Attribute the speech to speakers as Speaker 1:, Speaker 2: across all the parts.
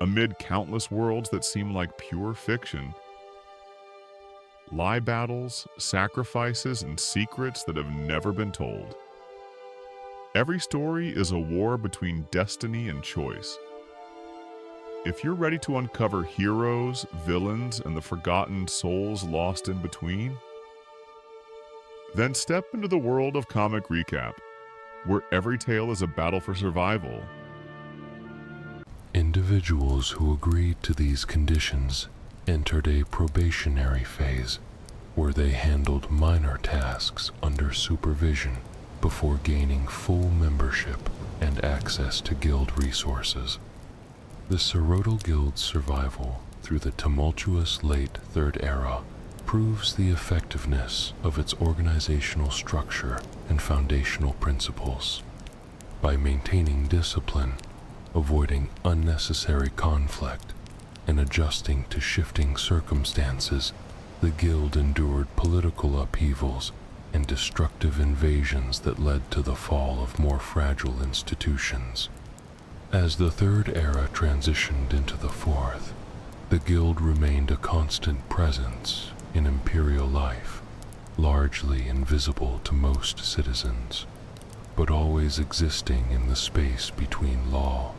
Speaker 1: Amid countless worlds that seem like pure fiction, lie battles, sacrifices, and secrets that have never been told. Every story is a war between destiny and choice. If you're ready to uncover heroes, villains, and the forgotten souls lost in between, then step into the world of Comic Recap, where every tale is a battle for survival.
Speaker 2: Individuals who agreed to these conditions entered a probationary phase, where they handled minor tasks under supervision before gaining full membership and access to guild resources. The Serodal Guild's survival through the tumultuous late Third Era proves the effectiveness of its organizational structure and foundational principles. By maintaining discipline, avoiding unnecessary conflict, and adjusting to shifting circumstances, the Guild endured political upheavals and destructive invasions that led to the fall of more fragile institutions. As the Third Era transitioned into the Fourth, the Guild remained a constant presence in Imperial life, largely invisible to most citizens, but always existing in the space between law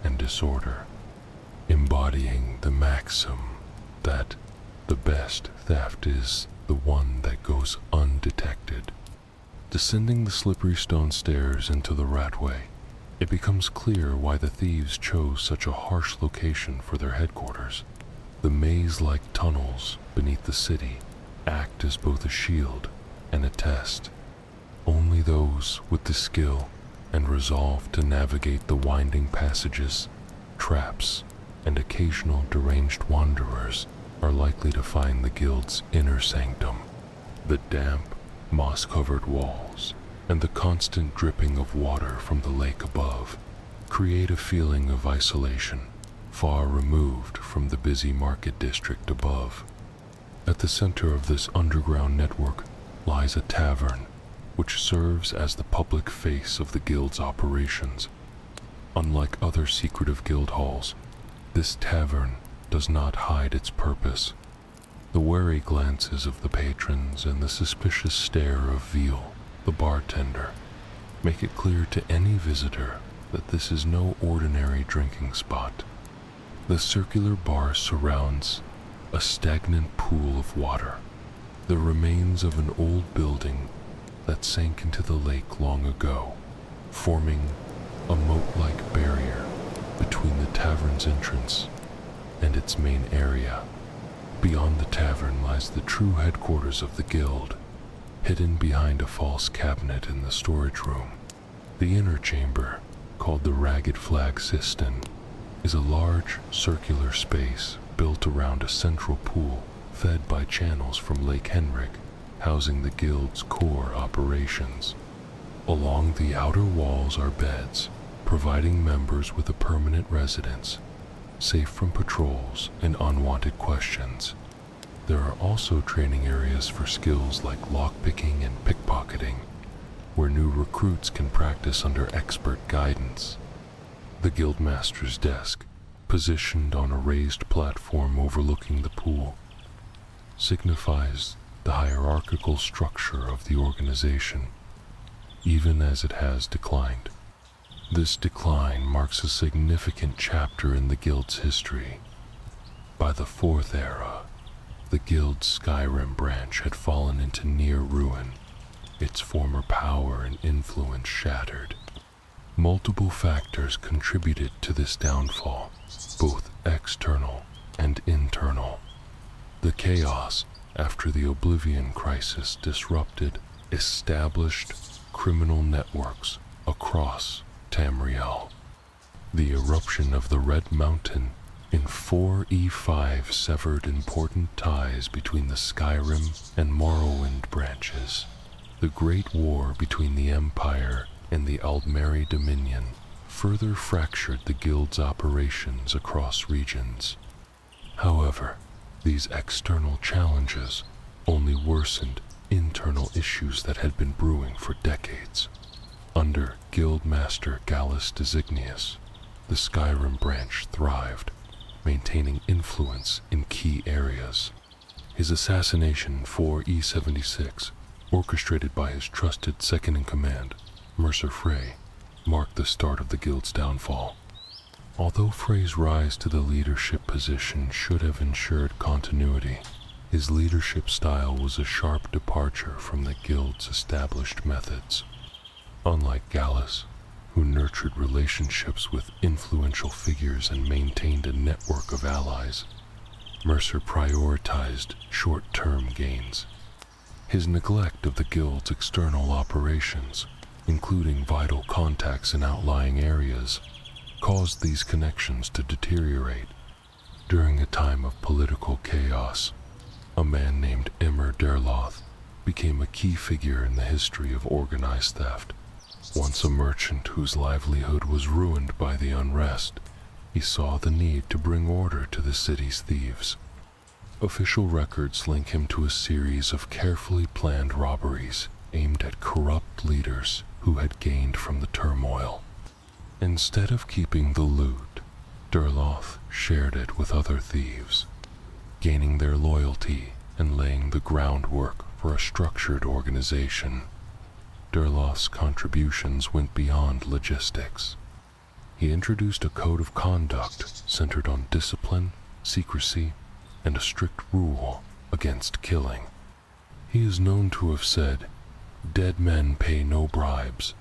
Speaker 2: and disorder, embodying the maxim that the best theft is the one that goes undetected. Descending the slippery stone stairs into the Ratway, it becomes clear why the thieves chose such a harsh location for their headquarters. The maze-like tunnels beneath the city act as both a shield and a test. Only those with the skill and resolve to navigate the winding passages, traps, and occasional deranged wanderers are likely to find the Guild's inner sanctum. The damp, moss-covered walls and the constant dripping of water from the lake above create a feeling of isolation, far removed from the busy market district above. At the center of this underground network lies a tavern, which serves as the public face of the Guild's operations. Unlike other secretive guild halls, this tavern does not hide its purpose. The wary glances of the patrons and the suspicious stare of Veal, the bartender, make it clear to any visitor that this is no ordinary drinking spot. The circular bar surrounds a stagnant pool of water, the remains of an old building that sank into the lake long ago, forming a moat-like barrier between the tavern's entrance and its main area. Beyond the tavern lies the true headquarters of the Guild, hidden behind a false cabinet in the storage room. The inner chamber, called the Ragged Flag Cistern, is a large circular space built around a central pool fed by channels from Lake Henrik, housing the Guild's core operations. Along the outer walls are beds, providing members with a permanent residence, safe from patrols and unwanted questions. There are also training areas for skills like lockpicking and pickpocketing, where new recruits can practice under expert guidance. The Guildmaster's desk, positioned on a raised platform overlooking the pool, signifies the hierarchical structure of the organization, even as it has declined. This decline marks a significant chapter in the Guild's history. By the Fourth Era, the Guild's Skyrim branch had fallen into near ruin, its former power and influence shattered. Multiple factors contributed to this downfall, both external and internal. The chaos after the Oblivion Crisis disrupted established criminal networks across Tamriel. The eruption of the Red Mountain in 4E5 severed important ties between the Skyrim and Morrowind branches. The Great War between the Empire and the Aldmeri Dominion further fractured the Guild's operations across regions. However, these external challenges only worsened internal issues that had been brewing for decades. Under Guildmaster Gallus Designius, the Skyrim branch thrived, maintaining influence in key areas. His assassination for E76, orchestrated by his trusted second-in-command, Mercer Frey, marked the start of the Guild's downfall. Although Frey's rise to the leadership position should have ensured continuity, his leadership style was a sharp departure from the Guild's established methods. Unlike Gallus, who nurtured relationships with influential figures and maintained a network of allies, Mercer prioritized short-term gains. His neglect of the Guild's external operations, including vital contacts in outlying areas, caused these connections to deteriorate. During a time of political chaos, a man named Immer Derloth became a key figure in the history of organized theft. Once a merchant whose livelihood was ruined by the unrest, he saw the need to bring order to the city's thieves. Official records link him to a series of carefully planned robberies aimed at corrupt leaders who had gained from the turmoil. Instead of keeping the loot, Derloth shared it with other thieves, gaining their loyalty and laying the groundwork for a structured organization. Derloth's contributions went beyond logistics. He introduced a code of conduct centered on discipline, secrecy, and a strict rule against killing. He is known to have said, "Dead men pay no bribes,"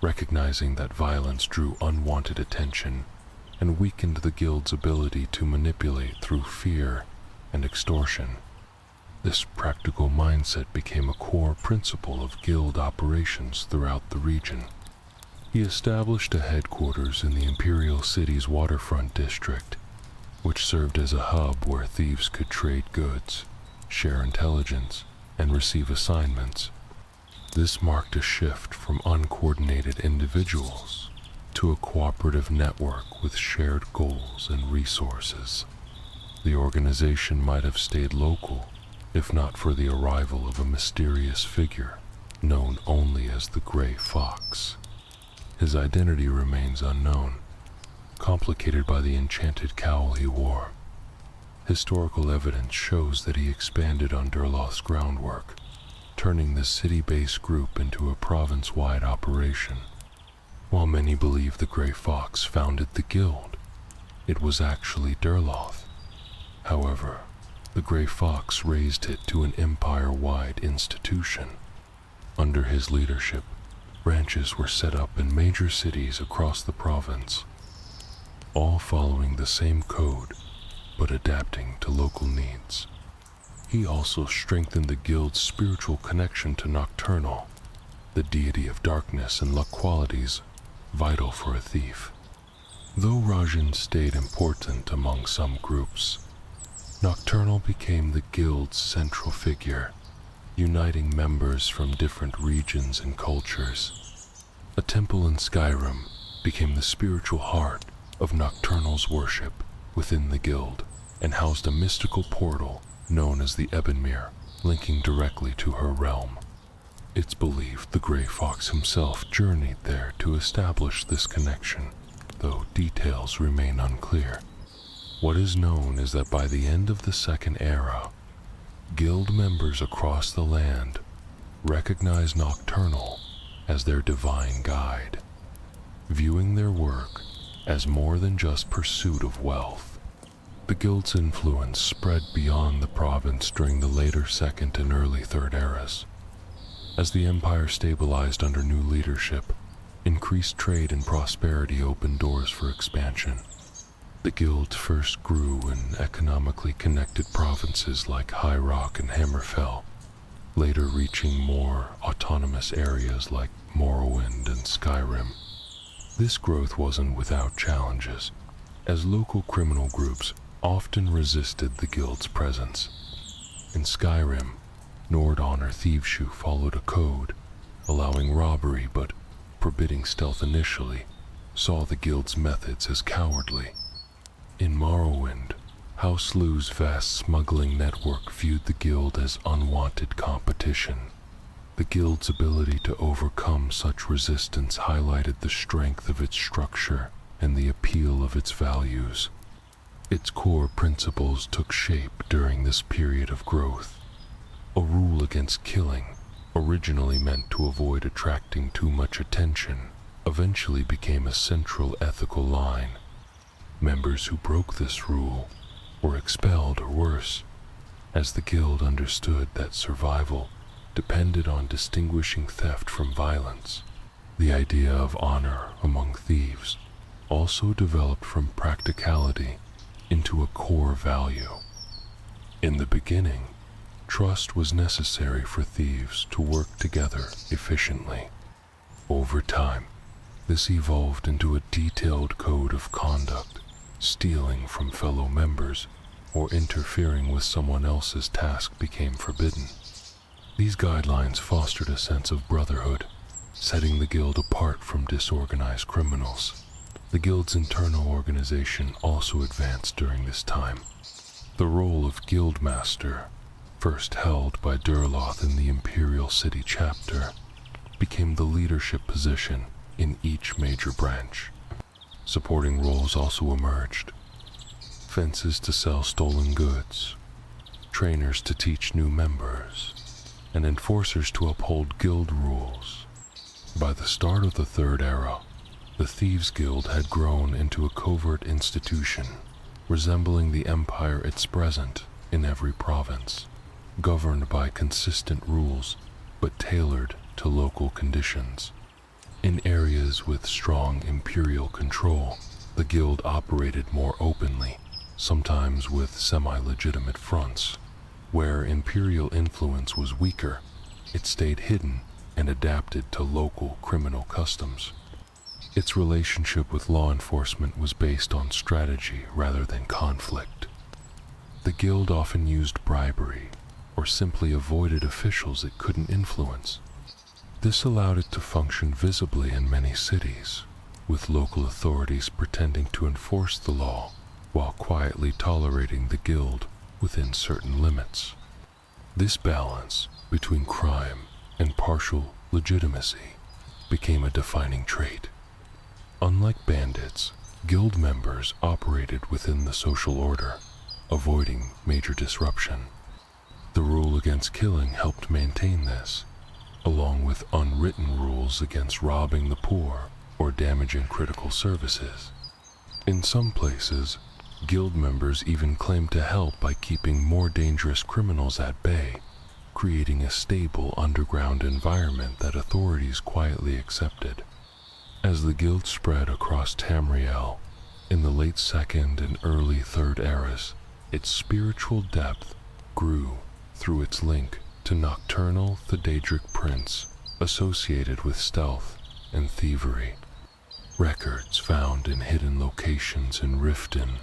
Speaker 2: recognizing that violence drew unwanted attention and weakened the Guild's ability to manipulate through fear and extortion. This practical mindset became a core principle of Guild operations throughout the region. He established a headquarters in the Imperial City's waterfront district, which served as a hub where thieves could trade goods, share intelligence, and receive assignments. This marked a shift from uncoordinated individuals to a cooperative network with shared goals and resources. The organization might have stayed local if not for the arrival of a mysterious figure known only as the Gray Fox. His identity remains unknown, complicated by the enchanted cowl he wore. Historical evidence shows that he expanded on Derloth's groundwork, turning the city-based group into a province-wide operation. While many believe the Gray Fox founded the Guild, it was actually Derloth. However, the Gray Fox raised it to an empire-wide institution. Under his leadership, branches were set up in major cities across the province, all following the same code, but adapting to local needs. He also strengthened the Guild's spiritual connection to Nocturnal, the deity of darkness and luck qualities vital for a thief. Though Rajan stayed important among some groups, Nocturnal became the Guild's central figure, uniting members from different regions and cultures. A temple in Skyrim became the spiritual heart of Nocturnal's worship within the Guild and housed a mystical portal known as the Ebonmere, linking directly to her realm. It's believed the Gray Fox himself journeyed there to establish this connection, though details remain unclear. What is known is that by the end of the Second Era, Guild members across the land recognized Nocturnal as their divine guide, viewing their work as more than just pursuit of wealth. The Guild's influence spread beyond the province during the later Second and early Third Eras. As the Empire stabilized under new leadership, increased trade and prosperity opened doors for expansion. The Guild first grew in economically connected provinces like High Rock and Hammerfell, later reaching more autonomous areas like Morrowind and Skyrim. This growth wasn't without challenges, as local criminal groups often resisted the Guild's presence. In Skyrim, Nord Honor Thieveshoe followed a code, allowing robbery but forbidding stealth initially, saw the Guild's methods as cowardly. In Morrowind, House Lou's vast smuggling network viewed the Guild as unwanted competition. The Guild's ability to overcome such resistance highlighted the strength of its structure and the appeal of its values. Its core principles took shape during this period of growth. A rule against killing, originally meant to avoid attracting too much attention, eventually became a central ethical line. Members who broke this rule were expelled, or worse, as the guild understood that survival depended on distinguishing theft from violence. The idea of honor among thieves also developed from practicality into a core value. In the beginning, trust was necessary for thieves to work together efficiently. Over time, this evolved into a detailed code of conduct. Stealing from fellow members or interfering with someone else's task became forbidden. These guidelines fostered a sense of brotherhood, setting the guild apart from disorganized criminals. The guild's internal organization also advanced during this time. The role of guildmaster, first held by Durloth in the Imperial City chapter, became the leadership position in each major branch. Supporting roles also emerged: fences to sell stolen goods, trainers to teach new members, and enforcers to uphold guild rules. By the start of the Third Era, the Thieves' Guild had grown into a covert institution, resembling the empire it's present in every province, governed by consistent rules but tailored to local conditions. In areas with strong imperial control, the guild operated more openly, sometimes with semi-legitimate fronts. Where imperial influence was weaker, it stayed hidden and adapted to local criminal customs. Its relationship with law enforcement was based on strategy rather than conflict. The guild often used bribery, or simply avoided officials it couldn't influence. This allowed it to function visibly in many cities, with local authorities pretending to enforce the law while quietly tolerating the guild within certain limits. This balance between crime and partial legitimacy became a defining trait. Unlike bandits, guild members operated within the social order, avoiding major disruption. The rule against killing helped maintain this, along with unwritten rules against robbing the poor or damaging critical services. In some places, guild members even claimed to help by keeping more dangerous criminals at bay, creating a stable underground environment that authorities quietly accepted. As the guild spread across Tamriel in the late Second and early Third Eras, its spiritual depth grew through its link to nocturnal Thedadric prints associated with stealth and thievery. Records found in hidden locations in Riften,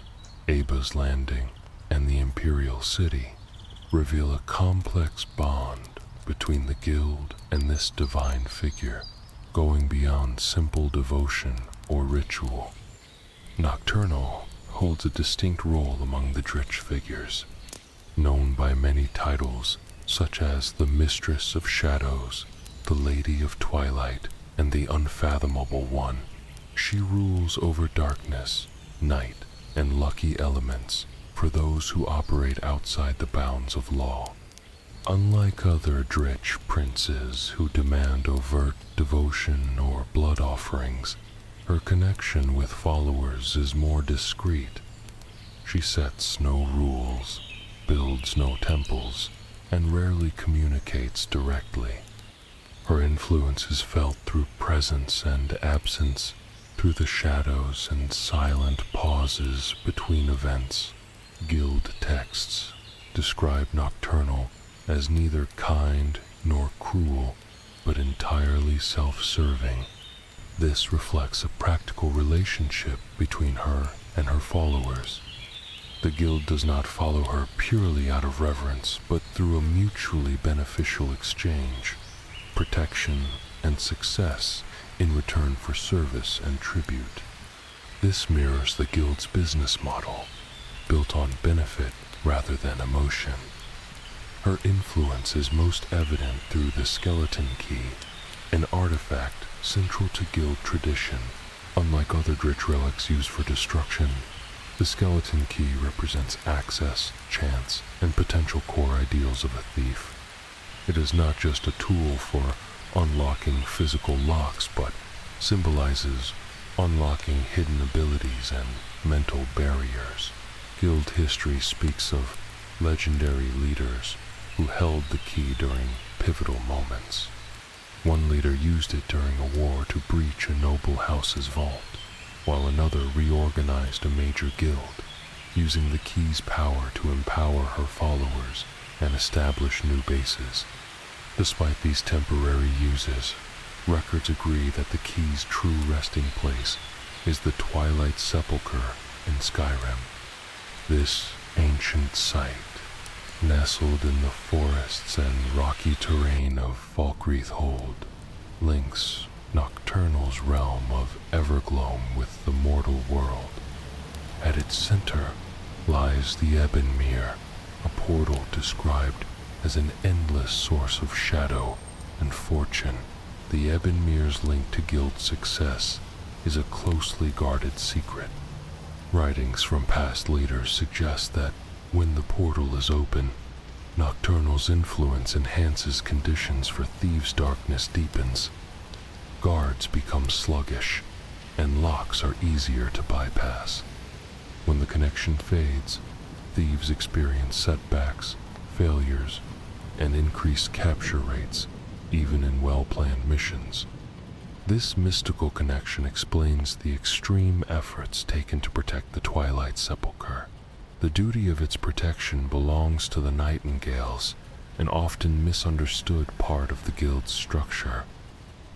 Speaker 2: Aba's Landing, and the Imperial City reveal a complex bond between the guild and this divine figure, going beyond simple devotion or ritual. Nocturnal holds a distinct role among the Dritch figures, known by many titles such as the Mistress of Shadows, the Lady of Twilight, and the Unfathomable One. She rules over darkness, night, and lucky elements for those who operate outside the bounds of law. Unlike other Dritch princes who demand overt devotion or blood offerings, her connection with followers is more discreet. She sets no rules, builds no temples, and rarely communicates directly. Her influence is felt through presence and absence, through the shadows and silent pauses between events. Guild texts describe Nocturnal as neither kind nor cruel, but entirely self-serving. This reflects a practical relationship between her and her followers. The guild does not follow her purely out of reverence, but through a mutually beneficial exchange, protection and success in return for service and tribute. This mirrors the guild's business model, built on benefit rather than emotion. Her influence is most evident through the Skeleton Key, an artifact central to guild tradition. Unlike other Dritch relics used for destruction, The skeleton key represents access, chance, and potential core ideals of a thief. It is not just a tool for unlocking physical locks, but symbolizes unlocking hidden abilities and mental barriers. Guild history speaks of legendary leaders who held the key during pivotal moments. One leader used it during a war to breach a noble house's vault, while another reorganized a major guild, using the key's power to empower her followers and establish new bases. Despite these temporary uses, records agree that the key's true resting place is the Twilight Sepulchre in Skyrim. This ancient site, nestled in the forests and rocky terrain of Falkreath Hold, links Nocturnal's realm of Evergloam with the mortal world. At its center lies the Ebonmere, a portal described as an endless source of shadow and fortune. The Ebonmere's link to guild success is a closely guarded secret. Writings from past leaders suggest that when the portal is open, Nocturnal's influence enhances conditions for thieves' darkness deepens. Guards become sluggish, and locks are easier to bypass. When the connection fades, thieves experience setbacks, failures, and increased capture rates, even in well-planned missions. This mystical connection explains the extreme efforts taken to protect the Twilight Sepulchre. The duty of its protection belongs to the Nightingales, an often misunderstood part of the guild's structure.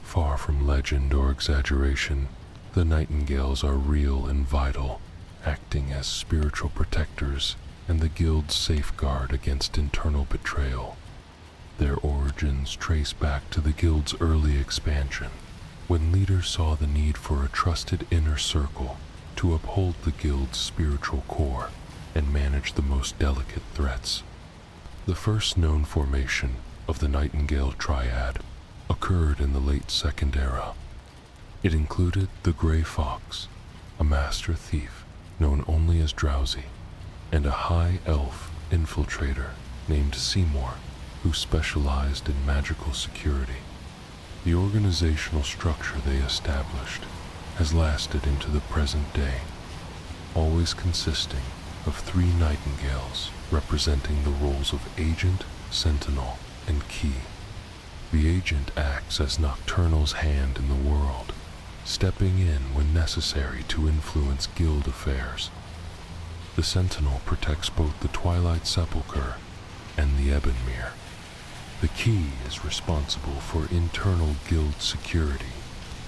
Speaker 2: Far from legend or exaggeration, the Nightingales are real and vital, acting as spiritual protectors and the guild's safeguard against internal betrayal. Their origins trace back to the guild's early expansion, when leaders saw the need for a trusted inner circle to uphold the guild's spiritual core and manage the most delicate threats. The first known formation of the Nightingale Triad occurred in the late Second Era. It included the Grey Fox, a master thief known only as Drowsy, and a high elf infiltrator named Seymour, who specialized in magical security. The organizational structure they established has lasted into the present day, always consisting of 3 Nightingales representing the roles of Agent, Sentinel, and Key. The Agent acts as Nocturnal's hand in the world, stepping in when necessary to influence guild affairs. The Sentinel protects both the Twilight Sepulchre and the Ebonmere. The Key is responsible for internal guild security,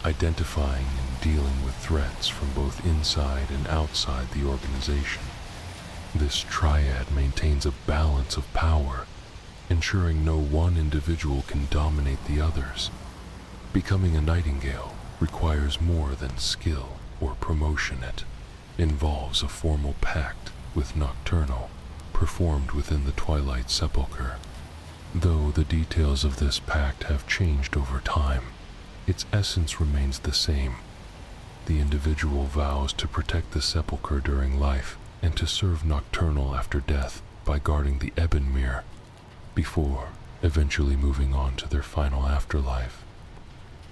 Speaker 2: identifying and dealing with threats from both inside and outside the organization. This triad maintains a balance of power, ensuring no one individual can dominate the others. Becoming a Nightingale requires more than skill or promotion. It involves a formal pact with Nocturnal, performed within the Twilight Sepulchre. Though the details of this pact have changed over time, its essence remains the same. The individual vows to protect the Sepulchre during life and to serve Nocturnal after death by guarding the Ebonmere, before eventually moving on to their final afterlife.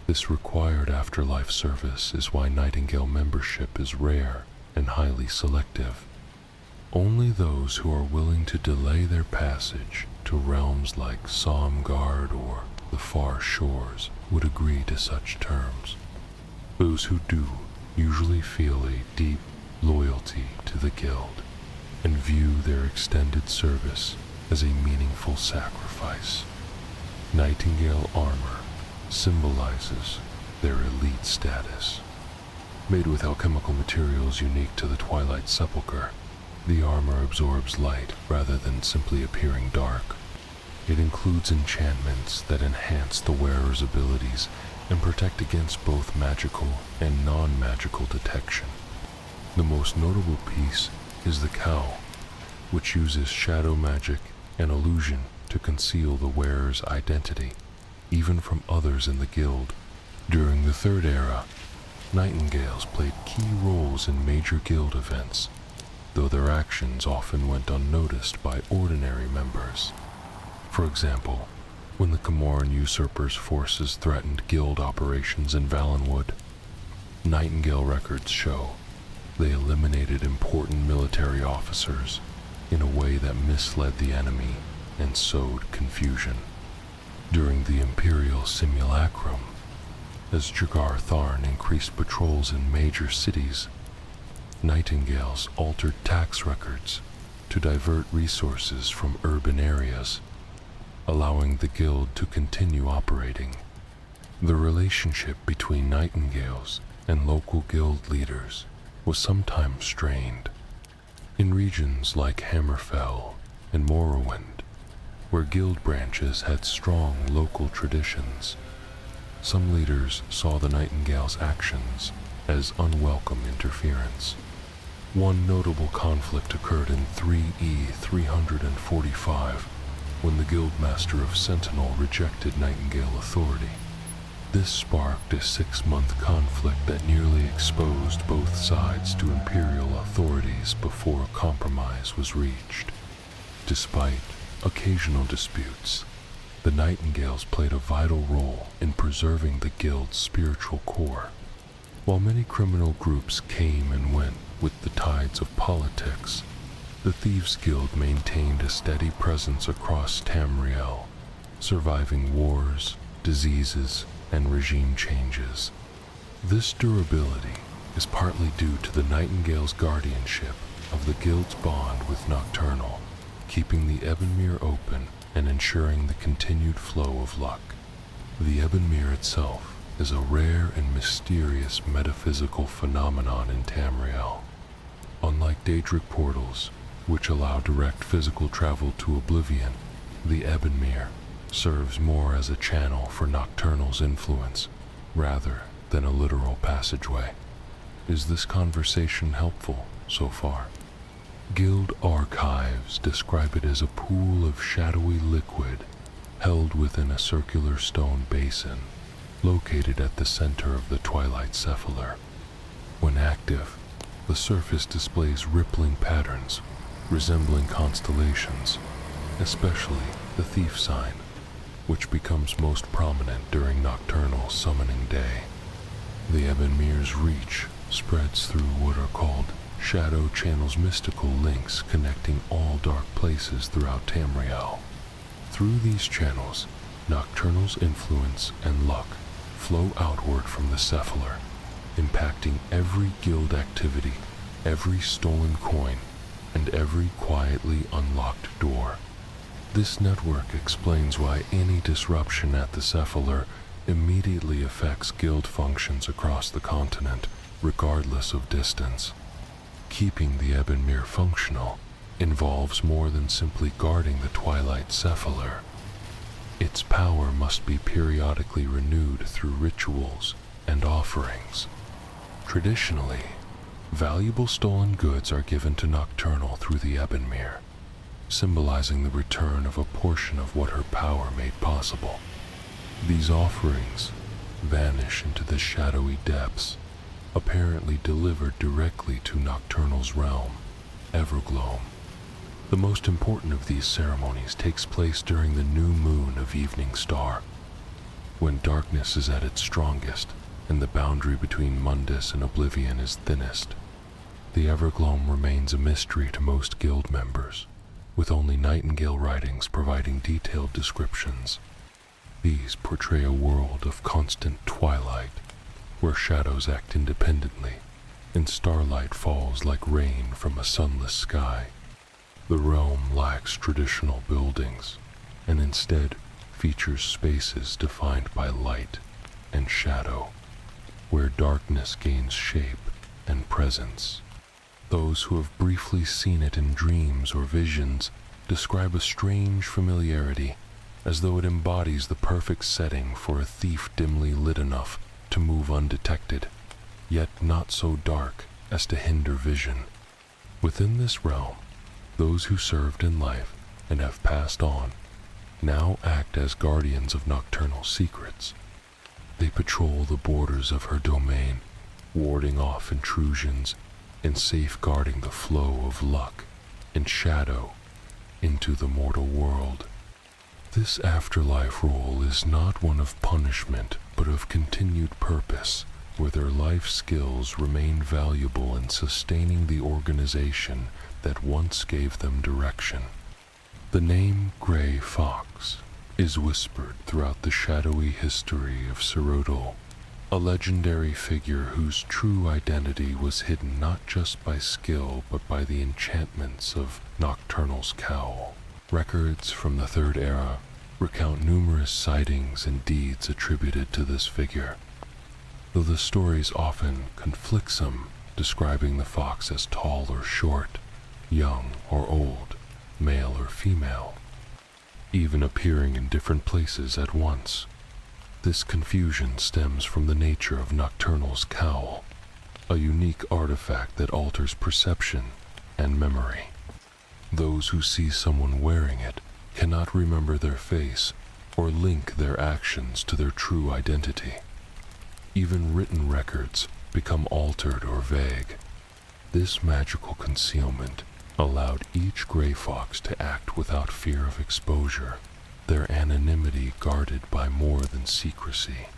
Speaker 2: This required afterlife service is why Nightingale membership is rare and highly selective. Only those who are willing to delay their passage to realms like Somgard or the far shores would agree to such terms. Those who do usually feel a deep loyalty to the guild and view their extended service as a meaningful sacrifice. Nightingale armor symbolizes their elite status. Made with alchemical materials unique to the Twilight Sepulchre, the armor absorbs light rather than simply appearing dark. It includes enchantments that enhance the wearer's abilities and protect against both magical and non-magical detection. The most notable piece is the cowl, which uses shadow magic and illusion to conceal the wearer's identity, even from others in the guild. During the Third Era, Nightingales played key roles in major guild events, though their actions often went unnoticed by ordinary members. For example, when the Camoran usurpers' forces threatened guild operations in Valenwood, Nightingale records show they eliminated important military officers in a way that misled the enemy and sowed confusion. During the Imperial Simulacrum, as Jagar Tharn increased patrols in major cities, Nightingales altered tax records to divert resources from urban areas, allowing the guild to continue operating. The relationship between Nightingales and local guild leaders was sometimes strained. In regions like Hammerfell and Morrowind, where guild branches had strong local traditions, some leaders saw the Nightingales' actions as unwelcome interference. One notable conflict occurred in 3E 345 when the Guildmaster of Sentinel rejected Nightingale authority. This sparked a 6-month conflict that nearly exposed both sides to Imperial authorities before a compromise was reached. Despite occasional disputes, the Nightingales played a vital role in preserving the Guild's spiritual core. While many criminal groups came and went with the tides of politics, the Thieves' Guild maintained a steady presence across Tamriel, surviving wars, diseases, and regime changes. This durability is partly due to the Nightingale's guardianship of the Guild's bond with Nocturnal, keeping the Ebonmere open and ensuring the continued flow of luck. The Ebonmere itself is a rare and mysterious metaphysical phenomenon in Tamriel. Unlike Daedric portals, which allow direct physical travel to Oblivion, the Ebonmere serves more as a channel for Nocturnal's influence, rather than a literal passageway. Is this conversation helpful so far? Guild archives describe it as a pool of shadowy liquid held within a circular stone basin located at the center of the Twilight Cephaler. When active, the surface displays rippling patterns resembling constellations, especially the Thief Sign, which becomes most prominent during Nocturnal Summoning Day. The Ebonmere's reach spreads through what are called Shadow Channel's mystical links connecting all dark places throughout Tamriel. Through these channels, Nocturnal's influence and luck flow outward from the Cephaler, impacting every guild activity, every stolen coin, and every quietly unlocked door. This network explains why any disruption at the Cephaler immediately affects guild functions across the continent, regardless of distance. Keeping the Ebonmere functional involves more than simply guarding the Twilight Cephaler. Its power must be periodically renewed through rituals and offerings. Traditionally, valuable stolen goods are given to Nocturnal through the Ebonmere, symbolizing the return of a portion of what her power made possible. These offerings vanish into the shadowy depths, apparently delivered directly to Nocturnal's realm, Evergloam. The most important of these ceremonies takes place during the new moon of Evening Star, when darkness is at its strongest and the boundary between Mundus and Oblivion is thinnest. The Evergloam remains a mystery to most guild members, with only Nightingale writings providing detailed descriptions. These portray a world of constant twilight, where shadows act independently, and starlight falls like rain from a sunless sky. The realm lacks traditional buildings, and instead features spaces defined by light and shadow, where darkness gains shape and presence. Those who have briefly seen it in dreams or visions describe a strange familiarity, as though it embodies the perfect setting for a thief dimly lit enough to move undetected, yet not so dark as to hinder vision. Within this realm, those who served in life and have passed on now act as guardians of Nocturnal secrets. They patrol the borders of her domain, warding off intrusions in safeguarding the flow of luck and shadow into the mortal world. This afterlife role is not one of punishment, but of continued purpose, where their life skills remain valuable in sustaining the organization that once gave them direction. The name Grey Fox is whispered throughout the shadowy history of Cyrodiil, a legendary figure whose true identity was hidden not just by skill but by the enchantments of Nocturnal's cowl. Records from the Third Era recount numerous sightings and deeds attributed to this figure, though the stories often conflict some, describing the fox as tall or short, young or old, male or female, even appearing in different places at once. This confusion stems from the nature of Nocturnal's cowl, a unique artifact that alters perception and memory. Those who see someone wearing it cannot remember their face or link their actions to their true identity. Even written records become altered or vague. This magical concealment allowed each gray fox to act without fear of exposure, their anonymity guarded by more than secrecy.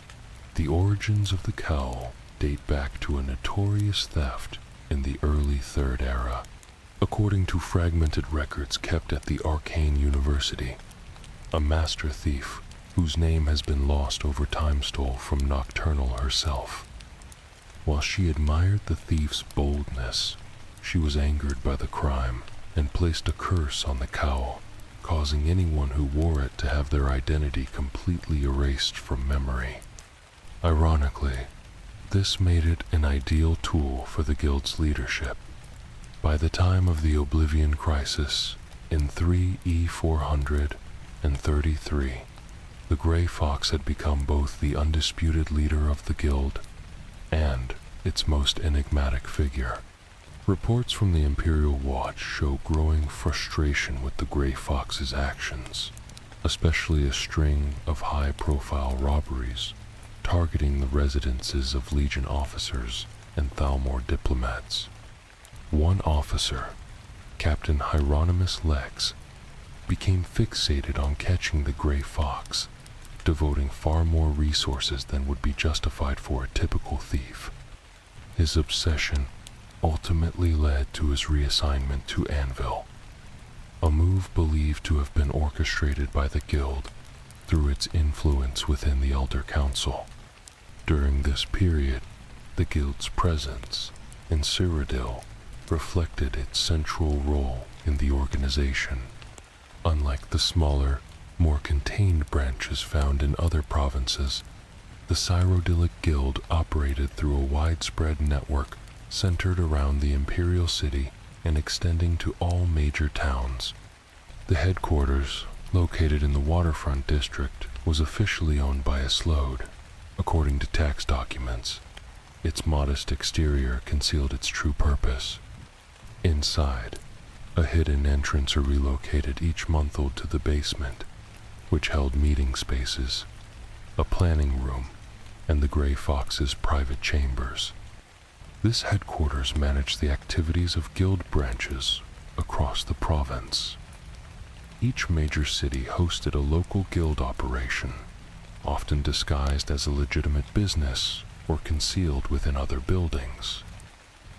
Speaker 2: The origins of the cowl date back to a notorious theft in the early Third Era. According to fragmented records kept at the Arcane University, a master thief whose name has been lost over time stole from Nocturnal herself. While she admired the thief's boldness, she was angered by the crime and placed a curse on the cowl, causing anyone who wore it to have their identity completely erased from memory. Ironically, this made it an ideal tool for the guild's leadership. By the time of the Oblivion Crisis, in 3E433, the Grey Fox had become both the undisputed leader of the guild and its most enigmatic figure. Reports from the Imperial Watch show growing frustration with the Grey Fox's actions, especially a string of high-profile robberies targeting the residences of Legion officers and Thalmor diplomats. One officer, Captain Hieronymus Lex, became fixated on catching the Grey Fox, devoting far more resources than would be justified for a typical thief. His obsession ultimately led to his reassignment to Anvil, a move believed to have been orchestrated by the guild through its influence within the Elder Council. During this period, the guild's presence in Cyrodiil reflected its central role in the organization. Unlike the smaller, more contained branches found in other provinces, the Cyrodiilic Guild operated through a widespread network centered around the Imperial City and extending to all major towns. The headquarters, located in the waterfront district, was officially owned by Aslode, according to tax documents. Its modest exterior concealed its true purpose. Inside, a hidden entrance relocated each monthly to the basement, which held meeting spaces, a planning room, and the Grey Fox's private chambers. This headquarters managed the activities of guild branches across the province. Each major city hosted a local guild operation, often disguised as a legitimate business or concealed within other buildings.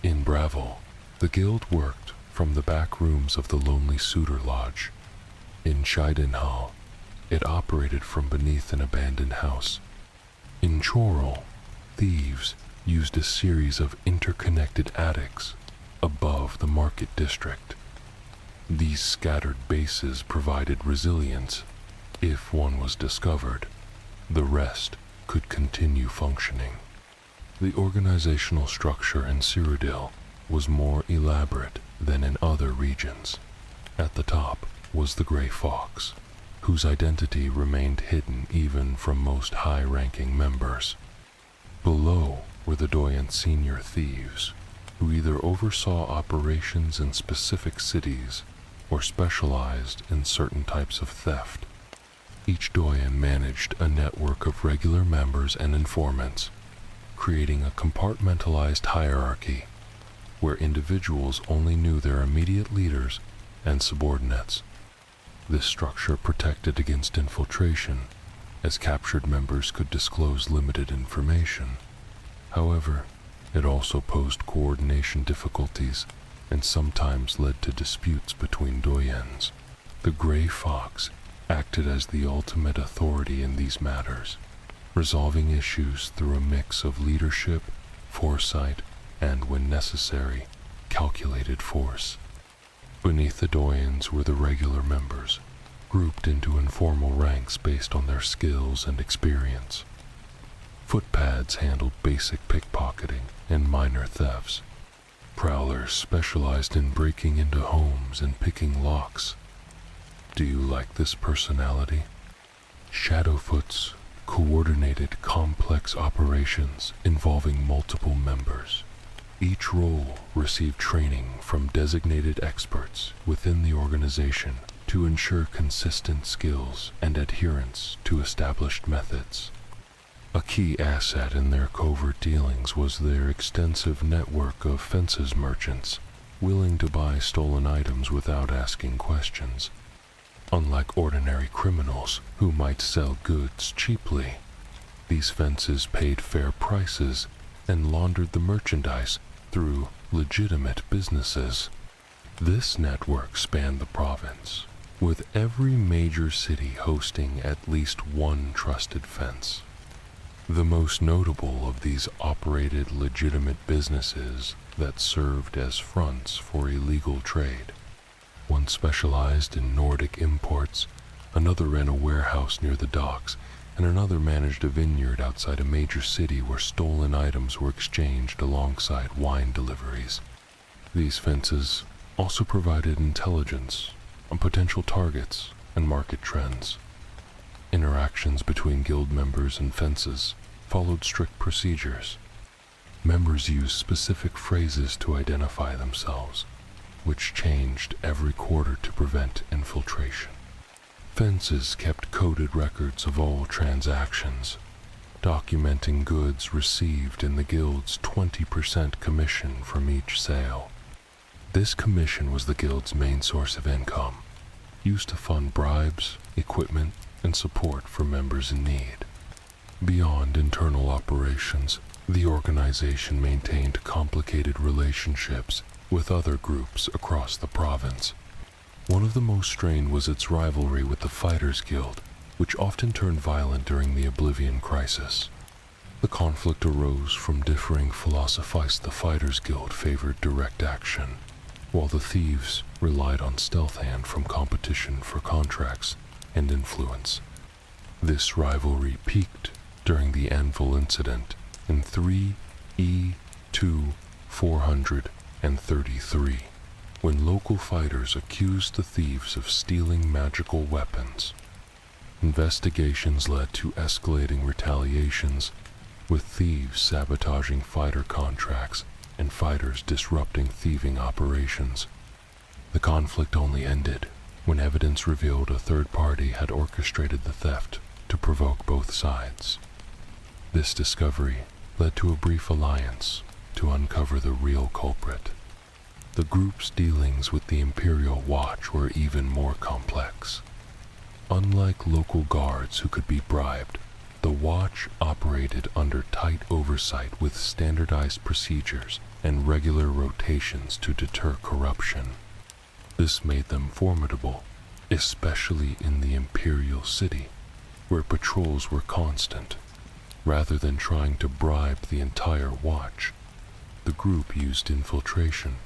Speaker 2: In Bravil, the guild worked from the back rooms of the Lonely Suitor Lodge. In Scheidenhall, it operated from beneath an abandoned house. In Chorrol, thieves used a series of interconnected attics above the market district. These scattered bases provided resilience. If one was discovered, the rest could continue functioning. The organizational structure in Cyrodiil was more elaborate than in other regions. At the top was the Grey Fox, whose identity remained hidden even from most high-ranking members. Below were the Doyen senior thieves, who either oversaw operations in specific cities or specialized in certain types of theft. Each Doyen managed a network of regular members and informants, creating a compartmentalized hierarchy where individuals only knew their immediate leaders and subordinates. This structure protected against infiltration, as captured members could disclose limited information. However, it also posed coordination difficulties and sometimes led to disputes between doyens. The Gray Fox acted as the ultimate authority in these matters, resolving issues through a mix of leadership, foresight, and, when necessary, calculated force. Beneath the doyens were the regular members, grouped into informal ranks based on their skills and experience. Footpads handled basic pickpocketing and minor thefts. Prowlers specialized in breaking into homes and picking locks. Do you like this personality? Shadowfoots coordinated complex operations involving multiple members. Each role received training from designated experts within the organization to ensure consistent skills and adherence to established methods. A key asset in their covert dealings was their extensive network of fences merchants, willing to buy stolen items without asking questions. Unlike ordinary criminals who might sell goods cheaply, these fences paid fair prices and laundered the merchandise through legitimate businesses. This network spanned the province, with every major city hosting at least one trusted fence. The most notable of these operated legitimate businesses that served as fronts for illegal trade. One specialized in Nordic imports, another ran a warehouse near the docks, and another managed a vineyard outside a major city where stolen items were exchanged alongside wine deliveries. These fences also provided intelligence on potential targets and market trends. Interactions between guild members and fences followed strict procedures. Members used specific phrases to identify themselves, which changed every quarter to prevent infiltration. Fences kept coded records of all transactions, documenting goods received in the guild's 20% commission from each sale. This commission was the guild's main source of income, used to fund bribes, equipment, and support for members in need. Beyond internal operations, the organization maintained complicated relationships with other groups across the province. One of the most strained was its rivalry with the Fighters Guild, which often turned violent during the Oblivion Crisis. The conflict arose from differing philosophies. The Fighters Guild favored direct action, while the Thieves relied on stealth hand from competition for contracts and influence. This rivalry peaked during the Anvil Incident in 3E2433, when local fighters accused the Thieves of stealing magical weapons. Investigations led to escalating retaliations, with Thieves sabotaging fighter contracts and fighters disrupting thieving operations. The conflict only ended when evidence revealed a third party had orchestrated the theft to provoke both sides. This discovery led to a brief alliance to uncover the real culprit. The group's dealings with the Imperial Watch were even more complex. Unlike local guards who could be bribed, the Watch operated under tight oversight with standardized procedures and regular rotations to deter corruption. This made them formidable, especially in the Imperial City, where patrols were constant. Rather than trying to bribe the entire Watch, the group used infiltration.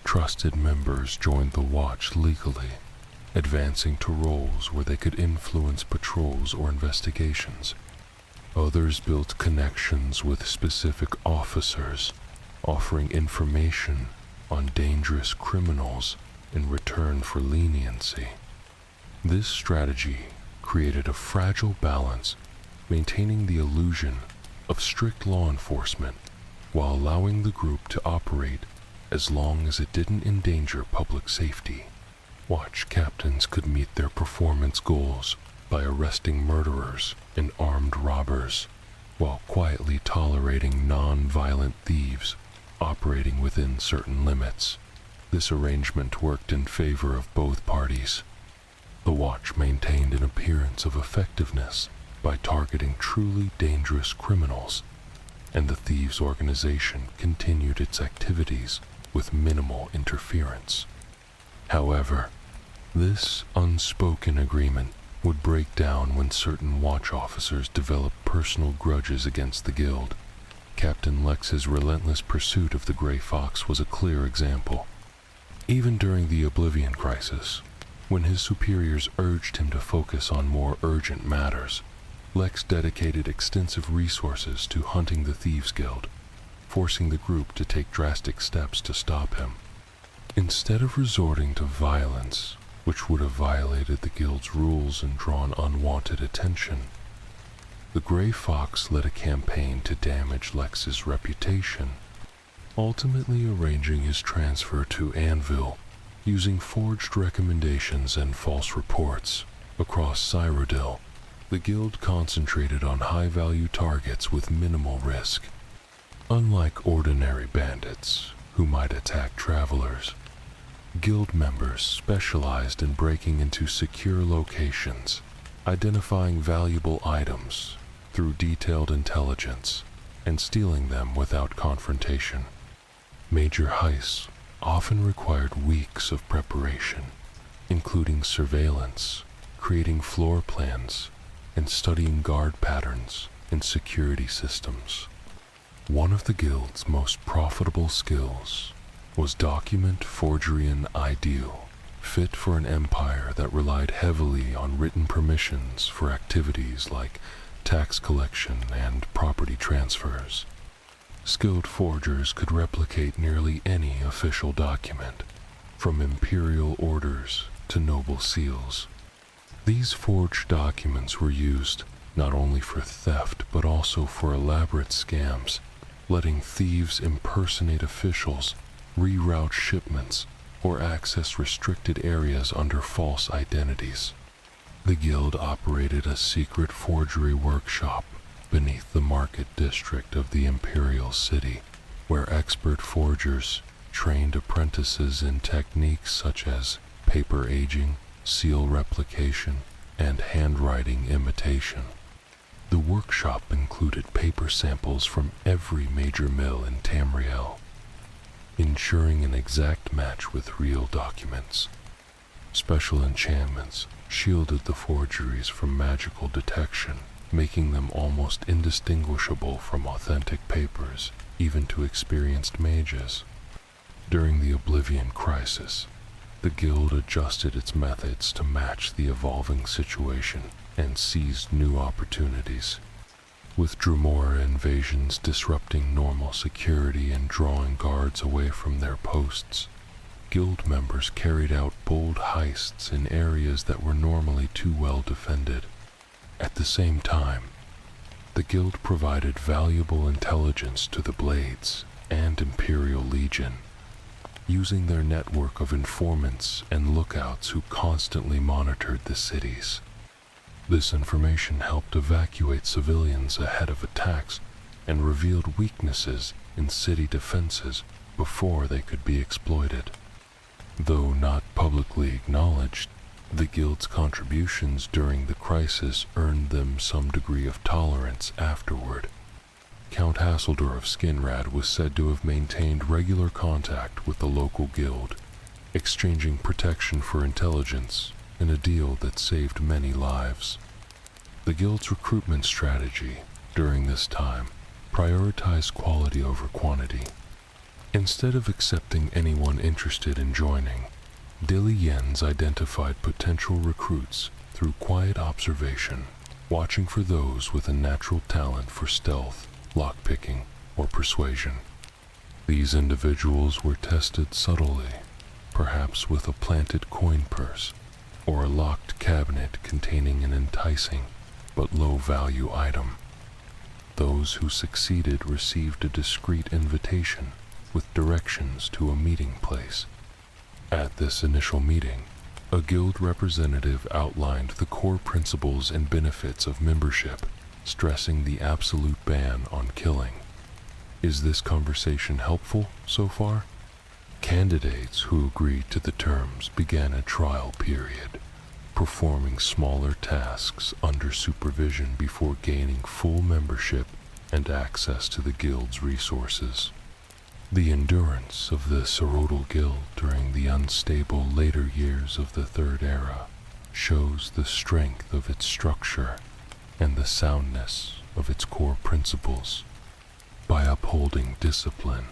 Speaker 2: Trusted members joined the Watch legally, advancing to roles where they could influence patrols or investigations. Others built connections with specific officers, offering information on dangerous criminals in return for leniency. This strategy created a fragile balance, maintaining the illusion of strict law enforcement while allowing the group to operate as long as it didn't endanger public safety. Watch captains could meet their performance goals by arresting murderers and armed robbers, while quietly tolerating non-violent thieves operating within certain limits. This arrangement worked in favor of both parties. The watch maintained an appearance of effectiveness by targeting truly dangerous criminals, and the thieves' organization continued its activities with minimal interference. However, this unspoken agreement would break down when certain watch officers developed personal grudges against the guild. Captain Lex's relentless pursuit of the Grey Fox was a clear example. Even during the Oblivion Crisis, when his superiors urged him to focus on more urgent matters, Lex dedicated extensive resources to hunting the Thieves Guild, forcing the group to take drastic steps to stop him. Instead of resorting to violence, which would have violated the guild's rules and drawn unwanted attention, the Grey Fox led a campaign to damage Lex's reputation, ultimately arranging his transfer to Anvil using forged recommendations and false reports. Across Cyrodiil, the guild concentrated on high-value targets with minimal risk. Unlike ordinary bandits, who might attack travelers, guild members specialized in breaking into secure locations, identifying valuable items through detailed intelligence, and stealing them without confrontation. Major heists often required weeks of preparation, including surveillance, creating floor plans, and studying guard patterns and security systems. One of the guild's most profitable skills was document forgery, an ideal fit for an empire that relied heavily on written permissions for activities like tax collection and property transfers. Skilled forgers could replicate nearly any official document, from imperial orders to noble seals. These forged documents were used not only for theft but also for elaborate scams, letting thieves impersonate officials, reroute shipments, or access restricted areas under false identities. The guild operated a secret forgery workshop beneath the market district of the imperial city, where expert forgers trained apprentices in techniques such as paper aging, seal replication, and handwriting imitation. The workshop included paper samples from every major mill in Tamriel, ensuring an exact match with real documents. Special enchantments shielded the forgeries from magical detection, making them almost indistinguishable from authentic papers, even to experienced mages. During the Oblivion Crisis, the guild adjusted its methods to match the evolving situation and seized new opportunities. With Dremora invasions disrupting normal security and drawing guards away from their posts, guild members carried out bold heists in areas that were normally too well defended. At the same time, the guild provided valuable intelligence to the Blades and Imperial Legion, using their network of informants and lookouts who constantly monitored the cities. This information helped evacuate civilians ahead of attacks and revealed weaknesses in city defenses before they could be exploited. Though not publicly acknowledged, the guild's contributions during the crisis earned them some degree of tolerance afterward. Count Hassildor of Skinrad was said to have maintained regular contact with the local guild, exchanging protection for intelligence in a deal that saved many lives. The guild's recruitment strategy during this time prioritized quality over quantity. Instead of accepting anyone interested in joining, Dilly Jens identified potential recruits through quiet observation, watching for those with a natural talent for stealth, lockpicking, or persuasion. These individuals were tested subtly, perhaps with a planted coin purse or a locked cabinet containing an enticing but low-value item. Those who succeeded received a discreet invitation with directions to a meeting place. At this initial meeting, a guild representative outlined the core principles and benefits of membership, stressing the absolute ban on killing. Is this conversation helpful so far? Candidates who agreed to the terms began a trial period, performing smaller tasks under supervision before gaining full membership and access to the guild's resources. The endurance of the Soroidal Guild during the unstable later years of the Third Era shows the strength of its structure and the soundness of its core principles. By upholding discipline,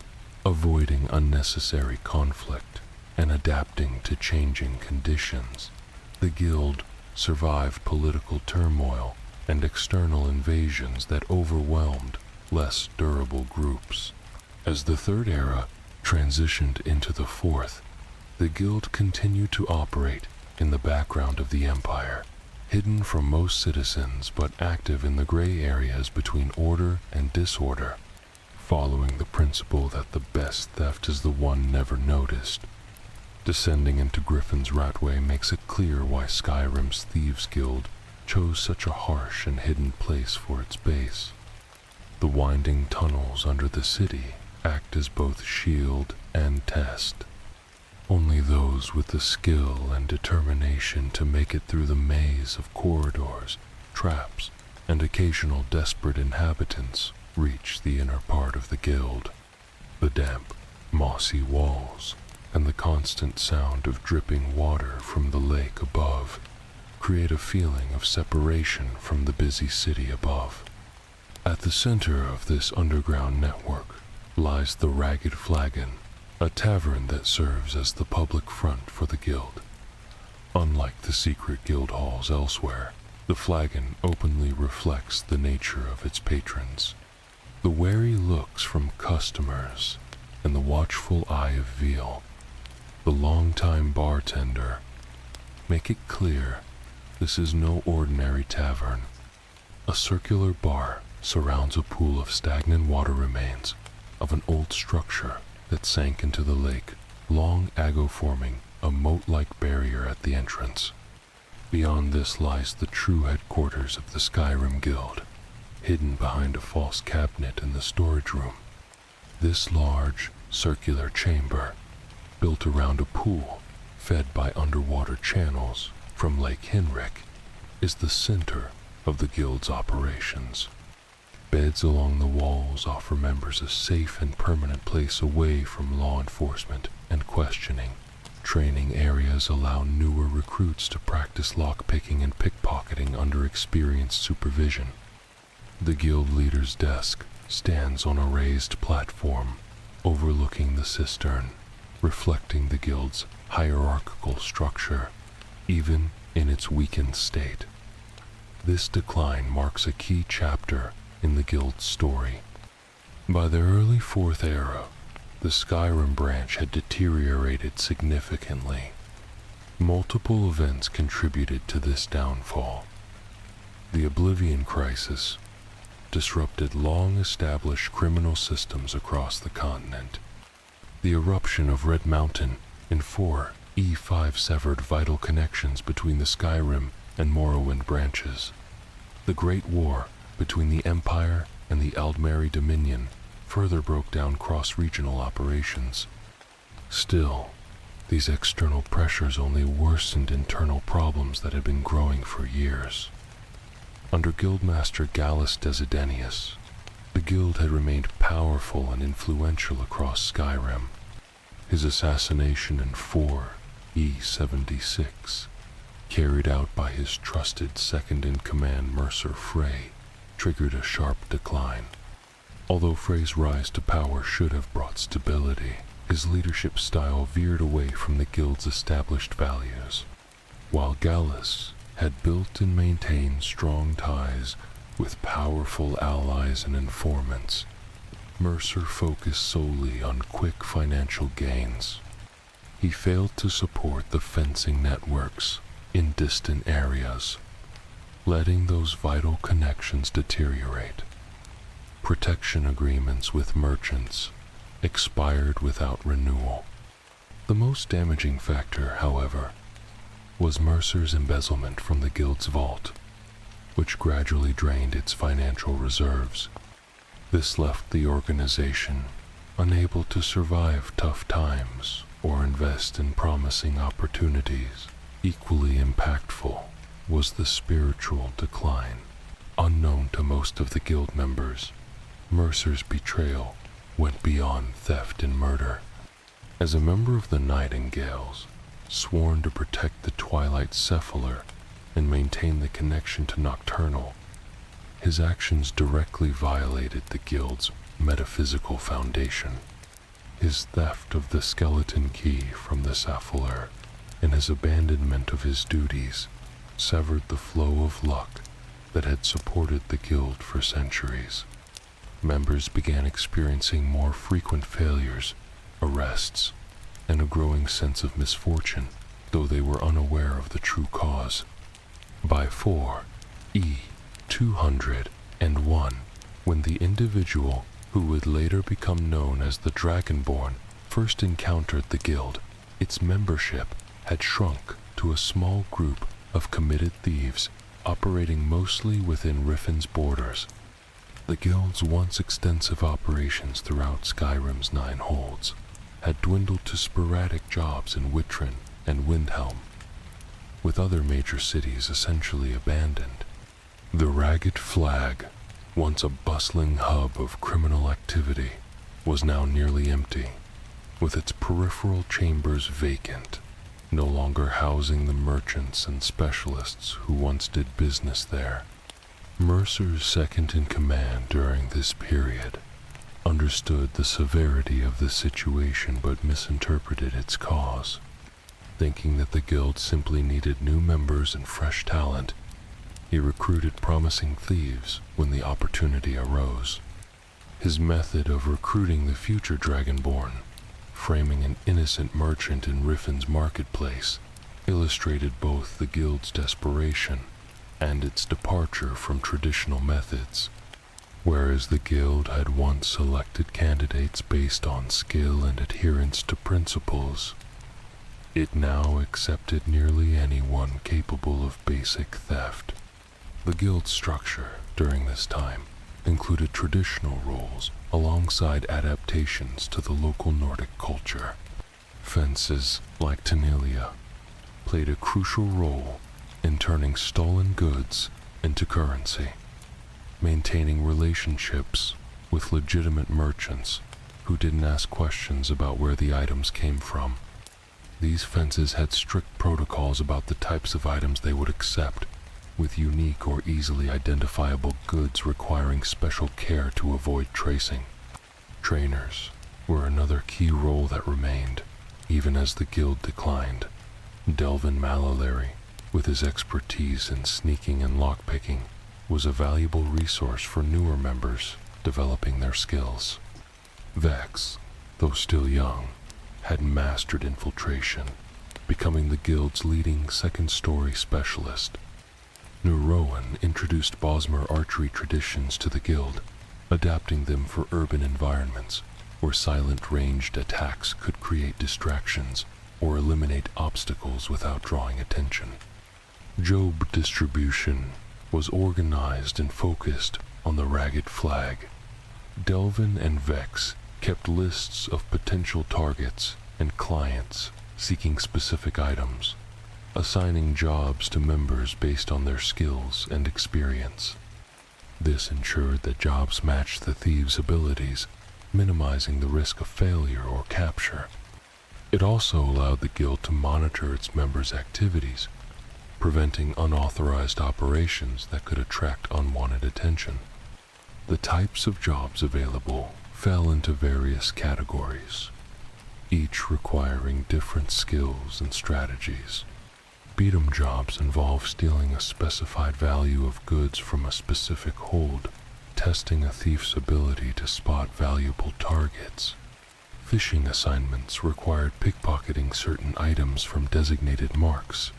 Speaker 2: avoiding unnecessary conflict, and adapting to changing conditions, the Guild survived political turmoil and external invasions that overwhelmed less durable groups. As the Third Era transitioned into the Fourth, the Guild continued to operate in the background of the Empire, hidden from most citizens but active in the gray areas between order and disorder, following the principle that the best theft is the one never noticed. Descending into Griffin's Ratway makes it clear why Skyrim's Thieves Guild chose such a harsh and hidden place for its base. The winding tunnels under the city act as both shield and test. Only those with the skill and determination to make it through the maze of corridors, traps, and occasional desperate inhabitants reach the inner part of the guild. The damp, mossy walls and the constant sound of dripping water from the lake above create a feeling of separation from the busy city above. At the center of this underground network lies the Ragged Flagon, a tavern that serves as the public front for the guild. Unlike the secret guild halls elsewhere, the flagon openly reflects the nature of its patrons. The wary looks from customers and the watchful eye of Veal, the longtime bartender, make it clear this is no ordinary tavern. A circular bar surrounds a pool of stagnant water remains of an old structure that sank into the lake, long ago forming a moat-like barrier at the entrance. Beyond this lies the true headquarters of the Skyrim Guild, hidden behind a false cabinet in the storage room. This large, circular chamber, built around a pool fed by underwater channels from Lake Henrik, is the center of the Guild's operations. Beds along the walls offer members a safe and permanent place away from law enforcement and questioning. Training areas allow newer recruits to practice lockpicking and pickpocketing under experienced supervision. The guild leader's desk stands on a raised platform overlooking the cistern, reflecting the guild's hierarchical structure, even in its weakened state. This decline marks a key chapter in the guild's story. By the early Fourth Era, the Skyrim branch had deteriorated significantly. Multiple events contributed to this downfall. The Oblivion Crisis disrupted long-established criminal systems across the continent. The eruption of Red Mountain in 4E5 severed vital connections between the Skyrim and Morrowind branches. The Great War between the Empire and the Aldmeri Dominion further broke down cross-regional operations. Still, these external pressures only worsened internal problems that had been growing for years. Under Guildmaster Gallus Desidenius, the guild had remained powerful and influential across Skyrim. His assassination in 4E76, carried out by his trusted second-in-command Mercer Frey, triggered a sharp decline. Although Frey's rise to power should have brought stability, his leadership style veered away from the guild's established values. While Gallus had built and maintained strong ties with powerful allies and informants, Mercer focused solely on quick financial gains. He failed to support the fencing networks in distant areas, letting those vital connections deteriorate. Protection agreements with merchants expired without renewal. The most damaging factor, however, was Mercer's embezzlement from the guild's vault, which gradually drained its financial reserves. This left the organization unable to survive tough times or invest in promising opportunities. Equally impactful was the spiritual decline. Unknown to most of the guild members, Mercer's betrayal went beyond theft and murder. As a member of the Nightingales, sworn to protect the Twilight Cephaler and maintain the connection to Nocturnal, his actions directly violated the guild's metaphysical foundation. His theft of the skeleton key from the Cephaler and his abandonment of his duties severed the flow of luck that had supported the guild for centuries. Members began experiencing more frequent failures, arrests, and a growing sense of misfortune, though they were unaware of the true cause. By 4E201, when the individual who would later become known as the Dragonborn first encountered the guild, its membership had shrunk to a small group of committed thieves operating mostly within Riften's borders. The guild's once extensive operations throughout Skyrim's 9 holds had dwindled to sporadic jobs in Whitron and Windhelm, with other major cities essentially abandoned. The Ragged Flag, once a bustling hub of criminal activity, was now nearly empty, with its peripheral chambers vacant, no longer housing the merchants and specialists who once did business there. Mercer's second-in-command during this period understood the severity of the situation but misinterpreted its cause. Thinking that the guild simply needed new members and fresh talent, he recruited promising thieves when the opportunity arose. His method of recruiting the future Dragonborn, framing an innocent merchant in Riften's marketplace, illustrated both the guild's desperation and its departure from traditional methods. Whereas the guild had once selected candidates based on skill and adherence to principles, it now accepted nearly anyone capable of basic theft. The guild structure during this time included traditional roles alongside adaptations to the local Nordic culture. Fences, like Tenelia, played a crucial role in turning stolen goods into currency, maintaining relationships with legitimate merchants who didn't ask questions about where the items came from. These fences had strict protocols about the types of items they would accept, with unique or easily identifiable goods requiring special care to avoid tracing. Trainers were another key role that remained, even as the guild declined. Delvin Malalary, with his expertise in sneaking and lockpicking, was a valuable resource for newer members developing their skills. Vex, though still young, had mastered infiltration, becoming the guild's leading second-story specialist. Neuroan introduced Bosmer archery traditions to the guild, adapting them for urban environments where silent ranged attacks could create distractions or eliminate obstacles without drawing attention. Job distribution was organized and focused on the Ragged Flag. Delvin and Vex kept lists of potential targets and clients seeking specific items, assigning jobs to members based on their skills and experience. This ensured that jobs matched the thieves' abilities, minimizing the risk of failure or capture. It also allowed the guild to monitor its members' activities, preventing unauthorized operations that could attract unwanted attention. The types of jobs available fell into various categories, each requiring different skills and strategies. Beat-em jobs involve stealing a specified value of goods from a specific hold, testing a thief's ability to spot valuable targets. Fishing assignments required pickpocketing certain items from designated marks,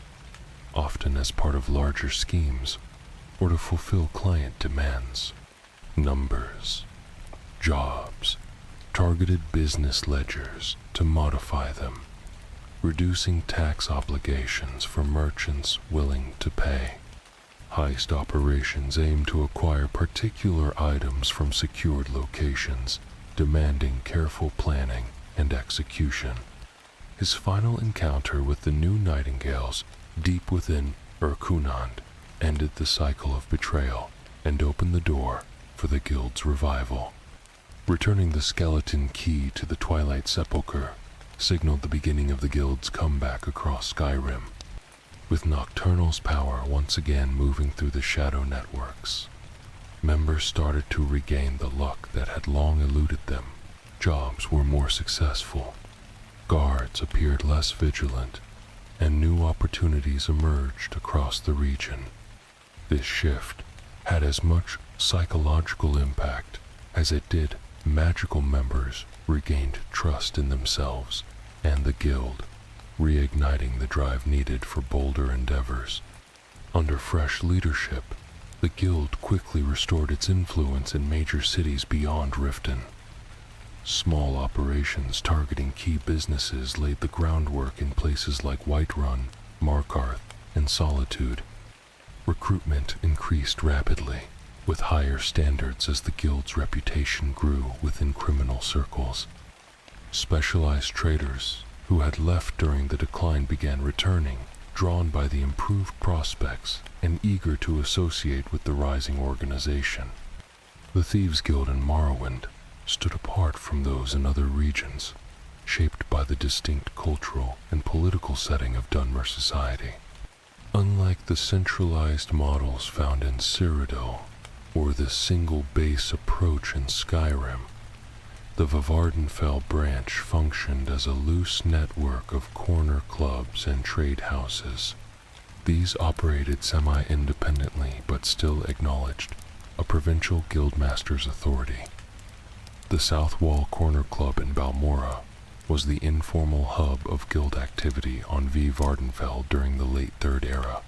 Speaker 2: often as part of larger schemes or to fulfill client demands. Numbers, jobs, targeted business ledgers to modify them, reducing tax obligations for merchants willing to pay. Heist operations aim to acquire particular items from secured locations, demanding careful planning and execution. His final encounter with the new Nightingales, deep within Urkunand, ended the cycle of betrayal and opened the door for the Guild's revival. Returning the skeleton key to the Twilight Sepulchre signaled the beginning of the Guild's comeback across Skyrim, with Nocturnal's power once again moving through the shadow networks. Members started to regain the luck that had long eluded them. Jobs were more successful, guards appeared less vigilant, and new opportunities emerged across the region. This shift had as much psychological impact as it did magical. Members regained trust in themselves and the Guild, reigniting the drive needed for bolder endeavors. Under fresh leadership, the Guild quickly restored its influence in major cities beyond Riften. Small operations targeting key businesses laid the groundwork in places like Whiterun, Markarth, and Solitude. Recruitment increased rapidly, with higher standards as the Guild's reputation grew within criminal circles. Specialized traders who had left during the decline began returning, drawn by the improved prospects and eager to associate with the rising organization. The Thieves' Guild in Morrowind stood apart from those in other regions, shaped by the distinct cultural and political setting of Dunmer society. Unlike the centralized models found in Cyrodiil or the single base approach in Skyrim, the Vvardenfell branch functioned as a loose network of corner clubs and trade houses. These operated semi-independently but still acknowledged a provincial guildmaster's authority. The South Wall Corner Club in Balmora was the informal hub of guild activity on Vvardenfell during the late Third Era.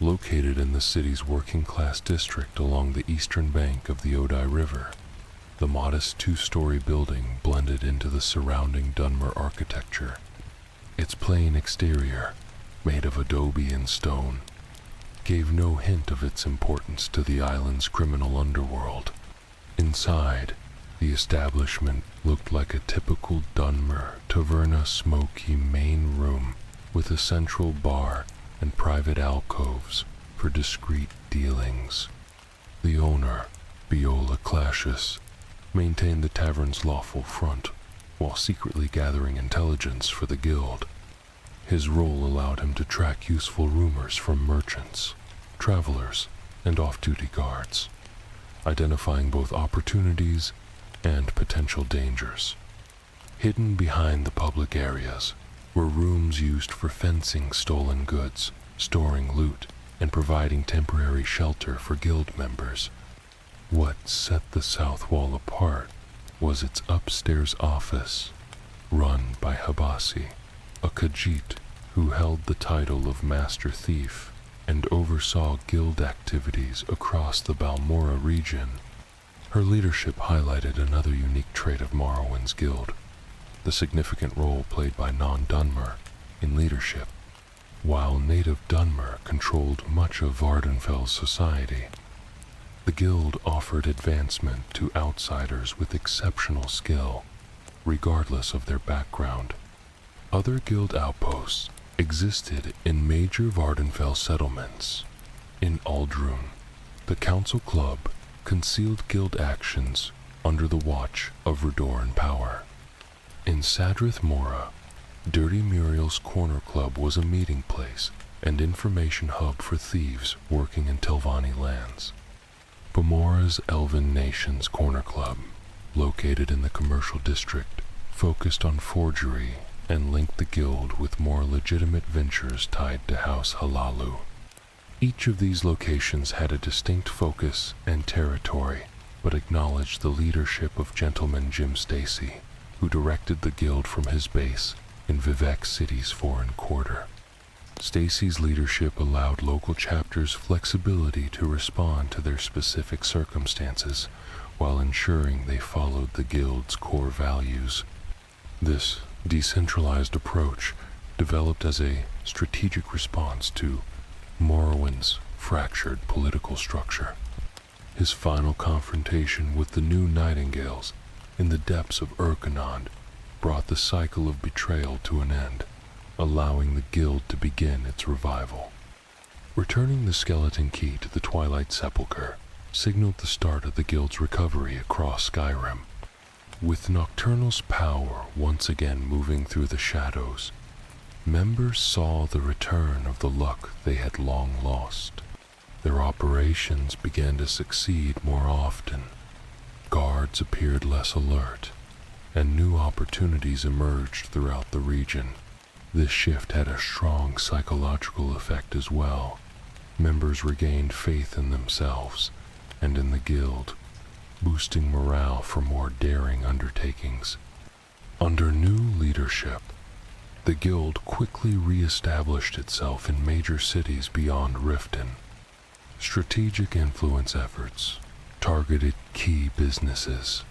Speaker 2: Located in the city's working-class district along the eastern bank of the Odai River, the modest two-story building blended into the surrounding Dunmer architecture. Its plain exterior, made of adobe and stone, gave no hint of its importance to the island's criminal underworld. Inside, the establishment looked like a typical Dunmer taverna smoky main room with a central bar and private alcoves for discreet dealings. The owner, Biola Classius, maintained the tavern's lawful front while secretly gathering intelligence for the Guild. His role allowed him to track useful rumors from merchants, travelers, and off-duty guards, identifying both opportunities and potential dangers. Hidden behind the public areas were rooms used for fencing stolen goods, storing loot, and providing temporary shelter for Guild members. What set the South Wall apart was its upstairs office, run by Habasi, a Khajiit who held the title of Master Thief and oversaw Guild activities across the Balmora region. Her leadership highlighted another unique trait of Morrowind's Guild, the significant role played by non-Dunmer in leadership. While native Dunmer controlled much of Vvardenfell's society, the Guild offered advancement to outsiders with exceptional skill, regardless of their background. Other Guild outposts existed in major Vvardenfell settlements. In Aldrun, the Council Club concealed Guild actions under the watch of Redoran power. In Sadrith Mora, Dirty Muriel's Corner Club was a meeting place and information hub for thieves working in Telvanni lands. Bamora's Elven Nation's Corner Club, located in the commercial district, focused on forgery and linked the Guild with more legitimate ventures tied to House Halalu. Each of these locations had a distinct focus and territory, but acknowledged the leadership of Gentleman Jim Stacy, who directed the Guild from his base in Vivek City's foreign quarter. Stacy's leadership allowed local chapters flexibility to respond to their specific circumstances while ensuring they followed the Guild's core values. This decentralized approach developed as a strategic response to Morrowind's fractured political structure. His final confrontation with the new Nightingales in the depths of Urkanand brought the cycle of betrayal to an end, allowing the guild to begin its revival. Returning the skeleton key to the Twilight Sepulchre signaled the start of the guild's recovery across Skyrim. With Nocturnal's power once again moving through the shadows, members saw the return of the luck they had long lost. Their operations began to succeed more often. Guards appeared less alert, and new opportunities emerged throughout the region. This shift had a strong psychological effect as well. Members regained faith in themselves and in the guild, boosting morale for more daring undertakings. Under new leadership, the guild quickly re-established itself in major cities beyond Riften. Strategic influence efforts targeted key businesses,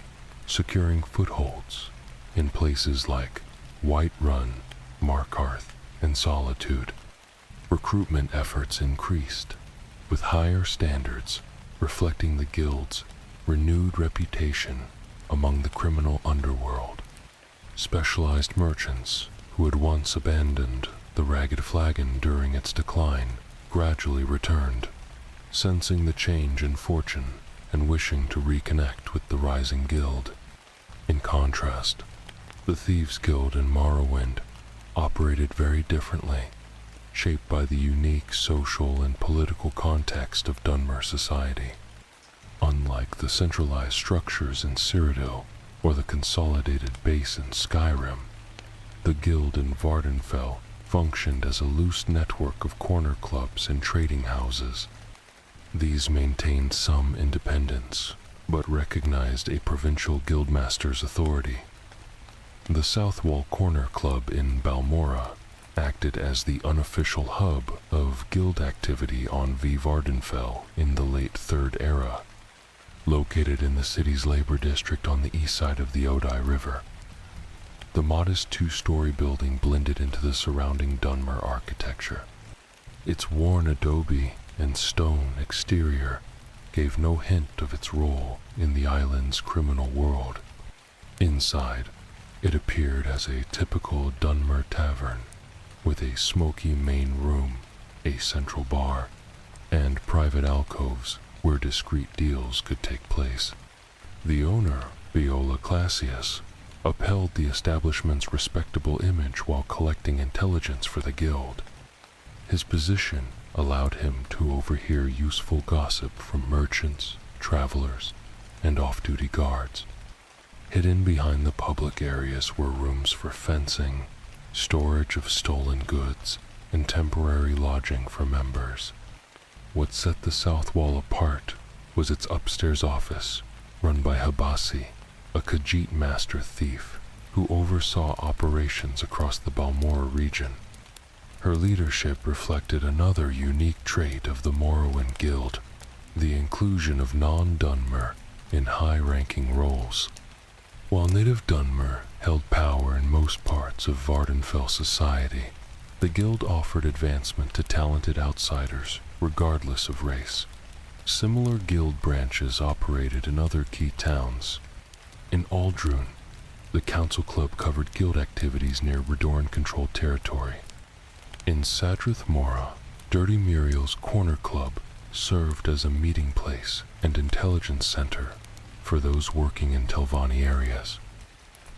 Speaker 2: securing footholds in places like Whiterun, Markarth, and Solitude. Recruitment efforts increased, with higher standards reflecting the guild's renewed reputation among the criminal underworld. Specialized merchants who had once abandoned the Ragged Flagon during its decline gradually returned, sensing the change in fortune and wishing to reconnect with the rising guild. In contrast, the Thieves' Guild in Morrowind operated very differently, shaped by the unique social and political context of Dunmer society. Unlike the centralized structures in Cyrodiil or the consolidated base in Skyrim, the guild in Vardenfell functioned as a loose network of corner clubs and trading houses. These maintained some independence, but recognized a provincial guildmaster's authority. The Southwall Corner Club in Balmora acted as the unofficial hub of guild activity on V. Vardenfell in the late Third Era, located in the city's labor district on the east side of the Odai River. The modest two-story building blended into the surrounding Dunmer architecture. Its worn adobe and stone exterior gave no hint of its role in the island's criminal world. Inside, it appeared as a typical Dunmer tavern, with a smoky main room, a central bar, and private alcoves where discreet deals could take place. The owner, Viola Classius, upheld the establishment's respectable image while collecting intelligence for the guild. His position allowed him to overhear useful gossip from merchants, travelers, and off-duty guards. Hidden behind the public areas were rooms for fencing, storage of stolen goods, and temporary lodging for members. What set the South Wall apart was its upstairs office, run by Habasi, a Khajiit master thief who oversaw operations across the Balmora region. Her leadership reflected another unique trait of the Morrowind Guild, the inclusion of non-Dunmer in high-ranking roles. While native Dunmer held power in most parts of Vardenfell society, the guild offered advancement to talented outsiders, regardless of race. Similar guild branches operated in other key towns. In Aldrun, the council club covered guild activities near Redoran-controlled territory. In Sadrith Mora, Dirty Muriel's Corner Club served as a meeting place and intelligence center for those working in Telvanni areas.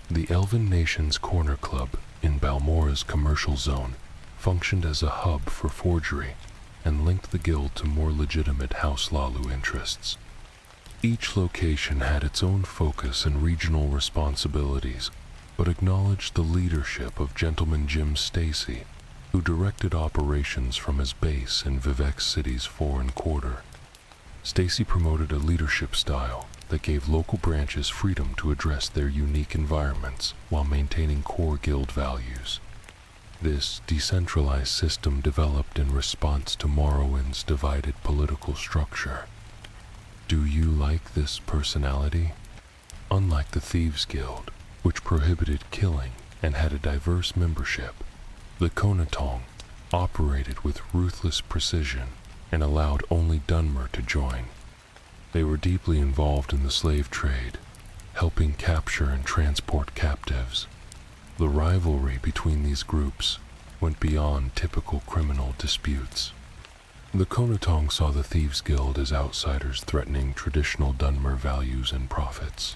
Speaker 2: The Elven Nation's Corner Club in Balmora's commercial zone functioned as a hub for forgery and linked the guild to more legitimate House Lalu interests. Each location had its own focus and regional responsibilities, but acknowledged the leadership of Gentleman Jim Stacy, who directed operations from his base in Vivek City's foreign quarter. Stacy promoted a leadership style that gave local branches freedom to address their unique environments while maintaining core guild values. This decentralized system developed in response to Morrowind's divided political structure. Do you like this personality? Unlike the Thieves' Guild, which prohibited killing and had a diverse membership, the Konatong operated with ruthless precision and allowed only Dunmer to join. They were deeply involved in the slave trade, helping capture and transport captives. The rivalry between these groups went beyond typical criminal disputes. The Conotong saw the Thieves' Guild as outsiders threatening traditional Dunmer values and profits.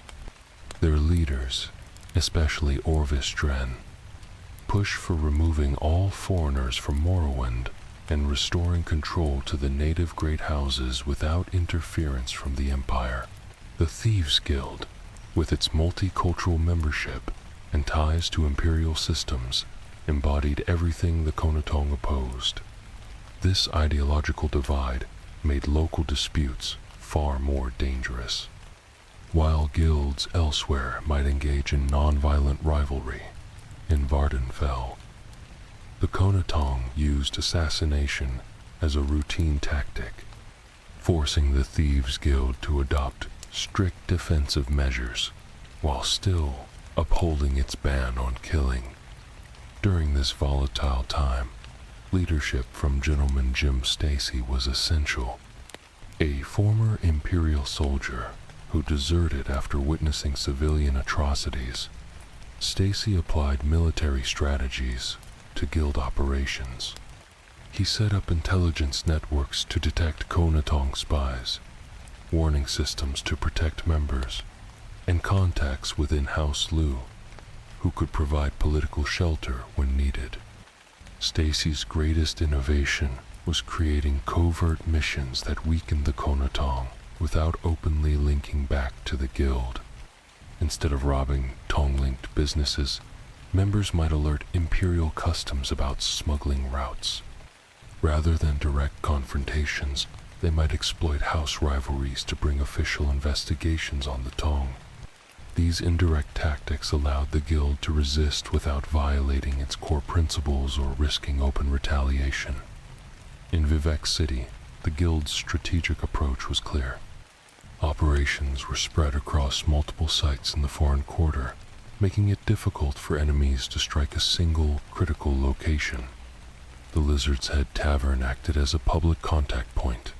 Speaker 2: Their leaders, especially Orvis Dren, pushed for removing all foreigners from Morrowind and restoring control to the native great houses without interference from the Empire. The Thieves' Guild, with its multicultural membership and ties to imperial systems, embodied everything the Conotong opposed. This ideological divide made local disputes far more dangerous. While guilds elsewhere might engage in non-violent rivalry, in Vardenfell, the Conotong used assassination as a routine tactic, forcing the Thieves' Guild to adopt strict defensive measures while still upholding its ban on killing. During this volatile time, leadership from Gentleman Jim Stacy was essential. A former Imperial soldier who deserted after witnessing civilian atrocities, Stacy applied military strategies to guild operations. He set up intelligence networks to detect Conotong spies, warning systems to protect members, and contacts within House Lu, who could provide political shelter when needed. Stacy's greatest innovation was creating covert missions that weakened the Conotong without openly linking back to the guild. Instead of robbing Tong-linked businesses, members might alert Imperial Customs about smuggling routes. Rather than direct confrontations, they might exploit house rivalries to bring official investigations on the Tong. These indirect tactics allowed the guild to resist without violating its core principles or risking open retaliation. In Vivec City, the guild's strategic approach was clear. Operations were spread across multiple sites in the Foreign Quarter, making it difficult for enemies to strike a single critical location. The Lizard's Head Tavern acted as a public contact point.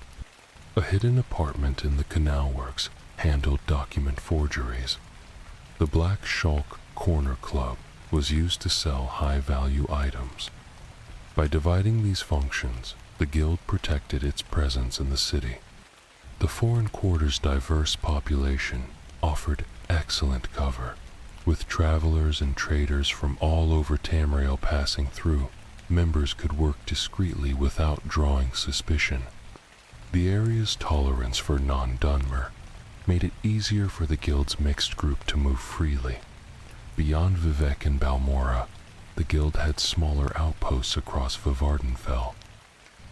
Speaker 2: A hidden apartment in the Canal Works handled document forgeries. The Black Shulk Corner Club was used to sell high-value items. By dividing these functions, the guild protected its presence in the city. The Foreign Quarter's diverse population offered excellent cover, with travelers and traders from all over Tamriel passing through. Members could work discreetly without drawing suspicion. The area's tolerance for non-Dunmer made it easier for the guild's mixed group to move freely. Beyond Vivec and Balmora, the guild had smaller outposts across Vardenfell.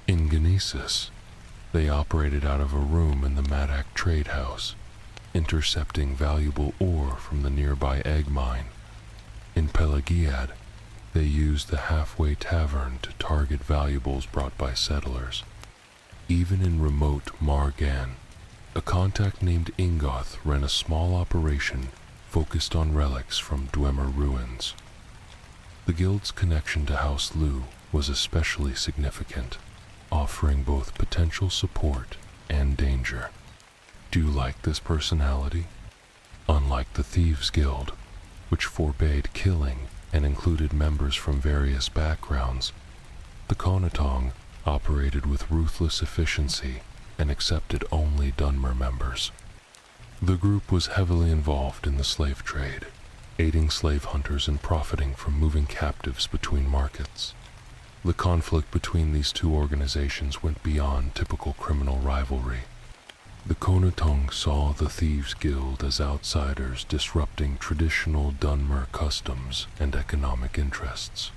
Speaker 2: In Genesis, they operated out of a room in the Madak trade house, intercepting valuable ore from the nearby egg mine. In Pelagiad, they used the halfway tavern to target valuables brought by settlers. Even in remote Margan, a contact named Ingoth ran a small operation focused on relics from Dwemer ruins. The guild's connection to House Lu was especially significant, offering both potential support and danger. Do you like this personality? Unlike the Thieves' Guild, which forbade killing and included members from various backgrounds, the Conotong operated with ruthless efficiency and accepted only Dunmer members. The group was heavily involved in the slave trade, aiding slave hunters and profiting from moving captives between markets. The conflict between these two organizations went beyond typical criminal rivalry. The Conotong saw the Thieves' Guild as outsiders disrupting traditional Dunmer customs and economic interests.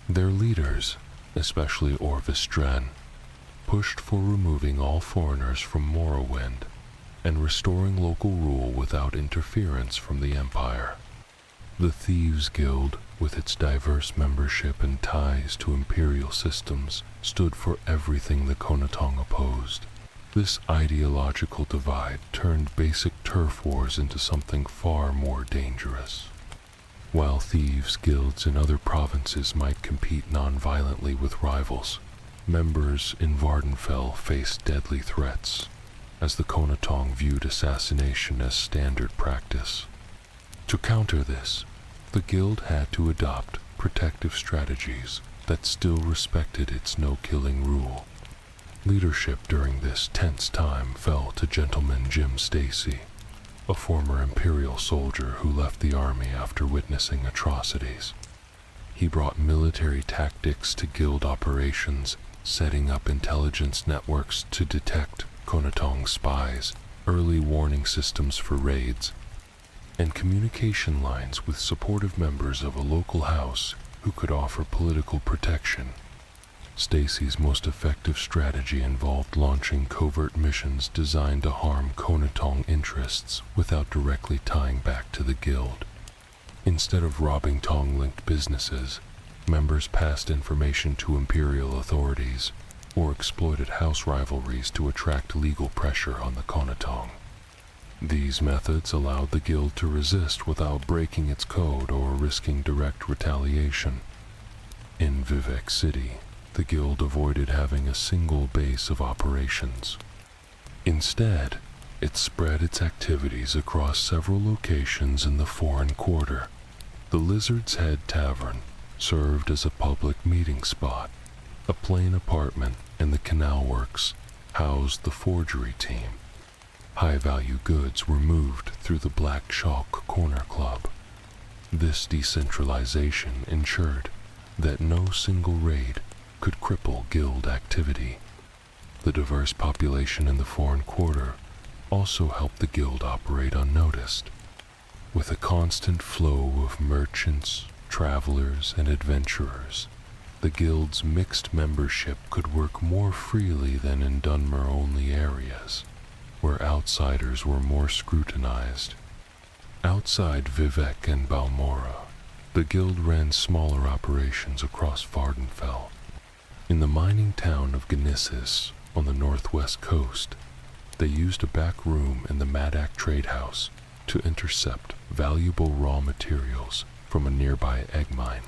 Speaker 2: Their leaders, especially Orvis Dren, pushed for removing all foreigners from Morrowind and restoring local rule without interference from the Empire. The Thieves' Guild, with its diverse membership and ties to imperial systems, stood for everything the Conotong opposed. This ideological divide turned basic turf wars into something far more dangerous. While thieves' guilds in other provinces might compete non-violently with rivals, members in Vardenfell faced deadly threats, as the Konatong viewed assassination as standard practice. To counter this, the guild had to adopt protective strategies that still respected its no-killing rule. Leadership during this tense time fell to Gentleman Jim Stacy, a former Imperial soldier who left the army after witnessing atrocities. He brought military tactics to guild operations, setting up intelligence networks to detect Konatong spies, early warning systems for raids, and communication lines with supportive members of a local house who could offer political protection. Stacy's most effective strategy involved launching covert missions designed to harm Konatong interests without directly tying back to the guild. Instead of robbing Tong-linked businesses, members passed information to Imperial authorities or exploited house rivalries to attract legal pressure on the Konatong. These methods allowed the guild to resist without breaking its code or risking direct retaliation. In Vivek City, the guild avoided having a single base of operations. Instead, it spread its activities across several locations in the Foreign Quarter. The Lizard's Head Tavern served as a public meeting spot. A plain apartment in the Canal Works housed the forgery team. High-value goods were moved through the Black Chalk Corner Club. This decentralization ensured that no single raid could cripple guild activity. The diverse population in the Foreign Quarter also helped the guild operate unnoticed. With a constant flow of merchants, travelers, and adventurers, the guild's mixed membership could work more freely than in Dunmer-only areas, where outsiders were more scrutinized. Outside Vivek and Balmora, the guild ran smaller operations across Vardenfell. In the mining town of Genissus on the northwest coast, they used a back room in the Madak trade house to intercept valuable raw materials from a nearby egg mine.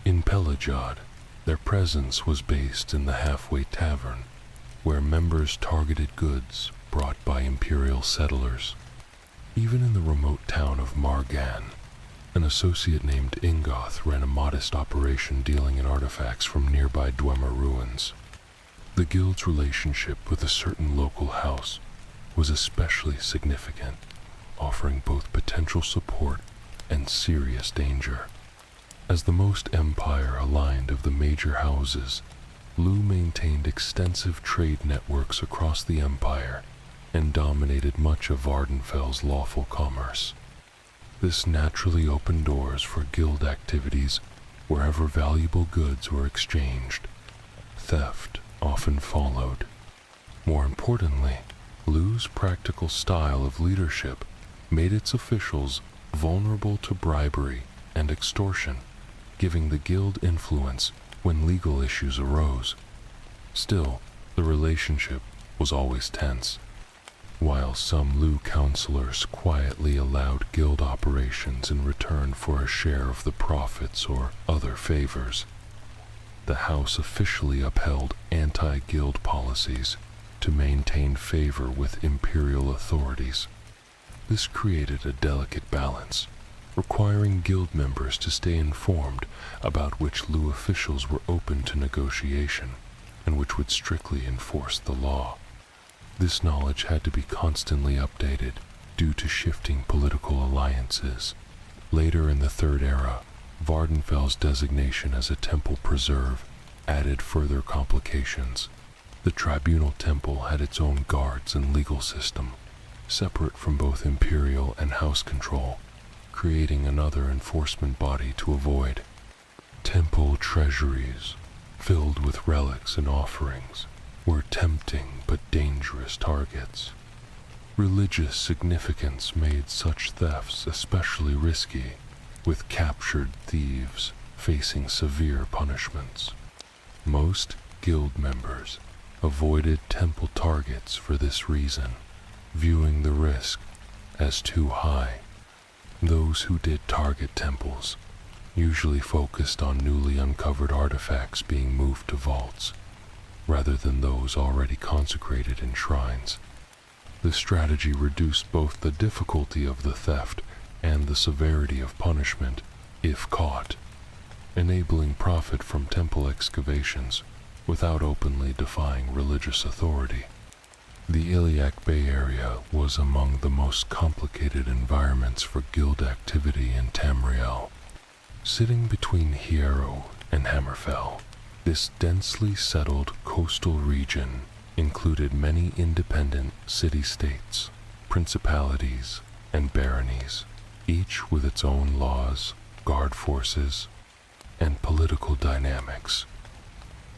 Speaker 2: In Pelajod, their presence was based in the Halfway Tavern, where members targeted goods brought by Imperial settlers. Even in the remote town of Margan, an associate named Ingoth ran a modest operation dealing in artifacts from nearby Dwemer ruins. The guild's relationship with a certain local house was especially significant, offering both potential support and serious danger. As the most empire-aligned of the major houses, Lu maintained extensive trade networks across the empire and dominated much of Vardenfell's lawful commerce. This naturally opened doors for guild activities wherever valuable goods were exchanged. Theft often followed. More importantly, Lu's practical style of leadership made its officials vulnerable to bribery and extortion, giving the guild influence when legal issues arose. Still, the relationship was always tense. While some Lu counselors quietly allowed guild operations in return for a share of the profits or other favors, the house officially upheld anti-guild policies to maintain favor with imperial authorities. This created a delicate balance, requiring guild members to stay informed about which Lu officials were open to negotiation and which would strictly enforce the law. This knowledge had to be constantly updated due to shifting political alliances. Later in the Third Era, Vardenfell's designation as a temple preserve added further complications. The tribunal temple had its own guards and legal system, separate from both imperial and house control, creating another enforcement body to avoid. Temple treasuries, filled with relics and offerings, were tempting but dangerous targets. Religious significance made such thefts especially risky, with captured thieves facing severe punishments. Most guild members avoided temple targets for this reason, viewing the risk as too high. Those who did target temples usually focused on newly uncovered artifacts being moved to vaults, rather than those already consecrated in shrines. This strategy reduced both the difficulty of the theft and the severity of punishment if caught, enabling profit from temple excavations without openly defying religious authority. The Iliac Bay area was among the most complicated environments for guild activity in Tamriel. Sitting between Hierro and Hammerfell, this densely settled coastal region included many independent city-states, principalities, and baronies, each with its own laws, guard forces, and political dynamics.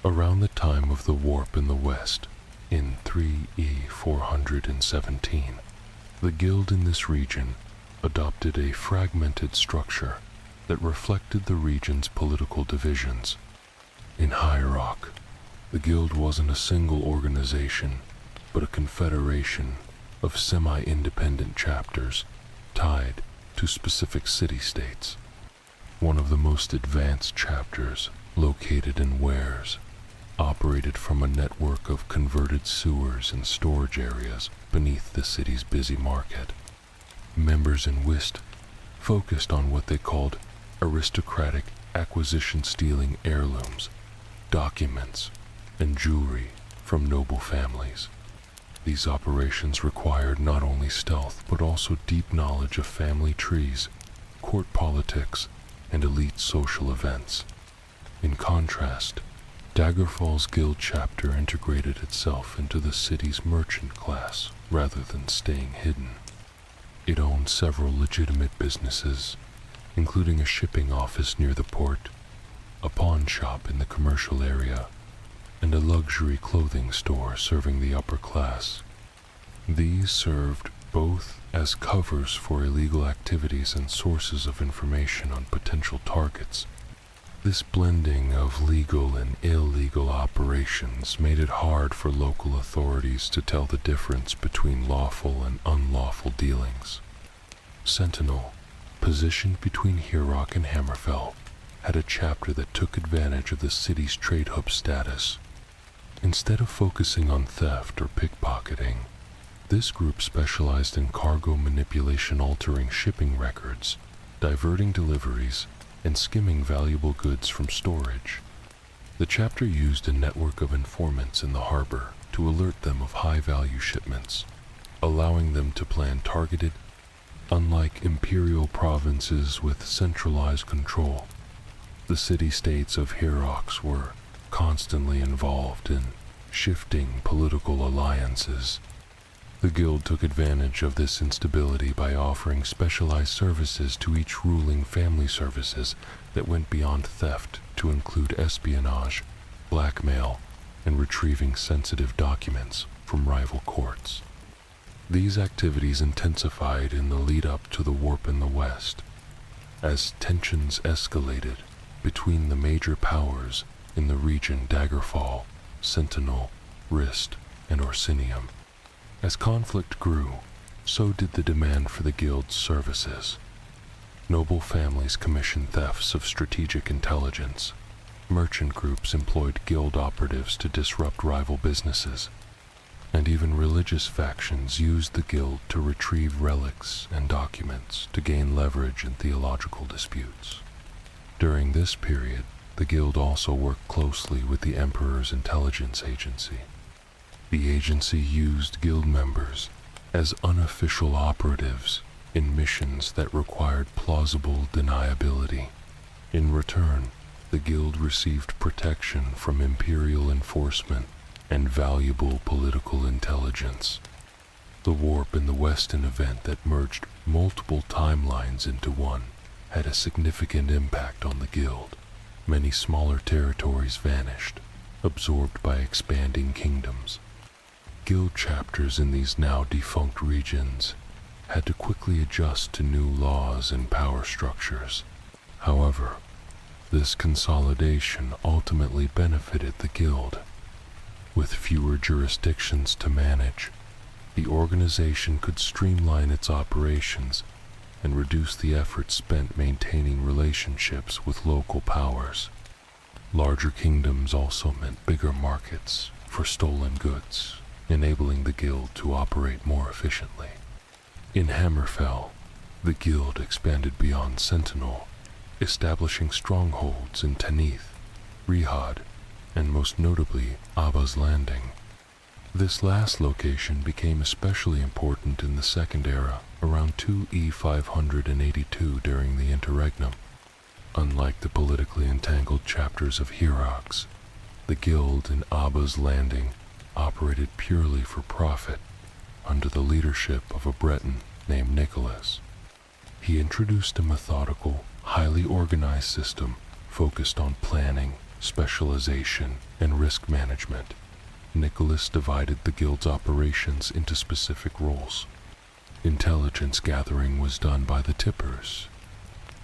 Speaker 2: Around the time of the Warp in the West, in 3E 417, the guild in this region adopted a fragmented structure that reflected the region's political divisions. In High Rock, the guild wasn't a single organization, but a confederation of semi-independent chapters tied to specific city-states. One of the most advanced chapters, located in Wares, operated from a network of converted sewers and storage areas beneath the city's busy market. Members in Wist focused on what they called aristocratic acquisition-stealing heirlooms, documents, and jewelry from noble families. These operations required not only stealth but also deep knowledge of family trees, court politics, and elite social events. In contrast, Daggerfall's guild chapter integrated itself into the city's merchant class rather than staying hidden. It owned several legitimate businesses, including a shipping office near the port, a pawn shop in the commercial area, and a luxury clothing store serving the upper class. These served both as covers for illegal activities and sources of information on potential targets. This blending of legal and illegal operations made it hard for local authorities to tell the difference between lawful and unlawful dealings. Sentinel, positioned between Hierrock and Hammerfell, had a chapter that took advantage of the city's trade hub status. Instead of focusing on theft or pickpocketing, this group specialized in cargo manipulation, altering shipping records, diverting deliveries, and skimming valuable goods from storage. The chapter used a network of informants in the harbor to alert them of high-value shipments, allowing them to plan targeted. Unlike imperial provinces with centralized control, the city-states of Hierrox were constantly involved in shifting political alliances. The guild took advantage of this instability by offering specialized services to each ruling family, services that went beyond theft to include espionage, blackmail, and retrieving sensitive documents from rival courts. These activities intensified in the lead-up to the Warp in the West, as tensions escalated between the major powers in the region: Daggerfall, Sentinel, Rist, and Orsinium. As conflict grew, so did the demand for the guild's services. Noble families commissioned thefts of strategic intelligence. Merchant groups employed guild operatives to disrupt rival businesses. And even religious factions used the guild to retrieve relics and documents to gain leverage in theological disputes. During this period, the guild also worked closely with the Emperor's intelligence agency. The agency used guild members as unofficial operatives in missions that required plausible deniability. In return, the guild received protection from imperial enforcement and valuable political intelligence. The Warp in the West, an event that merged multiple timelines into one, had a significant impact on the guild. Many smaller territories vanished, absorbed by expanding kingdoms. Guild chapters in these now defunct regions had to quickly adjust to new laws and power structures. However, this consolidation ultimately benefited the guild. With fewer jurisdictions to manage, the organization could streamline its operations and reduce the effort spent maintaining relationships with local powers. Larger kingdoms also meant bigger markets for stolen goods, enabling the guild to operate more efficiently. In Hammerfell, the guild expanded beyond Sentinel, establishing strongholds in Tanith, Rihad, and most notably Abba's Landing. This last location became especially important in the Second Era, around 2E582 during the Interregnum. Unlike the politically entangled chapters of Herox, the guild in Abba's Landing operated purely for profit under the leadership of a Breton named Nicholas. He introduced a methodical, highly organized system focused on planning, specialization, and risk management. Nicholas divided the guild's operations into specific roles. Intelligence gathering was done by the tippers.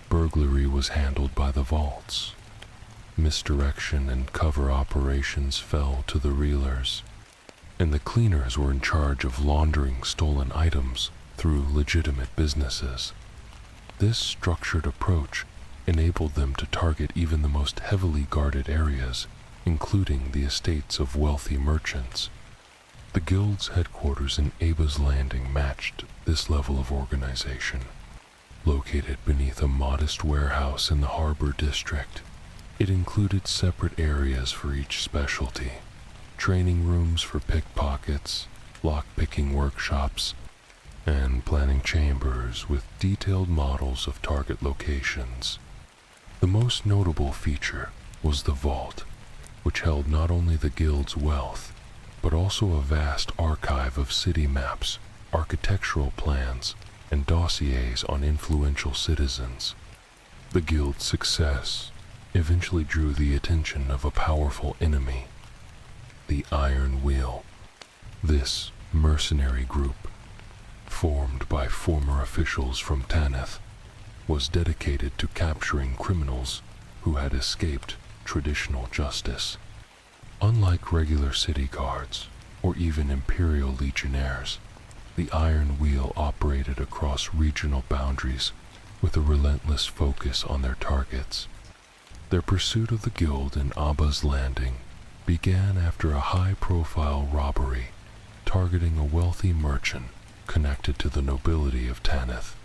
Speaker 2: Burglary was handled by the vaults. Misdirection and cover operations fell to the reelers, and the cleaners were in charge of laundering stolen items through legitimate businesses. This structured approach enabled them to target even the most heavily guarded areas, including the estates of wealthy merchants. The guild's headquarters in Abba's Landing matched this level of organization. Located beneath a modest warehouse in the harbor district, it included separate areas for each specialty: training rooms for pickpockets, lock-picking workshops, and planning chambers with detailed models of target locations. The most notable feature was the vault, which held not only the guild's wealth, but also a vast archive of city maps, architectural plans, and dossiers on influential citizens. The guild's success eventually drew the attention of a powerful enemy, the Iron Wheel. This mercenary group, formed by former officials from Tanith, was dedicated to capturing criminals who had escaped traditional justice. Unlike regular city guards, or even Imperial legionnaires, the Iron Wheel operated across regional boundaries with a relentless focus on their targets. Their pursuit of the guild in Abba's Landing began after a high-profile robbery targeting a wealthy merchant connected to the nobility of Tanith.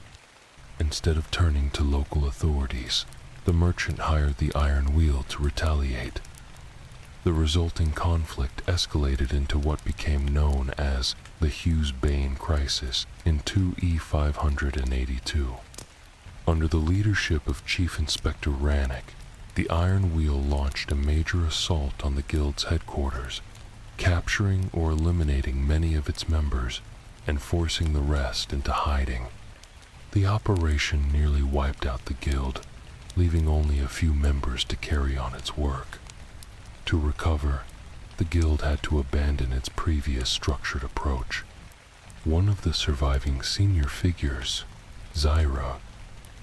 Speaker 2: Instead of turning to local authorities, the merchant hired the Iron Wheel to retaliate. The resulting conflict escalated into what became known as the Hughes Bane Crisis in 2E582. Under the leadership of Chief Inspector Rannick, the Iron Wheel launched a major assault on the guild's headquarters, capturing or eliminating many of its members and forcing the rest into hiding. The operation nearly wiped out the guild, leaving only a few members to carry on its work. To recover, the guild had to abandon its previous structured approach. One of the surviving senior figures, Zyra,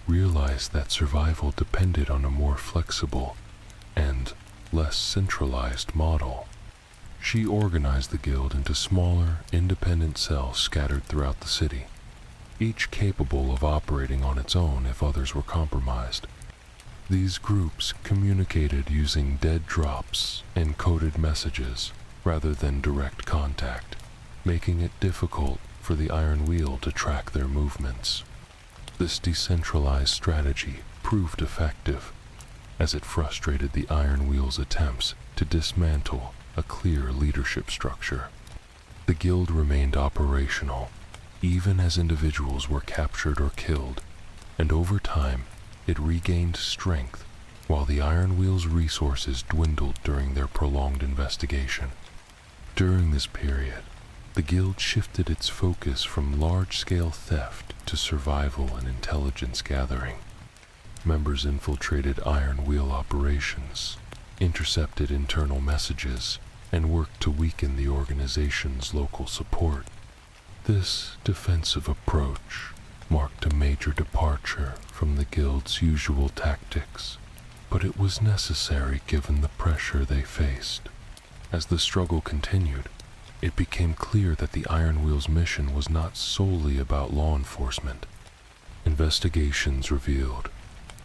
Speaker 2: realized that survival depended on a more flexible and less centralized model. She organized the guild into smaller, independent cells scattered throughout the city, each capable of operating on its own if others were compromised. These groups communicated using dead drops and coded messages rather than direct contact, making it difficult for the Iron Wheel to track their movements. This decentralized strategy proved effective, as it frustrated the Iron Wheel's attempts to dismantle a clear leadership structure. The guild remained operational, even as individuals were captured or killed, and over time, it regained strength while the Iron Wheel's resources dwindled during their prolonged investigation. During this period, the guild shifted its focus from large-scale theft to survival and intelligence gathering. Members infiltrated Iron Wheel operations, intercepted internal messages, and worked to weaken the organization's local support. This defensive approach marked a major departure from the guild's usual tactics, but it was necessary given the pressure they faced. As the struggle continued, it became clear that the Iron Wheel's mission was not solely about law enforcement. Investigations revealed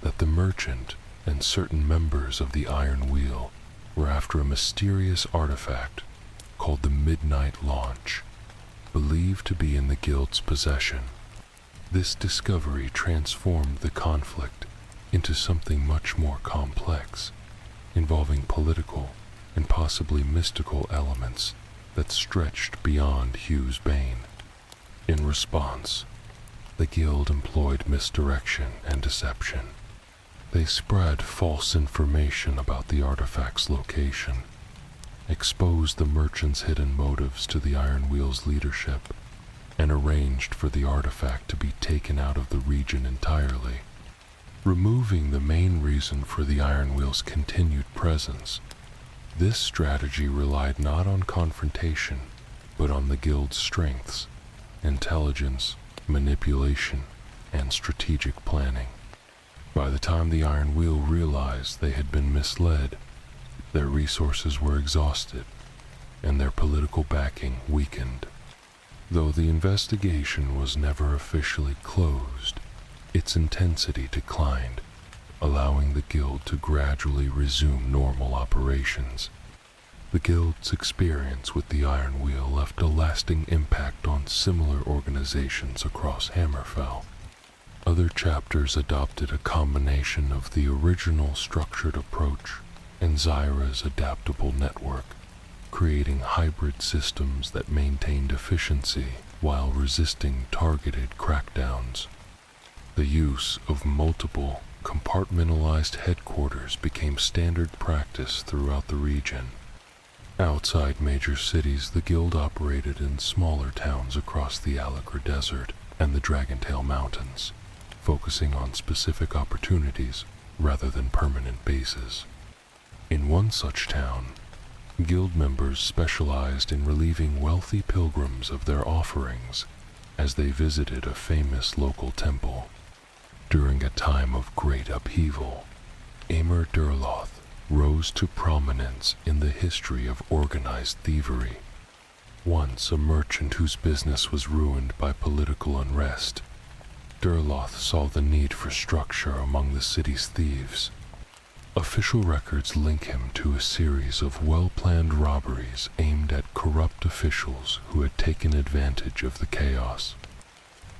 Speaker 2: that the merchant and certain members of the Iron Wheel were after a mysterious artifact called the Midnight Launch, believed to be in the Guild's possession. This discovery transformed the conflict into something much more complex, involving political and possibly mystical elements that stretched beyond Hugh's bane. In response, the Guild employed misdirection and deception. They spread false information about the artifact's location, exposed the merchant's hidden motives to the Iron Wheel's leadership, and arranged for the artifact to be taken out of the region entirely, removing the main reason for the Iron Wheel's continued presence. This strategy relied not on confrontation, but on the Guild's strengths, intelligence, manipulation, and strategic planning. By the time the Iron Wheel realized they had been misled, their resources were exhausted, and their political backing weakened. Though the investigation was never officially closed, its intensity declined, allowing the Guild to gradually resume normal operations. The Guild's experience with the Iron Wheel left a lasting impact on similar organizations across Hammerfell. Other chapters adopted a combination of the original structured approach and Zyra's adaptable network, creating hybrid systems that maintained efficiency while resisting targeted crackdowns. The use of multiple, compartmentalized headquarters became standard practice throughout the region. Outside major cities, the Guild operated in smaller towns across the Alakar Desert and the Dragontail Mountains, focusing on specific opportunities rather than permanent bases. In one such town, Guild members specialized in relieving wealthy pilgrims of their offerings as they visited a famous local temple. During a time of great upheaval, Amor Durloth rose to prominence in the history of organized thievery. Once a merchant whose business was ruined by political unrest, Durloth saw the need for structure among the city's thieves. Official records link him to a series of well-planned robberies aimed at corrupt officials who had taken advantage of the chaos.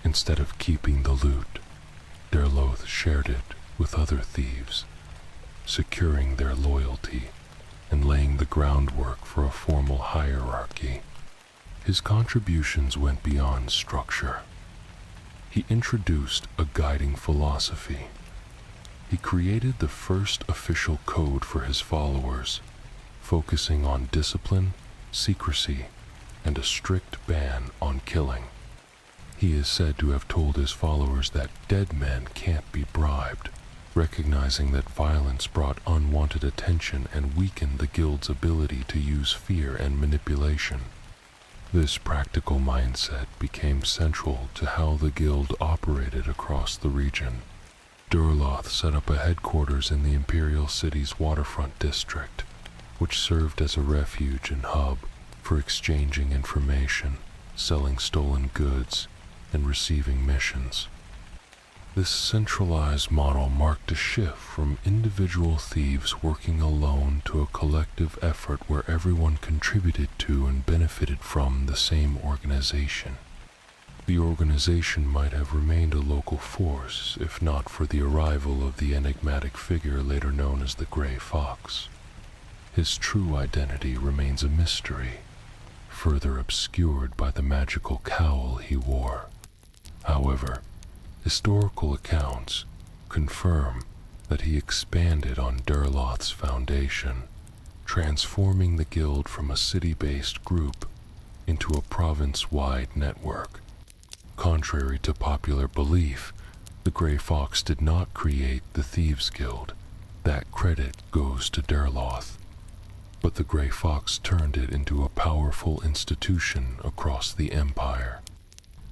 Speaker 2: Instead of keeping the loot, Durloth shared it with other thieves, securing their loyalty and laying the groundwork for a formal hierarchy. His contributions went beyond structure. He introduced a guiding philosophy. He created the first official code for his followers, focusing on discipline, secrecy, and a strict ban on killing. He is said to have told his followers that dead men can't be bribed, recognizing that violence brought unwanted attention and weakened the Guild's ability to use fear and manipulation. This practical mindset became central to how the Guild operated across the region. Durloth set up a headquarters in the Imperial City's waterfront district, which served as a refuge and hub for exchanging information, selling stolen goods, and receiving missions. This centralized model marked a shift from individual thieves working alone to a collective effort where everyone contributed to and benefited from the same organization. The organization might have remained a local force if not for the arrival of the enigmatic figure later known as the Grey Fox. His true identity remains a mystery, further obscured by the magical cowl he wore. However, historical accounts confirm that he expanded on Durloth's foundation, transforming the Guild from a city-based group into a province-wide network. Contrary to popular belief, the Grey Fox did not create the Thieves' Guild. That credit goes to Durloth. But the Grey Fox turned it into a powerful institution across the Empire.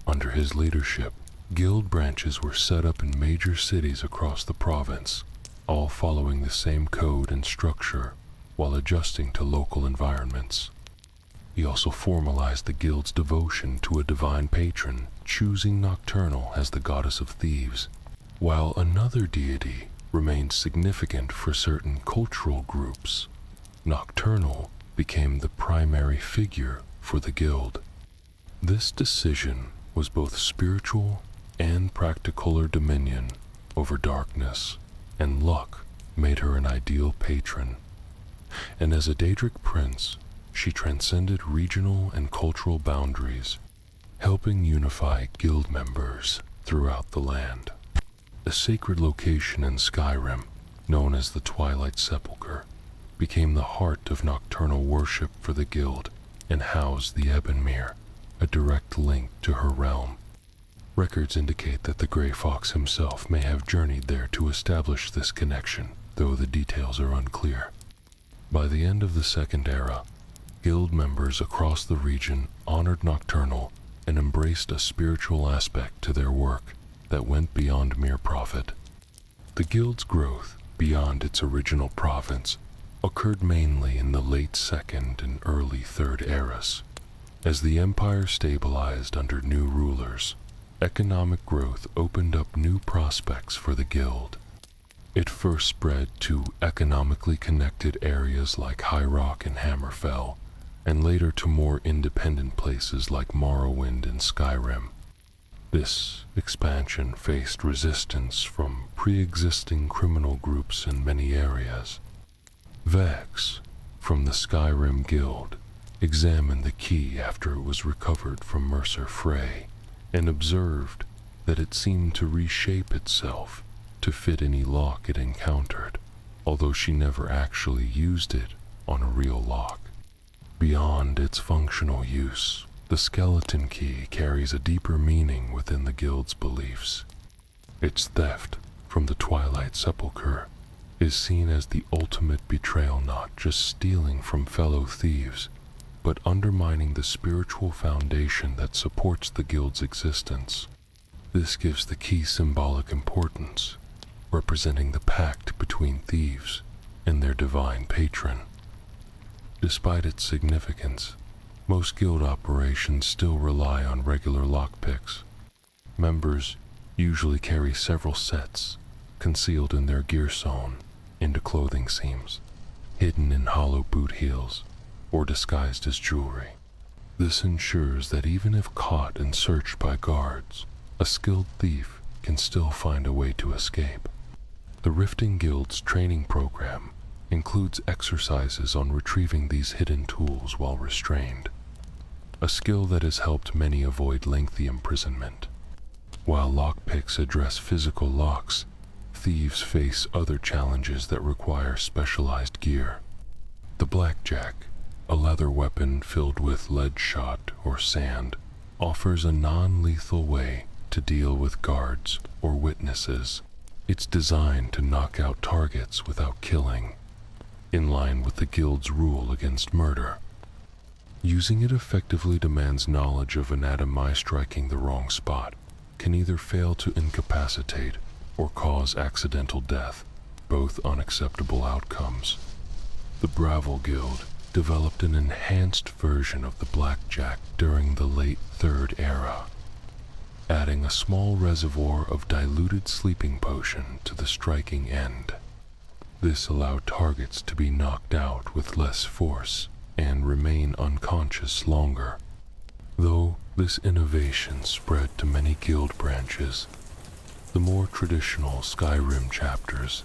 Speaker 2: Under his leadership, guild branches were set up in major cities across the province, all following the same code and structure while adjusting to local environments. He also formalized the guild's devotion to a divine patron, choosing Nocturnal as the goddess of thieves, while another deity remained significant for certain cultural groups. Nocturnal became the primary figure for the guild. This decision was both spiritual and practical. Her dominion over darkness and luck made her an ideal patron, and as a Daedric prince, she transcended regional and cultural boundaries, helping unify guild members throughout the land. A sacred location in Skyrim, known as the Twilight Sepulchre, became the heart of nocturnal worship for the guild and housed the Ebonmere, a direct link to her realm. Records indicate that the Grey Fox himself may have journeyed there to establish this connection, though the details are unclear. By the end of the Second Era, guild members across the region honored Nocturnal and embraced a spiritual aspect to their work that went beyond mere profit. The guild's growth beyond its original province occurred mainly in the late Second and early Third Eras. As the empire stabilized under new rulers, economic growth opened up new prospects for the guild. It first spread to economically connected areas like High Rock and Hammerfell, and later to more independent places like Morrowind and Skyrim. This expansion faced resistance from pre-existing criminal groups in many areas. Vex, from the Skyrim Guild, examined the key after it was recovered from Mercer Frey, and observed that it seemed to reshape itself to fit any lock it encountered, although she never actually used it on a real lock. Beyond its functional use, the skeleton key carries a deeper meaning within the guild's beliefs. Its theft from the Twilight Sepulchre is seen as the ultimate betrayal, not just stealing from fellow thieves, but undermining the spiritual foundation that supports the guild's existence. This gives the key symbolic importance, representing the pact between thieves and their divine patron. Despite its significance, most guild operations still rely on regular lockpicks. Members usually carry several sets, concealed in their gear sewn into clothing seams, hidden in hollow boot heels, or disguised as jewelry. This ensures that even if caught and searched by guards, a skilled thief can still find a way to escape. The Riften Guild's training program includes exercises on retrieving these hidden tools while restrained, a skill that has helped many avoid lengthy imprisonment. While lockpicks address physical locks, thieves face other challenges that require specialized gear. The blackjack, a leather weapon filled with lead shot or sand, offers a non-lethal way to deal with guards or witnesses. It's designed to knock out targets without killing, in line with the guild's rule against murder. Using it effectively demands knowledge of anatomy. Striking the wrong spot can either fail to incapacitate or cause accidental death, both unacceptable outcomes. The Bravel Guild developed an enhanced version of the blackjack during the late Third Era, adding a small reservoir of diluted sleeping potion to the striking end. This allowed targets to be knocked out with less force and remain unconscious longer. Though this innovation spread to many guild branches, the more traditional Skyrim chapters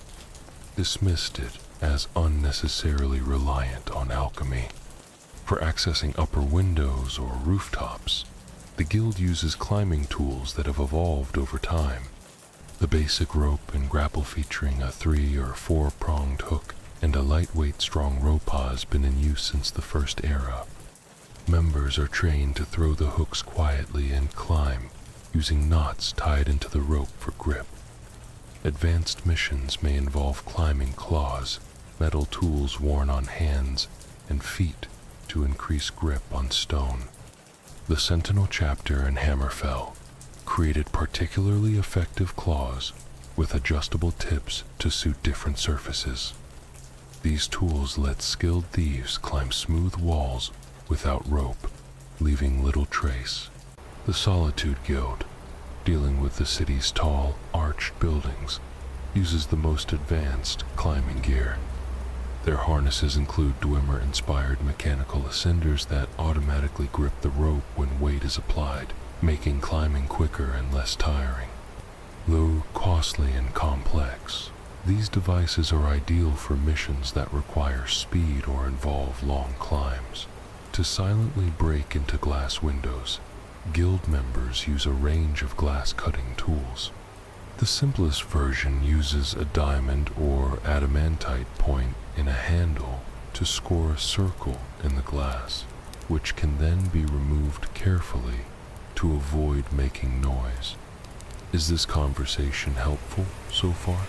Speaker 2: dismissed it as unnecessarily reliant on alchemy. For accessing upper windows or rooftops, the guild uses climbing tools that have evolved over time. The basic rope and grapple featuring a 3- or 4-pronged hook and a lightweight strong rope has been in use since the First Era. Members are trained to throw the hooks quietly and climb, using knots tied into the rope for grip. Advanced missions may involve climbing claws, metal tools worn on hands and feet to increase grip on stone. The Sentinel chapter in Hammerfell created particularly effective claws with adjustable tips to suit different surfaces. These tools let skilled thieves climb smooth walls without rope, leaving little trace. The Solitude Guild, dealing with the city's tall, arched buildings, uses the most advanced climbing gear. Their harnesses include Dwemer-inspired mechanical ascenders that automatically grip the rope when weight is applied, making climbing quicker and less tiring. Though costly and complex, these devices are ideal for missions that require speed or involve long climbs. To silently break into glass windows, guild members use a range of glass-cutting tools. The simplest version uses a diamond or adamantite point in a handle to score a circle in the glass, which can then be removed carefully to avoid making noise. Is this conversation helpful so far?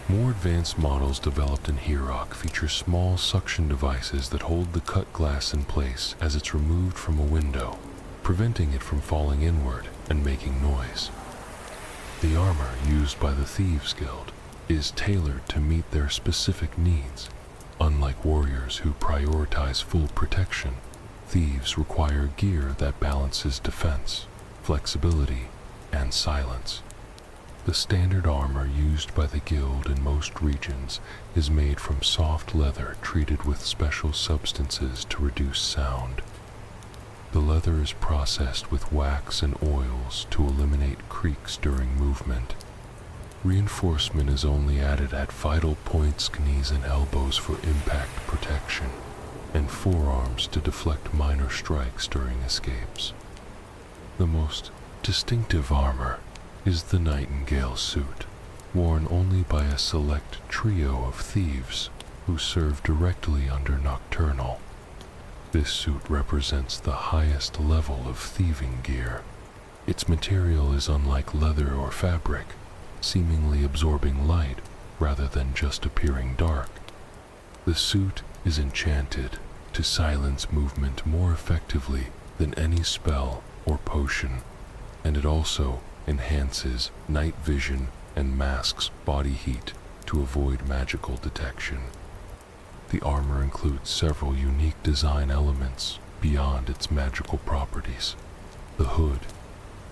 Speaker 2: More advanced models developed in Heroc feature small suction devices that hold the cut glass in place as it's removed from a window, preventing it from falling inward and making noise. The armor used by the Thieves Guild is tailored to meet their specific needs. Unlike warriors who prioritize full protection, thieves require gear that balances defense, flexibility, and silence. The standard armor used by the guild in most regions is made from soft leather treated with special substances to reduce sound. The leather is processed with wax and oils to eliminate creaks during movement. Reinforcement is only added at vital points, knees and elbows for impact protection, and forearms to deflect minor strikes during escapes. The most distinctive armor is the Nightingale suit, worn only by a select trio of thieves who serve directly under Nocturnal. This suit represents the highest level of thieving gear. Its material is unlike leather or fabric, seemingly absorbing light rather than just appearing dark. The suit is enchanted to silence movement more effectively than any spell or potion, and it also enhances night vision and masks body heat to avoid magical detection. The armor includes several unique design elements beyond its magical properties. The hood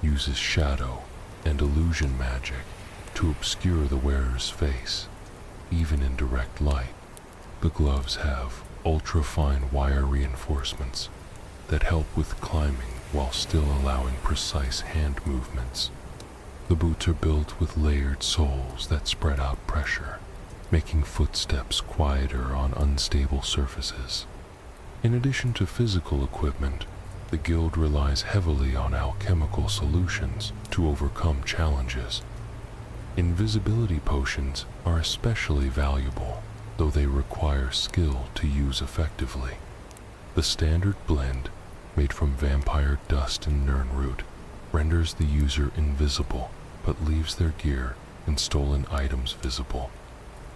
Speaker 2: uses shadow and illusion magic to obscure the wearer's face, even in direct light. The gloves have ultra-fine wire reinforcements that help with climbing while still allowing precise hand movements. The boots are built with layered soles that spread out pressure, making footsteps quieter on unstable surfaces. In addition to physical equipment, the guild relies heavily on alchemical solutions to overcome challenges. Invisibility potions are especially valuable, though they require skill to use effectively. The standard blend, made from vampire dust and nirnroot, renders the user invisible but leaves their gear and stolen items visible,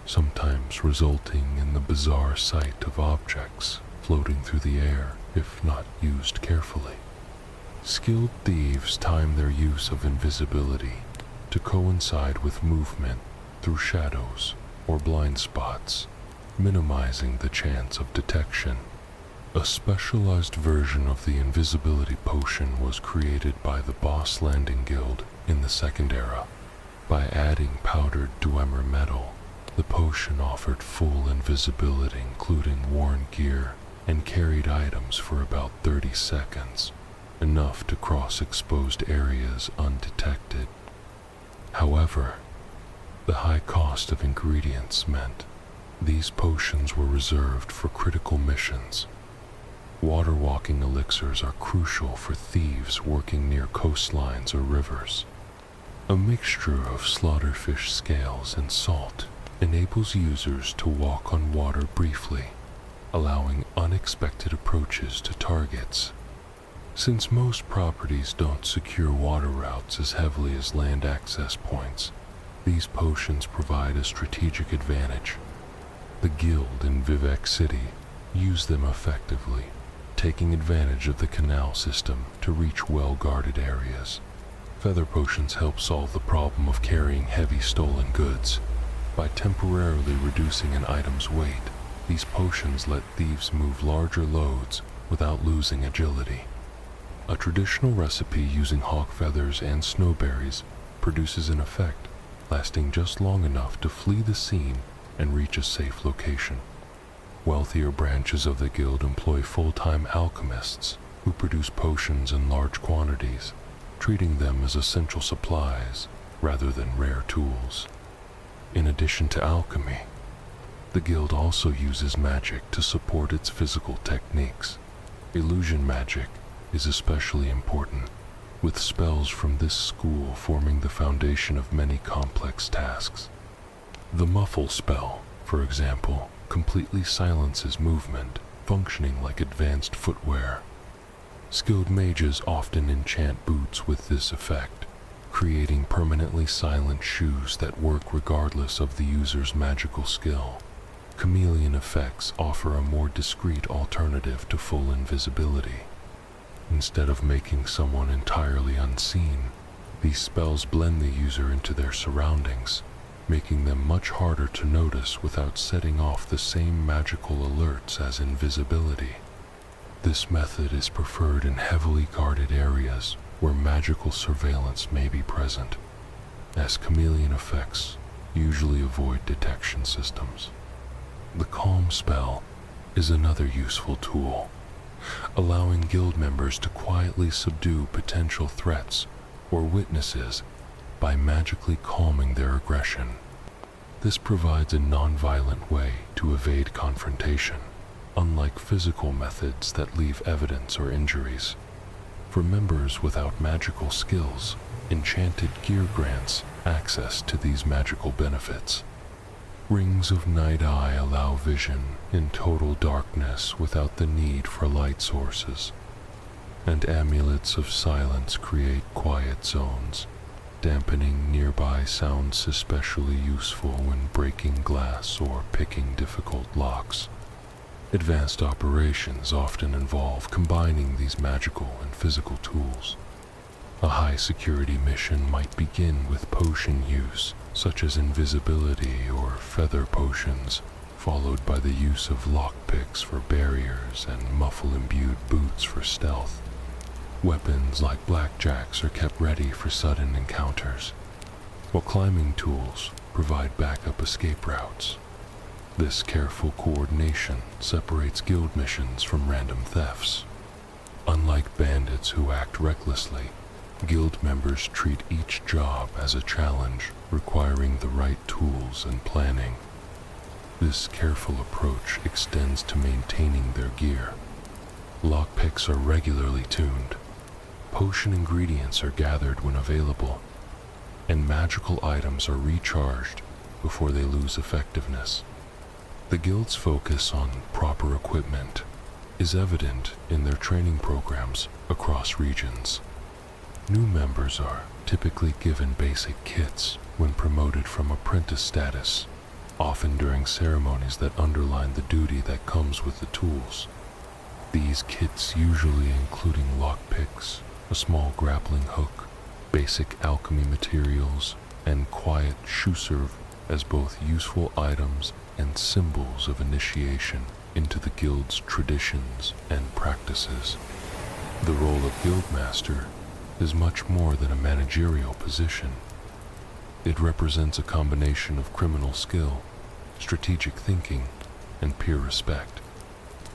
Speaker 2: sometimes resulting in the bizarre sight of objects floating through the air if not used carefully. Skilled thieves time their use of invisibility to coincide with movement through shadows or blind spots, minimizing the chance of detection. A specialized version of the invisibility potion was created by the Boss Landing Guild in the Second Era. By adding powdered Dwemer metal, the potion offered full invisibility, including worn gear and carried items for about 30 seconds, enough to cross exposed areas undetected. However, the high cost of ingredients meant these potions were reserved for critical missions. Water-walking elixirs are crucial for thieves working near coastlines or rivers. A mixture of slaughterfish scales and salt enables users to walk on water briefly, allowing unexpected approaches to targets. Since most properties don't secure water routes as heavily as land access points, these potions provide a strategic advantage. The guild in Vivec City use them effectively, taking advantage of the canal system to reach well-guarded areas. Feather potions help solve the problem of carrying heavy stolen goods. By temporarily reducing an item's weight, these potions let thieves move larger loads without losing agility. A traditional recipe using hawk feathers and snowberries produces an effect lasting just long enough to flee the scene and reach a safe location. Wealthier branches of the guild employ full-time alchemists who produce potions in large quantities, treating them as essential supplies rather than rare tools. In addition to alchemy, the guild also uses magic to support its physical techniques. Illusion magic is especially important, with spells from this school forming the foundation of many complex tasks. The muffle spell, for example, completely silences movement, functioning like advanced footwear. Skilled mages often enchant boots with this effect, creating permanently silent shoes that work regardless of the user's magical skill. Chameleon effects offer a more discreet alternative to full invisibility. Instead of making someone entirely unseen, these spells blend the user into their surroundings, making them much harder to notice without setting off the same magical alerts as invisibility. This method is preferred in heavily guarded areas where magical surveillance may be present, as chameleon effects usually avoid detection systems. The calm spell is another useful tool, allowing guild members to quietly subdue potential threats or witnesses by magically calming their aggression. This provides a non-violent way to evade confrontation, unlike physical methods that leave evidence or injuries. For members without magical skills, enchanted gear grants access to these magical benefits. Rings of Night Eye allow vision in total darkness without the need for light sources, and amulets of silence create quiet zones, dampening nearby sounds especially useful when breaking glass or picking difficult locks. Advanced operations often involve combining these magical and physical tools. A high-security mission might begin with potion use, such as invisibility or feather potions, followed by the use of lockpicks for barriers and muffle-imbued boots for stealth. Weapons like blackjacks are kept ready for sudden encounters, while climbing tools provide backup escape routes. This careful coordination separates guild missions from random thefts. Unlike bandits who act recklessly, guild members treat each job as a challenge requiring the right tools and planning. This careful approach extends to maintaining their gear. Lockpicks are regularly tuned, potion ingredients are gathered when available, and magical items are recharged before they lose effectiveness. The guild's focus on proper equipment is evident in their training programs across regions. New members are typically given basic kits when promoted from apprentice status, often during ceremonies that underline the duty that comes with the tools. These kits usually including lockpicks, a small grappling hook, basic alchemy materials, and quiet shoe serve as both useful items and symbols of initiation into the guild's traditions and practices. The role of guildmaster is much more than a managerial position. It represents a combination of criminal skill, strategic thinking, and peer respect.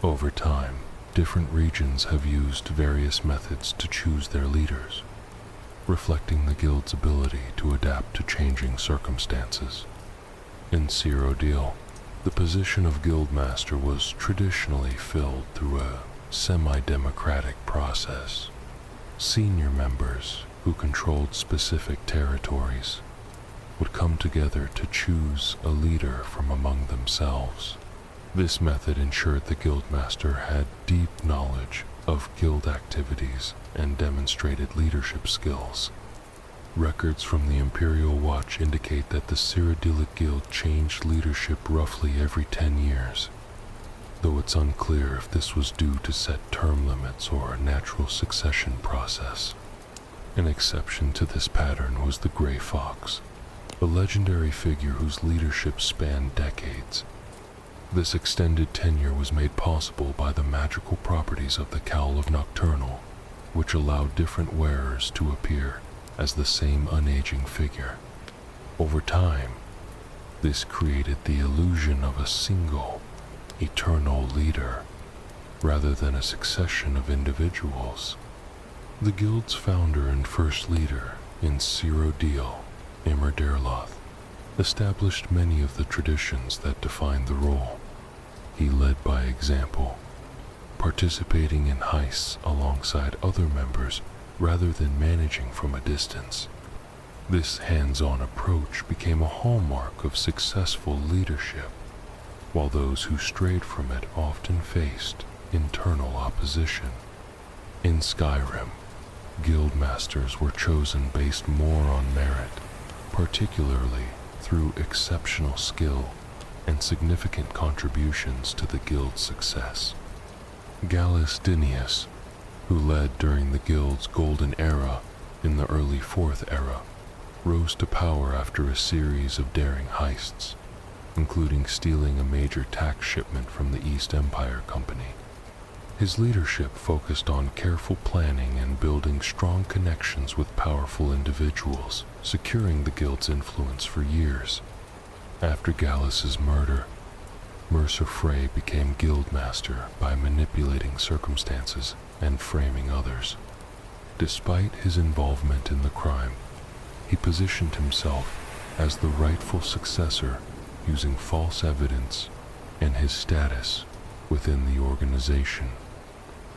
Speaker 2: Over time, different regions have used various methods to choose their leaders, reflecting the guild's ability to adapt to changing circumstances. In Cyrodiil, the position of guildmaster was traditionally filled through a semi-democratic process. Senior members, who controlled specific territories, would come together to choose a leader from among themselves. This method ensured the guildmaster had deep knowledge of guild activities and demonstrated leadership skills. Records from the Imperial Watch indicate that the Cyrodiilic Guild changed leadership roughly every 10 years, though it's unclear if this was due to set term limits or a natural succession process. An exception to this pattern was the Grey Fox, a legendary figure whose leadership spanned decades. This extended tenure was made possible by the magical properties of the Cowl of Nocturnal, which allowed different wearers to appear as the same unaging figure. Over time, this created the illusion of a single, eternal leader, rather than a succession of individuals. The guild's founder and first leader, Deal, Immerderloth, established many of the traditions that defined the role. He led by example, participating in heists alongside other members rather than managing from a distance. This hands-on approach became a hallmark of successful leadership, while those who strayed from it often faced internal opposition. In Skyrim, guild masters were chosen based more on merit, particularly through exceptional skill and significant contributions to the guild's success. Gallus Dinius, who led during the guild's golden era in the early Fourth Era, rose to power after a series of daring heists, including stealing a major tax shipment from the East Empire Company. His leadership focused on careful planning and building strong connections with powerful individuals, securing the guild's influence for years. After Gallus's murder, Mercer Frey became guildmaster by manipulating circumstances and framing others. Despite his involvement in the crime, he positioned himself as the rightful successor using false evidence and his status within the organization.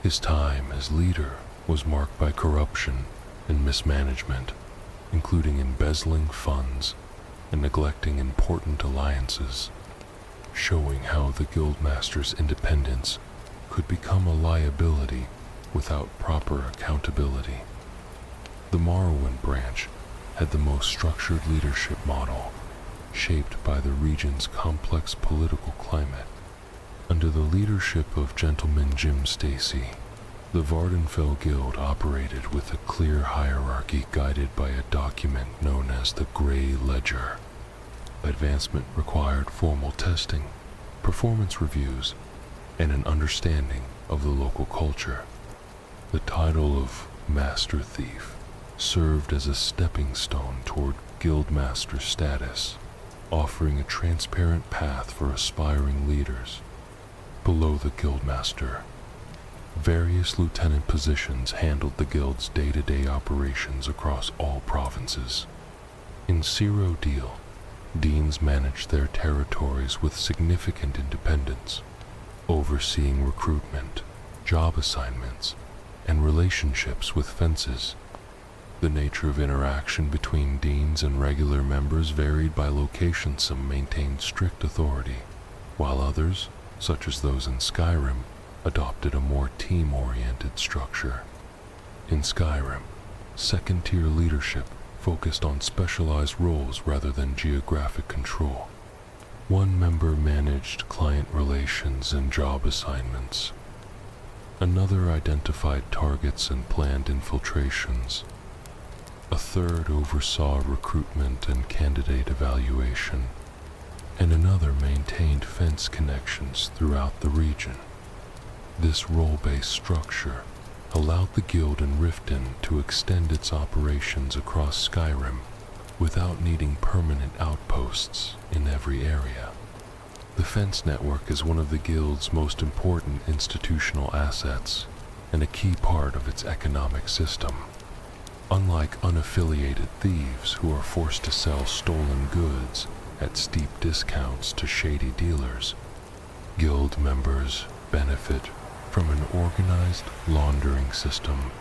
Speaker 2: His time as leader was marked by corruption and mismanagement, including embezzling funds and neglecting important alliances, showing how the guildmaster's independence could become a liability without proper accountability. The Morrowind branch had the most structured leadership model, shaped by the region's complex political climate. Under the leadership of Gentleman Jim Stacy, the Vardenfell Guild operated with a clear hierarchy guided by a document known as the Grey Ledger. Advancement required formal testing, performance reviews, and an understanding of the local culture. The title of Master Thief served as a stepping stone toward Guildmaster status, offering a transparent path for aspiring leaders. Below the Guildmaster, various lieutenant positions handled the Guild's day-to-day operations across all provinces. In Deal, Deans managed their territories with significant independence, overseeing recruitment, job assignments, and relationships with fences. The nature of interaction between Deans and regular members varied by location. Some maintained strict authority, while others, such as those in Skyrim, adopted a more team-oriented structure. In Skyrim, second-tier leadership focused on specialized roles rather than geographic control. One member managed client relations and job assignments. Another identified targets and planned infiltrations. A third oversaw recruitment and candidate evaluation, and another maintained fence connections throughout the region. This role-based structure allowed the guild in Riften to extend its operations across Skyrim without needing permanent outposts in every area. The fence network is one of the guild's most important institutional assets and a key part of its economic system. Unlike unaffiliated thieves who are forced to sell stolen goods at steep discounts to shady dealers, guild members benefit from an organized laundering system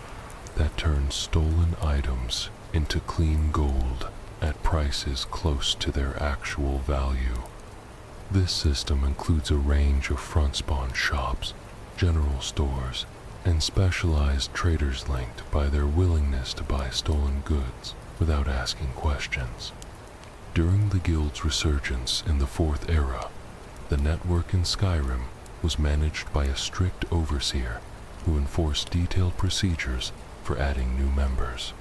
Speaker 2: that turns stolen items into clean gold at prices close to their actual value. This system includes a range of front-spawn shops, general stores, and specialized traders linked by their willingness to buy stolen goods without asking questions. During the guild's resurgence in the Fourth Era, the network in Skyrim was managed by a strict overseer who enforced detailed procedures for adding new members.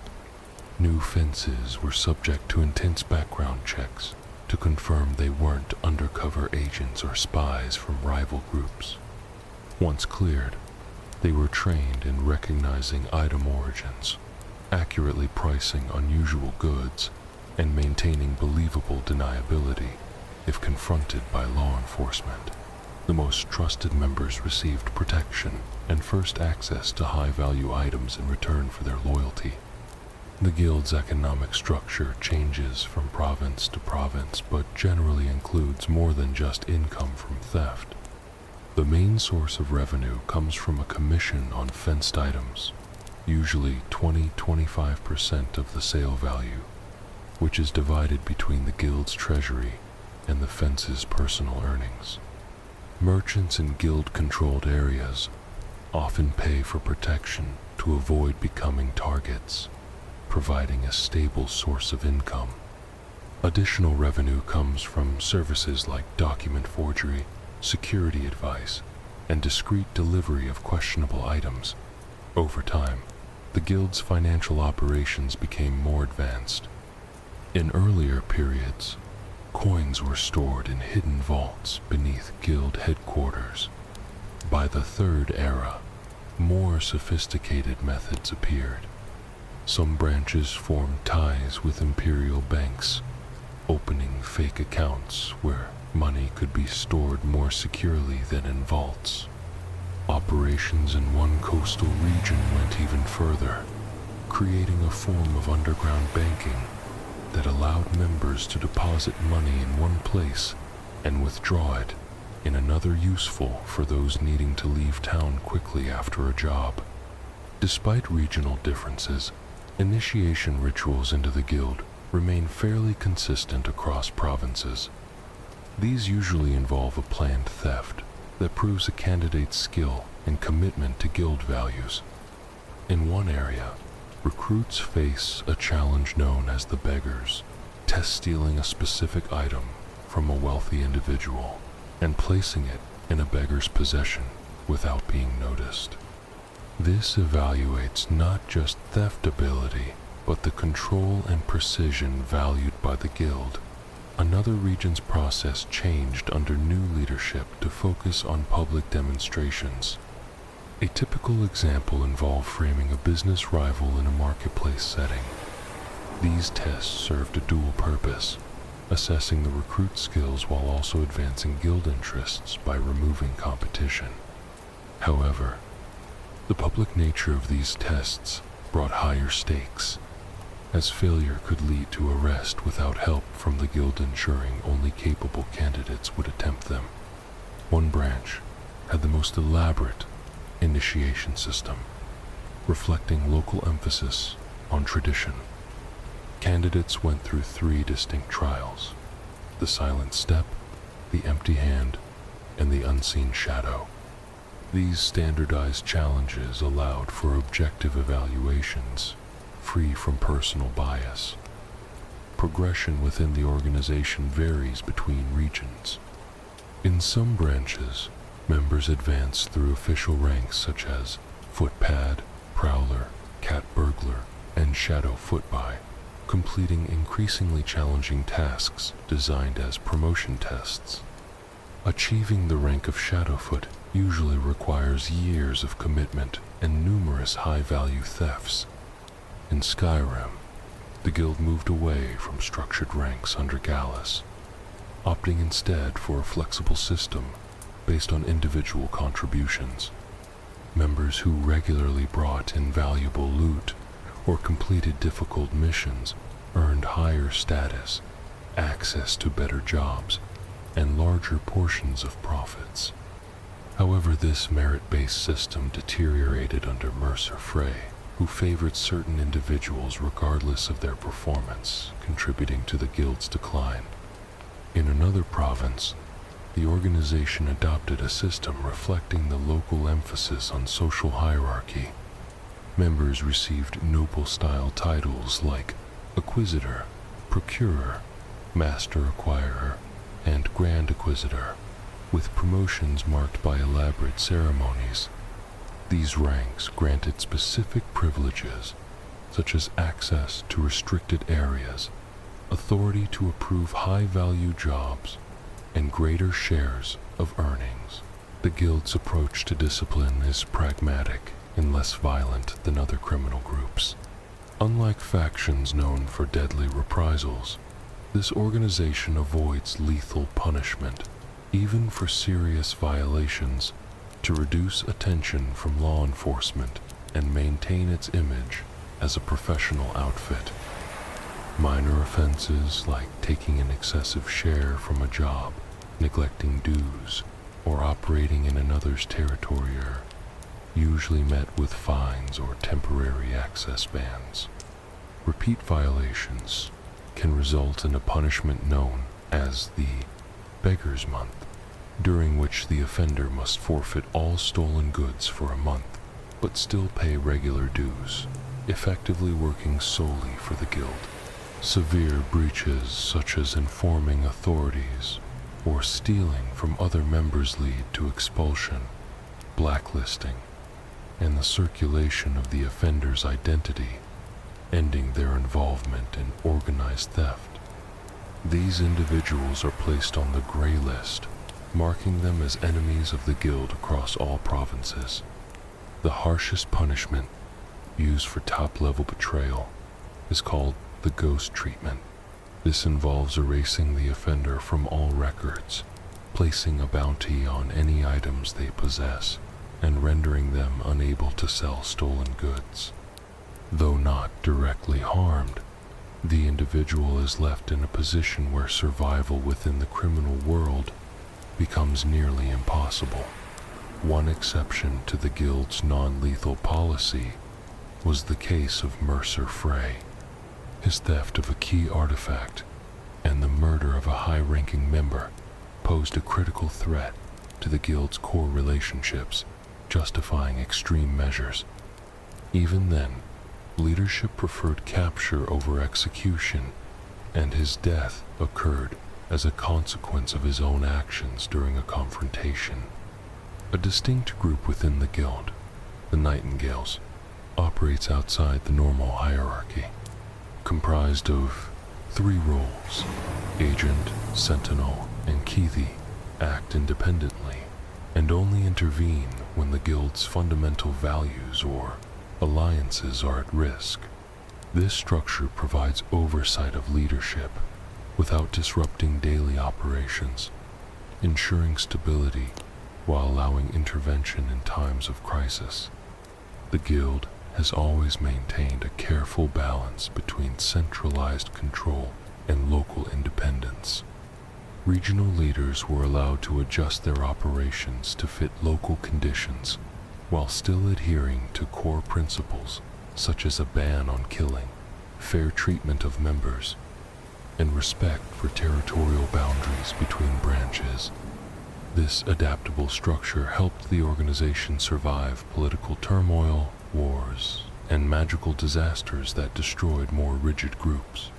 Speaker 2: New fences were subject to intense background checks to confirm they weren't undercover agents or spies from rival groups. Once cleared, they were trained in recognizing item origins, accurately pricing unusual goods, and maintaining believable deniability if confronted by law enforcement. The most trusted members received protection and first access to high-value items in return for their loyalty. The guild's economic structure changes from province to province, but generally includes more than just income from theft. The main source of revenue comes from a commission on fenced items, usually 20–25% of the sale value, which is divided between the guild's treasury and the fence's personal earnings. Merchants in guild-controlled areas often pay for protection to avoid becoming targets, providing a stable source of income. Additional revenue comes from services like document forgery, security advice, and discreet delivery of questionable items. Over time, the guild's financial operations became more advanced. In earlier periods, coins were stored in hidden vaults beneath guild headquarters. By the Third Era, more sophisticated methods appeared. Some branches formed ties with imperial banks, opening fake accounts where money could be stored more securely than in vaults. Operations in one coastal region went even further, creating a form of underground banking that allowed members to deposit money in one place and withdraw it in another, useful for those needing to leave town quickly after a job. Despite regional differences, initiation rituals into the guild remain fairly consistent across provinces. These usually involve a planned theft that proves a candidate's skill and commitment to guild values. In one area, recruits face a challenge known as the beggars, test stealing a specific item from a wealthy individual and placing it in a beggar's possession without being noticed. This evaluates not just theft ability, but the control and precision valued by the guild. Another region's process changed under new leadership to focus on public demonstrations. A typical example involved framing a business rival in a marketplace setting. These tests served a dual purpose, assessing the recruit's skills while also advancing guild interests by removing competition. However, the public nature of these tests brought higher stakes, as failure could lead to arrest without help from the guild, ensuring only capable candidates would attempt them. One branch had the most elaborate initiation system, reflecting local emphasis on tradition. Candidates went through 3 distinct trials: the silent step, the empty hand, and the unseen shadow. These standardized challenges allowed for objective evaluations, free from personal bias. Progression within the organization varies between regions. In some branches, members advance through official ranks such as footpad, prowler, cat burglar, and shadow footby, completing increasingly challenging tasks designed as promotion tests. Achieving the rank of Shadowfoot usually requires years of commitment and numerous high-value thefts. In Skyrim, the guild moved away from structured ranks under Gallus, opting instead for a flexible system based on individual contributions. Members who regularly brought in valuable loot or completed difficult missions earned higher status, access to better jobs, and larger portions of profits. However, this merit-based system deteriorated under Mercer Frey, who favored certain individuals regardless of their performance, contributing to the guild's decline. In another province, the organization adopted a system reflecting the local emphasis on social hierarchy. Members received noble-style titles like Acquisitor, Procurer, Master Acquirer, and Grand Acquisitor, with promotions marked by elaborate ceremonies. These ranks granted specific privileges, such as access to restricted areas, authority to approve high-value jobs, and greater shares of earnings. The guild's approach to discipline is pragmatic and less violent than other criminal groups. Unlike factions known for deadly reprisals, this organization avoids lethal punishment, even for serious violations, to reduce attention from law enforcement and maintain its image as a professional outfit. Minor offenses like taking an excessive share from a job, neglecting dues, or operating in another's territory are usually met with fines or temporary access bans. Repeat violations can result in a punishment known as the Beggar's Month, during which the offender must forfeit all stolen goods for a month, but still pay regular dues, effectively working solely for the guild. Severe breaches such as informing authorities or stealing from other members lead to expulsion, blacklisting, and the circulation of the offender's identity, ending their involvement in organized theft. These individuals are placed on the gray list, marking them as enemies of the guild across all provinces. The harshest punishment used for top-level betrayal is called the ghost treatment. This involves erasing the offender from all records, placing a bounty on any items they possess, and rendering them unable to sell stolen goods. Though not directly harmed, the individual is left in a position where survival within the criminal world becomes nearly impossible. One exception to the guild's non-lethal policy was the case of Mercer Frey. His theft of a key artifact and the murder of a high-ranking member posed a critical threat to the guild's core relationships, justifying extreme measures. Even then, leadership preferred capture over execution, and his death occurred as a consequence of his own actions during a confrontation. A distinct group within the guild, the Nightingales, operates outside the normal hierarchy. Comprised of 3 roles, Agent, Sentinel, and Keithy, act independently and only intervene when the guild's fundamental values or alliances are at risk. This structure provides oversight of leadership without disrupting daily operations, ensuring stability while allowing intervention in times of crisis. The guild has always maintained a careful balance between centralized control and local independence. Regional leaders were allowed to adjust their operations to fit local conditions while still adhering to core principles such as a ban on killing, fair treatment of members, and respect for territorial boundaries between branches. This adaptable structure helped the organization survive political turmoil, wars, and magical disasters that destroyed more rigid groups,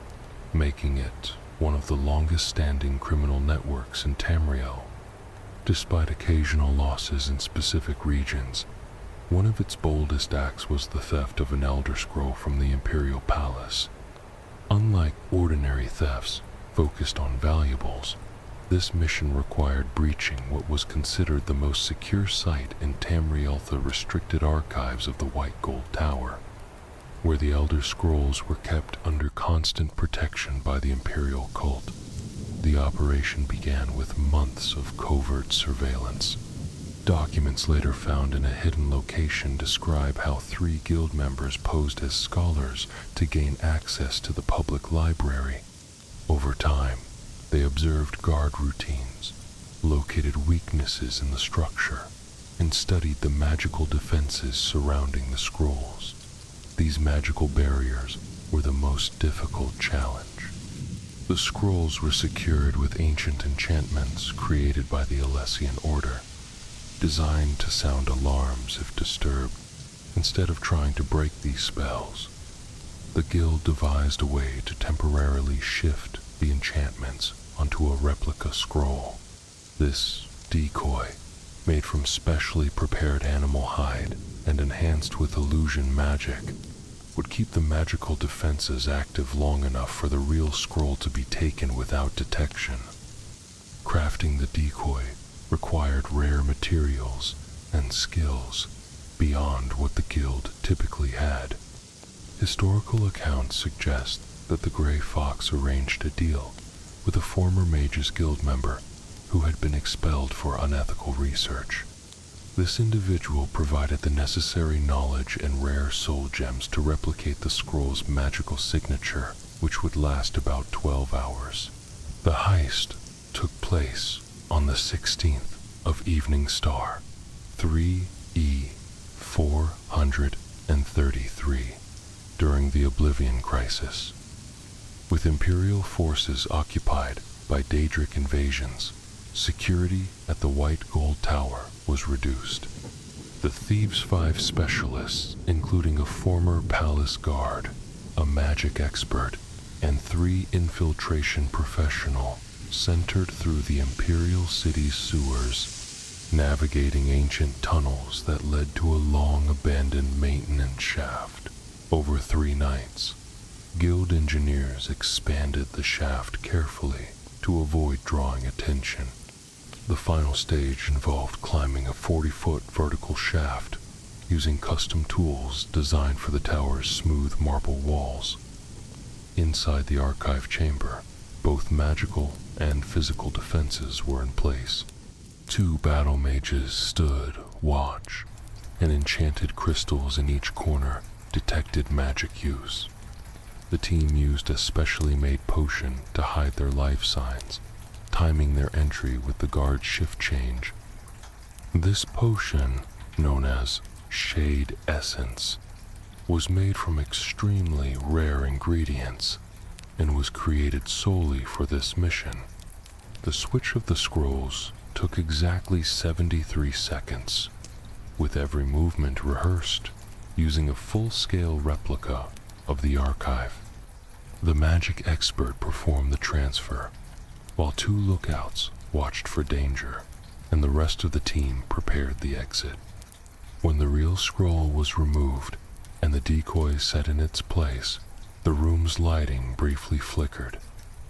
Speaker 2: making it one of the longest-standing criminal networks in Tamriel. Despite occasional losses in specific regions, one of its boldest acts was the theft of an Elder Scroll from the Imperial Palace. Unlike ordinary thefts focused on valuables, this mission required breaching what was considered the most secure site in Tamriel, the restricted archives of the White Gold Tower, where the Elder Scrolls were kept under constant protection by the Imperial cult. The operation began with months of covert surveillance. Documents later found in a hidden location describe how 3 guild members posed as scholars to gain access to the public library. Over time, they observed guard routines, located weaknesses in the structure, and studied the magical defenses surrounding the scrolls. These magical barriers were the most difficult challenge. The scrolls were secured with ancient enchantments created by the Alessian Order, designed to sound alarms if disturbed. Instead of trying to break these spells, the guild devised a way to temporarily shift the enchantments onto a replica scroll. This decoy, made from specially prepared animal hide and enhanced with illusion magic, would keep the magical defenses active long enough for the real scroll to be taken without detection. Crafting the decoy required rare materials and skills beyond what the guild typically had. Historical accounts suggest that the Grey Fox arranged a deal with a former Mages Guild member who had been expelled for unethical research. This individual provided the necessary knowledge and rare soul gems to replicate the scroll's magical signature, which would last about 12 hours. The heist took place on the 16th of Evening Star, 3E433, during the Oblivion Crisis. With Imperial forces occupied by Daedric invasions, security at the White Gold Tower was reduced. The Thieves' 5 specialists, including a former palace guard, a magic expert, and 3 infiltration professionals, centered through the Imperial city's sewers, navigating ancient tunnels that led to a long-abandoned maintenance shaft. Over 3 nights, Guild engineers expanded the shaft carefully to avoid drawing attention. The final stage involved climbing a 40-foot vertical shaft using custom tools designed for the tower's smooth marble walls. Inside the archive chamber, both magical and physical defenses were in place. 2 battle mages stood watch, and enchanted crystals in each corner detected magic use. The team used a specially made potion to hide their life signs, timing their entry with the guard's shift change. This potion, known as Shade Essence, was made from extremely rare ingredients and was created solely for this mission. The switch of the scrolls took exactly 73 seconds, with every movement rehearsed using a full-scale replica of the archive. The magic expert performed the transfer, while 2 lookouts watched for danger, and the rest of the team prepared the exit. When the real scroll was removed and the decoy set in its place, the room's lighting briefly flickered,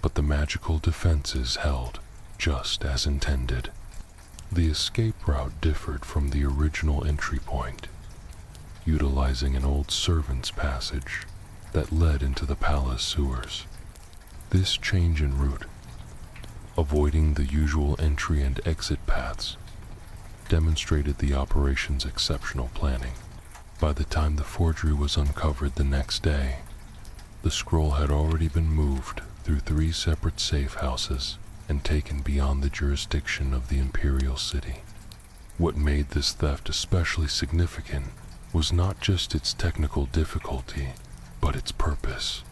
Speaker 2: but the magical defenses held just as intended. The escape route differed from the original entry point, utilizing an old servant's passage that led into the palace sewers. This change in route, avoiding the usual entry and exit paths, demonstrated the operation's exceptional planning. By the time the forgery was uncovered the next day, the scroll had already been moved through 3 separate safe houses and taken beyond the jurisdiction of the Imperial City. What made this theft especially significant was not just its technical difficulty, but its purpose.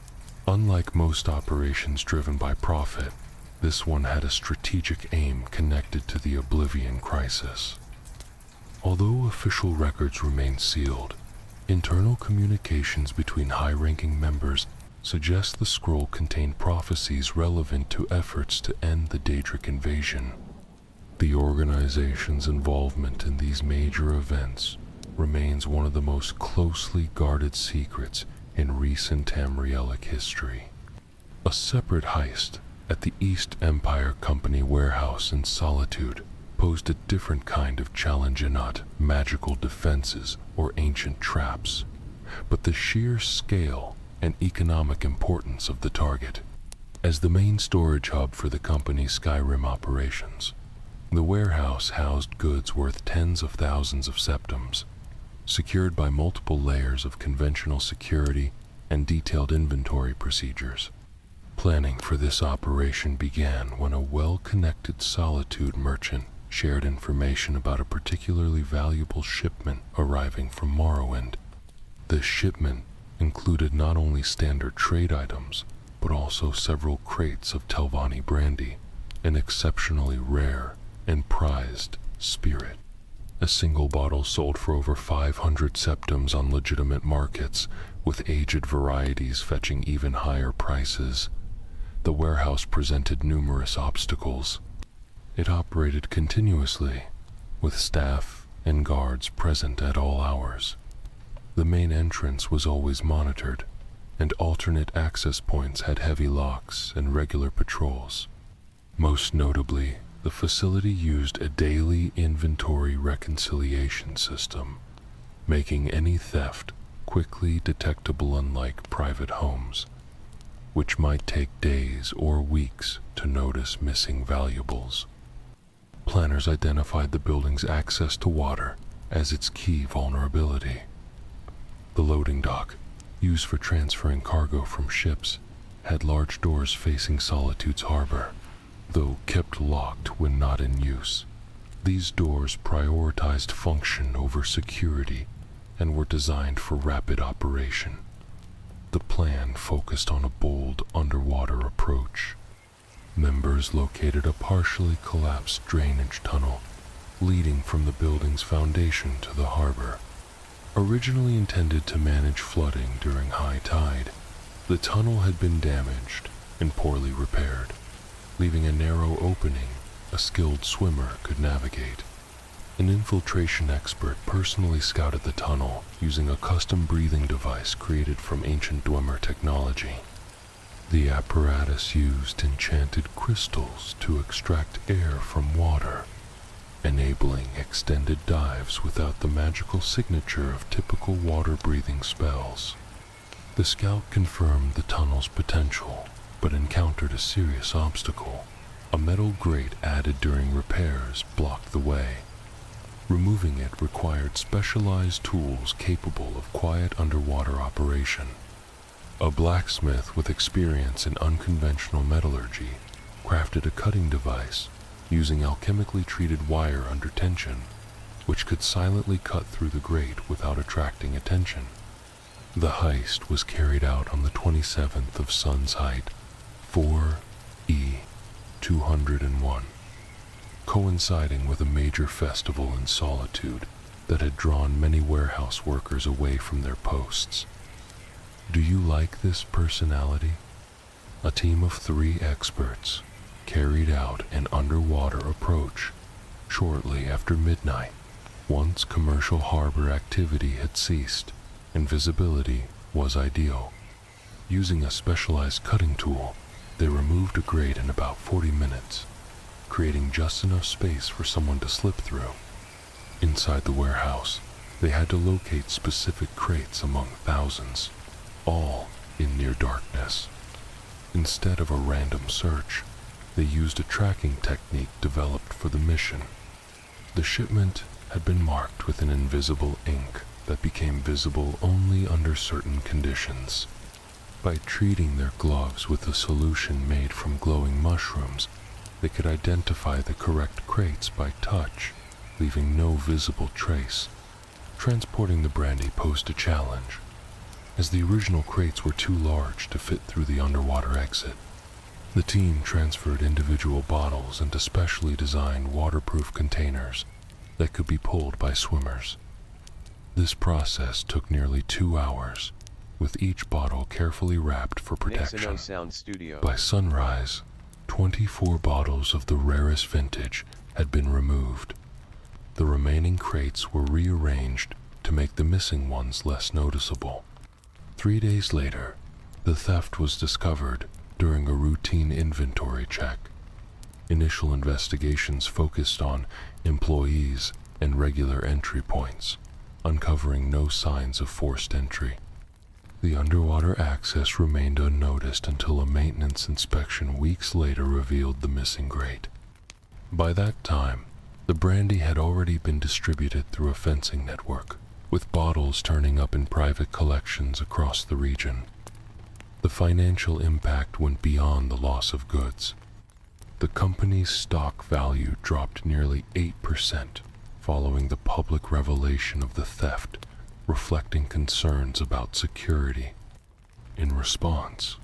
Speaker 2: Unlike most operations driven by profit, this one had a strategic aim connected to the Oblivion Crisis. Although official records remain sealed, internal communications between high-ranking members suggest the scroll contained prophecies relevant to efforts to end the Daedric invasion. The organization's involvement in these major events remains one of the most closely guarded secrets in recent Tamrielic history. A separate heist at the East Empire Company warehouse in Solitude posed a different kind of challenge, and not magical defenses or ancient traps, but the sheer scale and economic importance of the target. As the main storage hub for the company's Skyrim operations, the warehouse housed goods worth tens of thousands of septums, secured by multiple layers of conventional security and detailed inventory procedures. Planning for this operation began when a well-connected Solitude merchant shared information about a particularly valuable shipment arriving from Morrowind. This shipment included not only standard trade items, but also several crates of Telvanni brandy, an exceptionally rare and prized spirit. A single bottle sold for over 500 septums on legitimate markets, with aged varieties fetching even higher prices. The warehouse presented numerous obstacles. It operated continuously, with staff and guards present at all hours. The main entrance was always monitored, and alternate access points had heavy locks and regular patrols. Most notably, the facility used a daily inventory reconciliation system, making any theft quickly detectable, unlike private homes, which might take days or weeks to notice missing valuables. planners identified the building's access to water as its key vulnerability. The loading dock, used for transferring cargo from ships, had large doors facing Solitude's harbor, though kept locked when not in use. These doors prioritized function over security and were designed for rapid operation. The plan focused on a bold underwater approach. Members located a partially collapsed drainage tunnel leading from the building's foundation to the harbor. Originally intended to manage flooding during high tide, the tunnel had been damaged and poorly repaired, leaving a narrow opening a skilled swimmer could navigate. An infiltration expert personally scouted the tunnel using a custom breathing device created from ancient Dwemer technology. The apparatus used enchanted crystals to extract air from water, enabling extended dives without the magical signature of typical water-breathing spells. The scout confirmed the tunnel's potential, but encountered a serious obstacle. A metal grate added during repairs blocked the way. Removing it required specialized tools capable of quiet underwater operation. A blacksmith with experience in unconventional metallurgy crafted a cutting device using alchemically treated wire under tension, which could silently cut through the grate without attracting attention. The heist was carried out on the 27th of Sun's Height, 4E201, coinciding with a major festival in Solitude that had drawn many warehouse workers away from their posts. Do you like this personality? A team of 3 experts carried out an underwater approach shortly after midnight. Once commercial harbor activity had ceased and visibility was ideal. Using a specialized cutting tool, they removed a grate in about 40 minutes, creating just enough space for someone to slip through. Inside the warehouse, they had to locate specific crates among thousands, all in near darkness. Instead of a random search, they used a tracking technique developed for the mission. The shipment had been marked with an invisible ink that became visible only under certain conditions. By treating their gloves with a solution made from glowing mushrooms, they could identify the correct crates by touch, leaving no visible trace. Transporting the brandy posed a challenge, as the original crates were too large to fit through the underwater exit. The team transferred individual bottles into specially designed waterproof containers that could be pulled by swimmers. This process took nearly 2 hours, with each bottle carefully wrapped for protection. By sunrise, 24 bottles of the rarest vintage had been removed. The remaining crates were rearranged to make the missing ones less noticeable. 3 days later, the theft was discovered during a routine inventory check. Initial investigations focused on employees and regular entry points, uncovering no signs of forced entry. The underwater access remained unnoticed until a maintenance inspection weeks later revealed the missing grate. By that time, the brandy had already been distributed through a fencing network, with bottles turning up in private collections across the region. The financial impact went beyond the loss of goods. The company's stock value dropped nearly 8% following the public revelation of the theft, reflecting concerns about security. In response,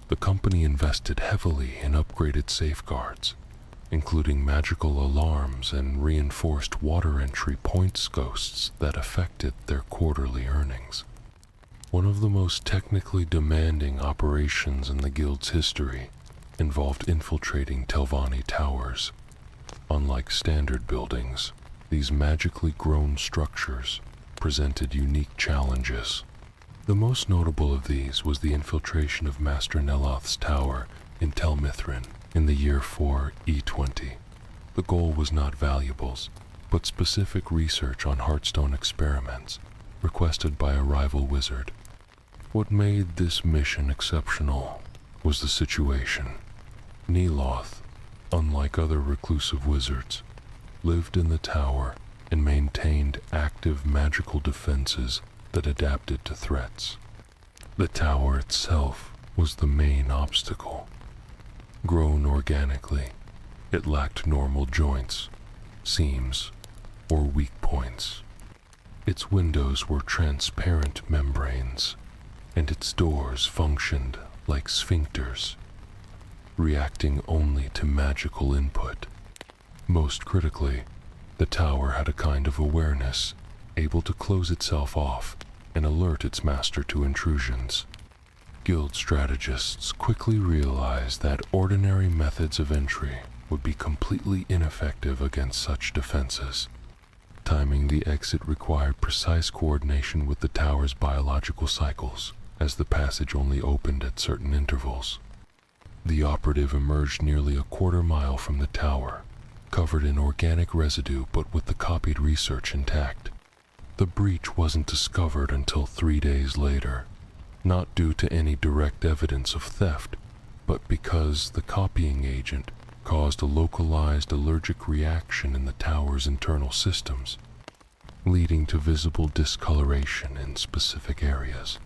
Speaker 2: the company invested heavily in upgraded safeguards, including magical alarms and reinforced water entry points ghosts that affected their quarterly earnings. One of the most technically demanding operations in the guild's history involved infiltrating Telvanni towers. Unlike standard buildings, these magically grown structures presented unique challenges. The most notable of these was the infiltration of Master Neloth's tower in Tel Mithrin in the year 4E20. The goal was not valuables, but specific research on Heartstone experiments requested by a rival wizard. What made this mission exceptional was the situation. Neloth, unlike other reclusive wizards, lived in the tower and maintained active magical defenses that adapted to threats. The tower itself was the main obstacle. Grown organically, it lacked normal joints, seams, or weak points. Its windows were transparent membranes, and its doors functioned like sphincters, reacting only to magical input. Most critically, the tower had a kind of awareness, able to close itself off and alert its master to intrusions. Guild strategists quickly realized that ordinary methods of entry would be completely ineffective against such defenses. Timing the exit required precise coordination with the tower's biological cycles, as the passage only opened at certain intervals. The operative emerged nearly a quarter-mile from the tower, covered in organic residue but with the copied research intact. The breach wasn't discovered until 3 days later, not due to any direct evidence of theft, but because the copying agent caused a localized allergic reaction in the tower's internal systems, leading to visible discoloration in specific areas.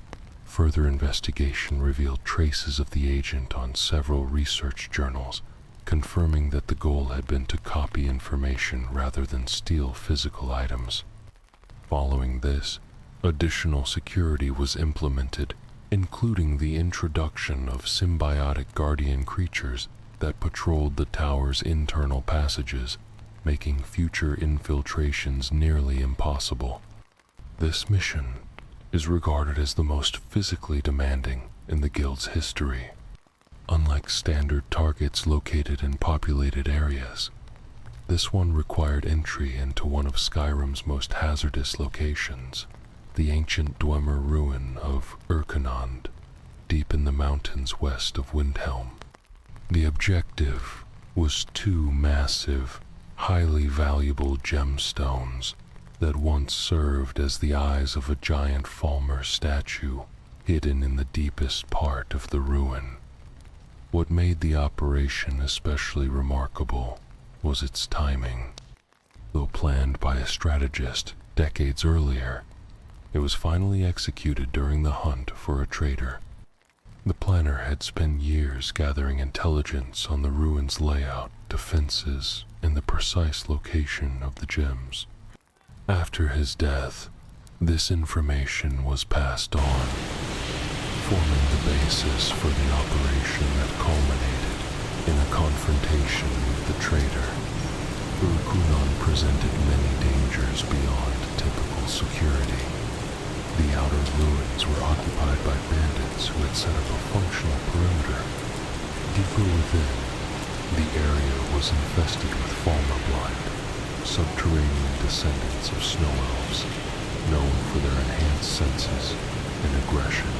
Speaker 2: Further investigation revealed traces of the agent on several research journals, confirming that the goal had been to copy information rather than steal physical items. Following this, additional security was implemented, including the introduction of symbiotic guardian creatures that patrolled the tower's internal passages, making future infiltrations nearly impossible. This mission is regarded as the most physically demanding in the Guild's history. Unlike standard targets located in populated areas, this one required entry into one of Skyrim's most hazardous locations, the ancient Dwemer ruin of Urkenand, deep in the mountains west of Windhelm. The objective was 2 massive, highly valuable gemstones that once served as the eyes of a giant Falmer statue hidden in the deepest part of the ruin. What made the operation especially remarkable was its timing. Though planned by a strategist decades earlier, it was finally executed during the hunt for a traitor. The planner had spent years gathering intelligence on the ruin's layout, defenses, and the precise location of the gems. After his death, this information was passed on, forming the basis for the operation that culminated in a confrontation with the traitor. Urkunan presented many dangers beyond typical security. The outer ruins were occupied by bandits who had set up a functional perimeter. Deeper within, the area was infested with Falmer blood, subterranean descendants of snow elves, known for their enhanced senses and aggression.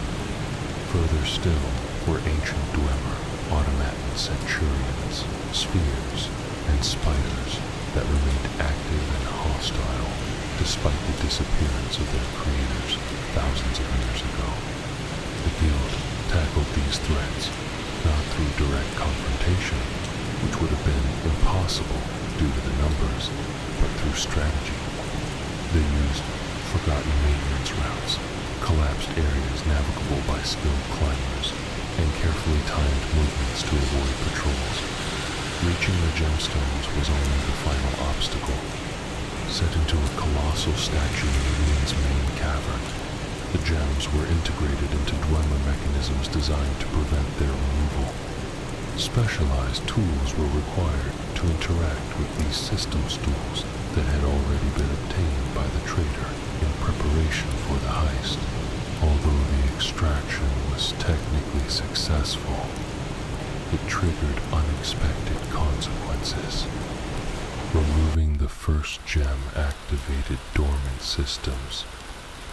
Speaker 2: Further still were ancient Dwemer, automaton centurions, spheres, and spiders that remained active and hostile despite the disappearance of their creators thousands of years ago. The Guild tackled these threats not through direct confrontation, which would have been impossible due to the numbers, but through strategy. They used forgotten maintenance routes, collapsed areas navigable by skilled climbers, and carefully timed movements to avoid patrols. Reaching the gemstones was only the final obstacle. Set into a colossal statue in the ruin's main cavern, the gems were integrated into Dwemer mechanisms designed to prevent their removal. Specialized tools were required to interact with these systems tools that had already been obtained by the traitor in preparation for the heist. Although the extraction was technically successful, it triggered unexpected consequences. Removing the first gem activated dormant systems,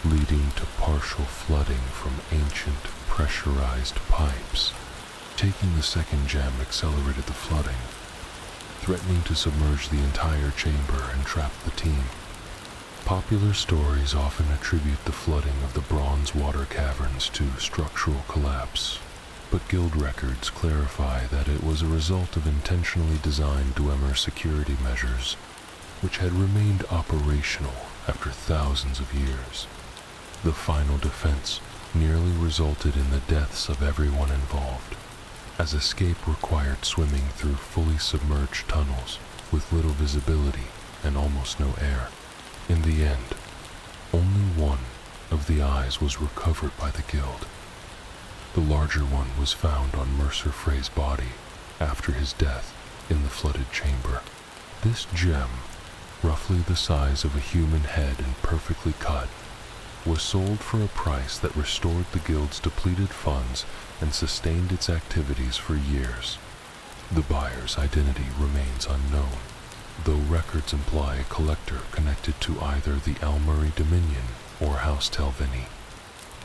Speaker 2: leading to partial flooding from ancient pressurized pipes. Taking the second gem accelerated the flooding, threatening to submerge the entire chamber and trap the team. Popular stories often attribute the flooding of the bronze water caverns to structural collapse, but Guild records clarify that it was a result of intentionally designed Dwemer security measures. which had remained operational after thousands of years. The final defense nearly resulted in the deaths of everyone involved, as escape required swimming through fully submerged tunnels with little visibility and almost no air. In the end, only one of the eyes was recovered by the guild. The larger one was found on Mercer Frey's body after his death in the flooded chamber. This gem, roughly the size of a human head and perfectly cut, was sold for a price that restored the guild's depleted funds and sustained its activities for years. The buyer's identity remains unknown, though records imply a collector connected to either the Almuri Dominion or House Telvini.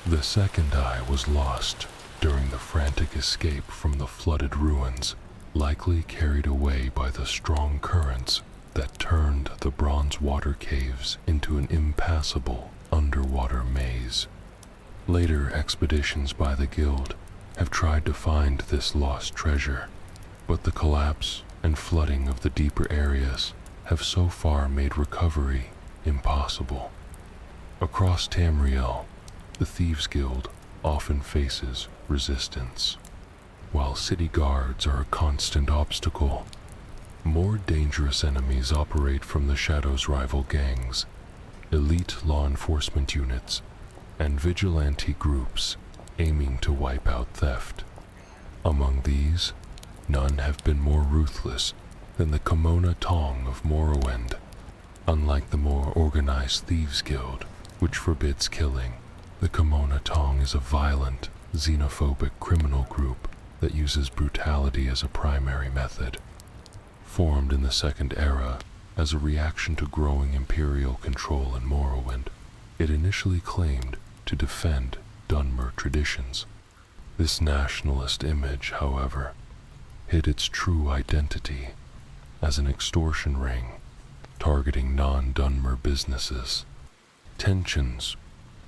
Speaker 2: The second eye was lost during the frantic escape from the flooded ruins, likely carried away by the strong currents that turned the bronze water caves into an impassable underwater maze. Later expeditions by the guild have tried to find this lost treasure, but the collapse and flooding of the deeper areas have so far made recovery impossible. Across Tamriel, the Thieves' Guild often faces resistance. While city guards are a constant obstacle, more dangerous enemies operate from the Shadow's rival gangs, elite law enforcement units, and vigilante groups aiming to wipe out theft. Among these, none have been more ruthless than the Kimona Tong of Morrowind. Unlike the more organized Thieves' Guild, which forbids killing, the Kimona Tong is a violent, xenophobic criminal group that uses brutality as a primary method. Formed in the Second Era as a reaction to growing imperial control in Morrowind, it initially claimed to defend Dunmer traditions. This nationalist image, however, hid its true identity as an extortion ring targeting non-Dunmer businesses. Tensions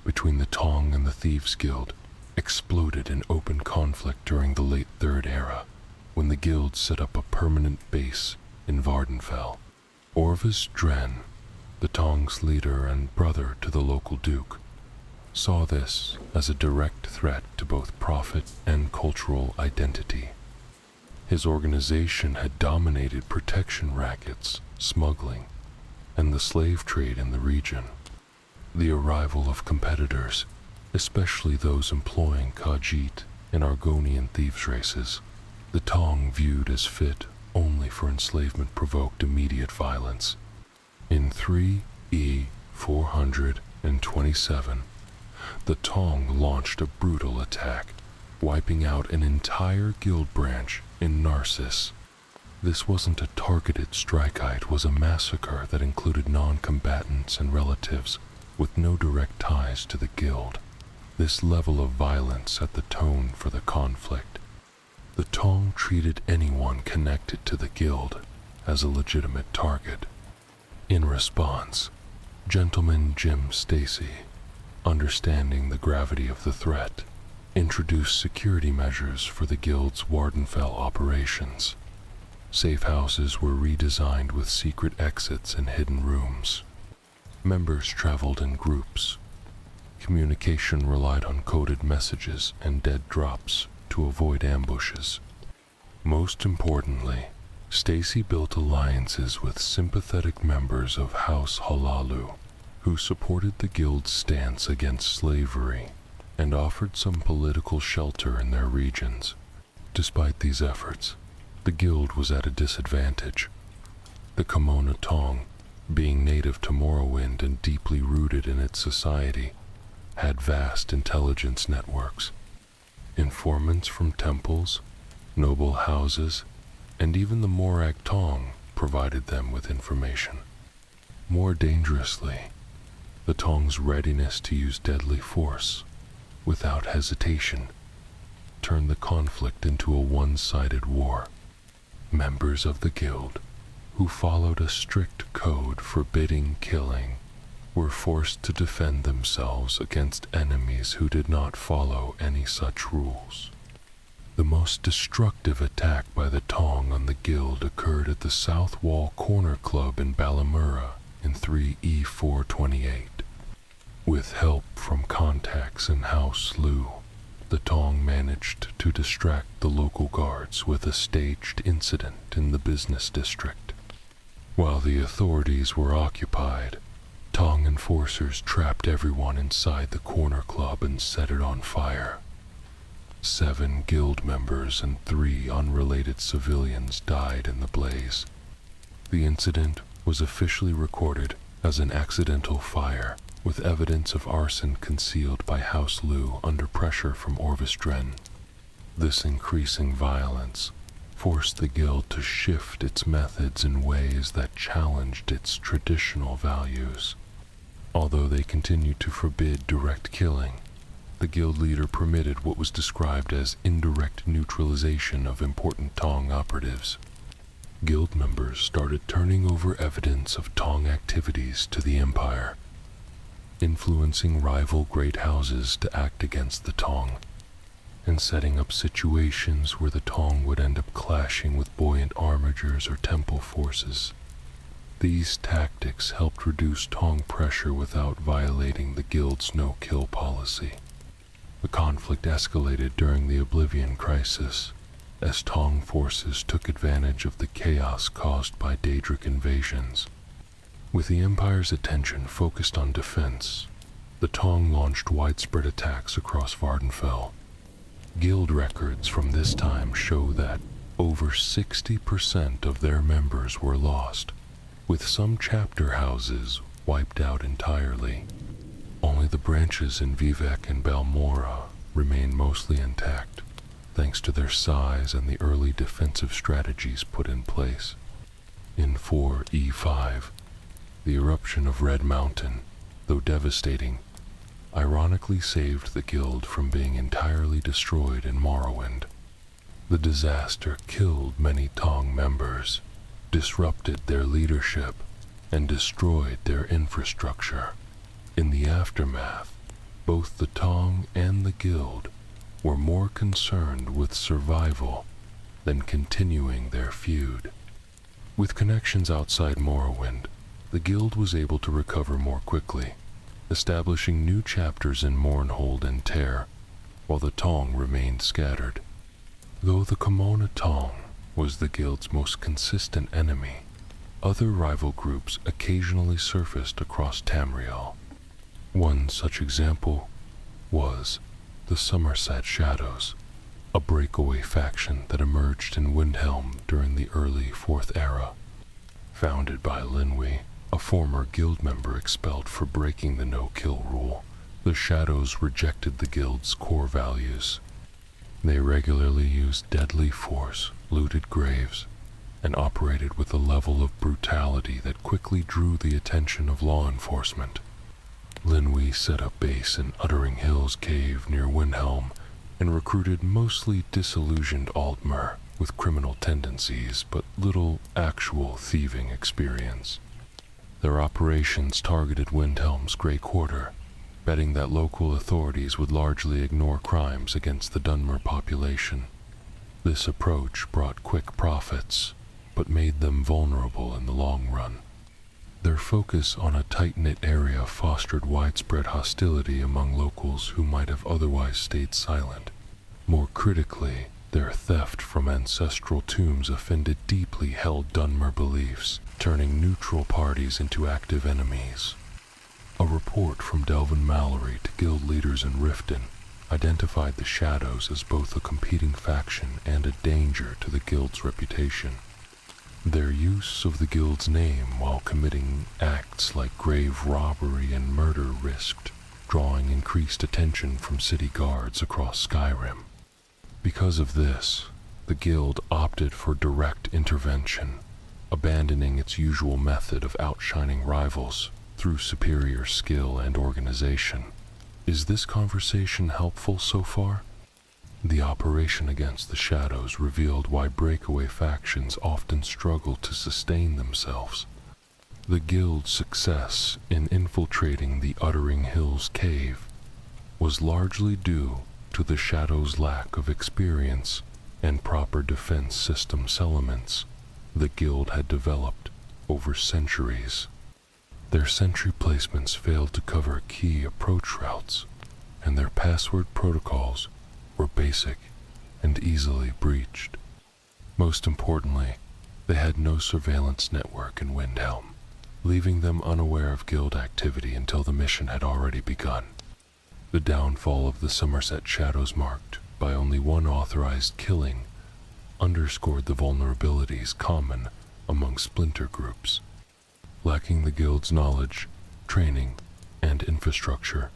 Speaker 2: between the Tong and the Thieves' Guild exploded in open conflict during the late Third Era, when the guild set up a permanent base in Vardenfell. Orvis Dren, the Tong's leader and brother to the local duke, saw this as a direct threat to both profit and cultural identity. His organization had dominated protection rackets, smuggling, and the slave trade in the region. The arrival of competitors, especially those employing Khajiit and Argonian thieves races, the Tong viewed as fit only for enslavement, provoked immediate violence. In 3E 427, the Tong launched a brutal attack, wiping out an entire guild branch in Narcissus. This wasn't a targeted strike, it was a massacre that included non-combatants and relatives with no direct ties to the guild. This level of violence set the tone for the conflict. The Tong treated anyone connected to the guild as a legitimate target. In response, Gentleman Jim Stacy, understanding the gravity of the threat, introduced security measures for the guild's Wardenfell operations. Safe houses were redesigned with secret exits and hidden rooms. Members traveled in groups. Communication relied on coded messages and dead drops to avoid ambushes. Most importantly, Stacy built alliances with sympathetic members of House Halalu, who supported the guild's stance against slavery and offered some political shelter in their regions. Despite these efforts, the guild was at a disadvantage. The Kimona Tong, being native to Morrowind and deeply rooted in its society, had vast intelligence networks. Informants from temples, noble houses, and even the Morag Tong provided them with information. More dangerously, the Tong's readiness to use deadly force, without hesitation, turned the conflict into a one-sided war. Members of the guild, who followed a strict code forbidding killing, were forced to defend themselves against enemies who did not follow any such rules. The most destructive attack by the Tong on the guild occurred at the South Wall Corner Club in Ballymurra in 3E428. With help from contacts in House Lu, the Tong managed to distract the local guards with a staged incident in the business district. While the authorities were occupied, Tong enforcers trapped everyone inside the corner club and set it on fire. 7 guild members and 3 unrelated civilians died in the blaze. The incident was officially recorded as an accidental fire, with evidence of arson concealed by House Lu under pressure from Orvestren. This increasing violence forced the guild to shift its methods in ways that challenged its traditional values. Although they continued to forbid direct killing, the guild leader permitted what was described as indirect neutralization of important Tong operatives. Guild members started turning over evidence of Tong activities to the Empire, influencing rival great houses to act against the Tong, and setting up situations where the Tong would end up clashing with buoyant armigers or temple forces. These tactics helped reduce Tong pressure without violating the guild's no-kill policy. The conflict escalated during the Oblivion Crisis, as Tong forces took advantage of the chaos caused by Daedric invasions. With the Empire's attention focused on defense, the Tong launched widespread attacks across Vardenfell. Guild records from this time show that over 60% of their members were lost, with some chapter houses wiped out entirely. Only the branches in Vivec and Balmora remain mostly intact, thanks to their size and the early defensive strategies put in place. In 4E5, the eruption of Red Mountain, though devastating, ironically saved the guild from being entirely destroyed in Morrowind. The disaster killed many Tong members, disrupted their leadership, and destroyed their infrastructure. In the aftermath, both the Tong and the guild were more concerned with survival than continuing their feud. With connections outside Morrowind, the guild was able to recover more quickly, establishing new chapters in Mournhold and Tear, while the Tong remained scattered. Though the Kimona Tong was the guild's most consistent enemy, other rival groups occasionally surfaced across Tamriel. One such example was the Somerset Shadows, a breakaway faction that emerged in Windhelm during the early 4th Era. Founded by Linwi, a former guild member expelled for breaking the no-kill rule, the Shadows rejected the guild's core values. They regularly used deadly force, looted graves, and operated with a level of brutality that quickly drew the attention of law enforcement. Linwi set up base in Uttering Hills Cave near Windhelm and recruited mostly disillusioned Altmer with criminal tendencies but little actual thieving experience. Their operations targeted Windhelm's Grey Quarter, betting that local authorities would largely ignore crimes against the Dunmer population. This approach brought quick profits, but made them vulnerable in the long run. Their focus on a tight-knit area fostered widespread hostility among locals who might have otherwise stayed silent. More critically, their theft from ancestral tombs offended deeply held Dunmer beliefs, turning neutral parties into active enemies. A report from Delvin Mallory to guild leaders in Riften identified the Shadows as both a competing faction and a danger to the guild's reputation. Their use of the guild's name while committing acts like grave robbery and murder risked drawing increased attention from city guards across Skyrim. Because of this, the guild opted for direct intervention, abandoning its usual method of outshining rivals through superior skill and organization. Is this conversation helpful so far? The operation against the Shadows revealed why breakaway factions often struggle to sustain themselves. The guild's success in infiltrating the Uttering Hills Cave was largely due to the Shadows' lack of experience and proper defense systems elements the guild had developed over centuries. Their sentry placements failed to cover key approach routes, and their password protocols were basic and easily breached. Most importantly, they had no surveillance network in Windhelm, leaving them unaware of guild activity until the mission had already begun. The downfall of the Somerset Shadows, marked by only one authorized killing, underscored the vulnerabilities common among splinter groups. Lacking the guild's knowledge, training, and infrastructure,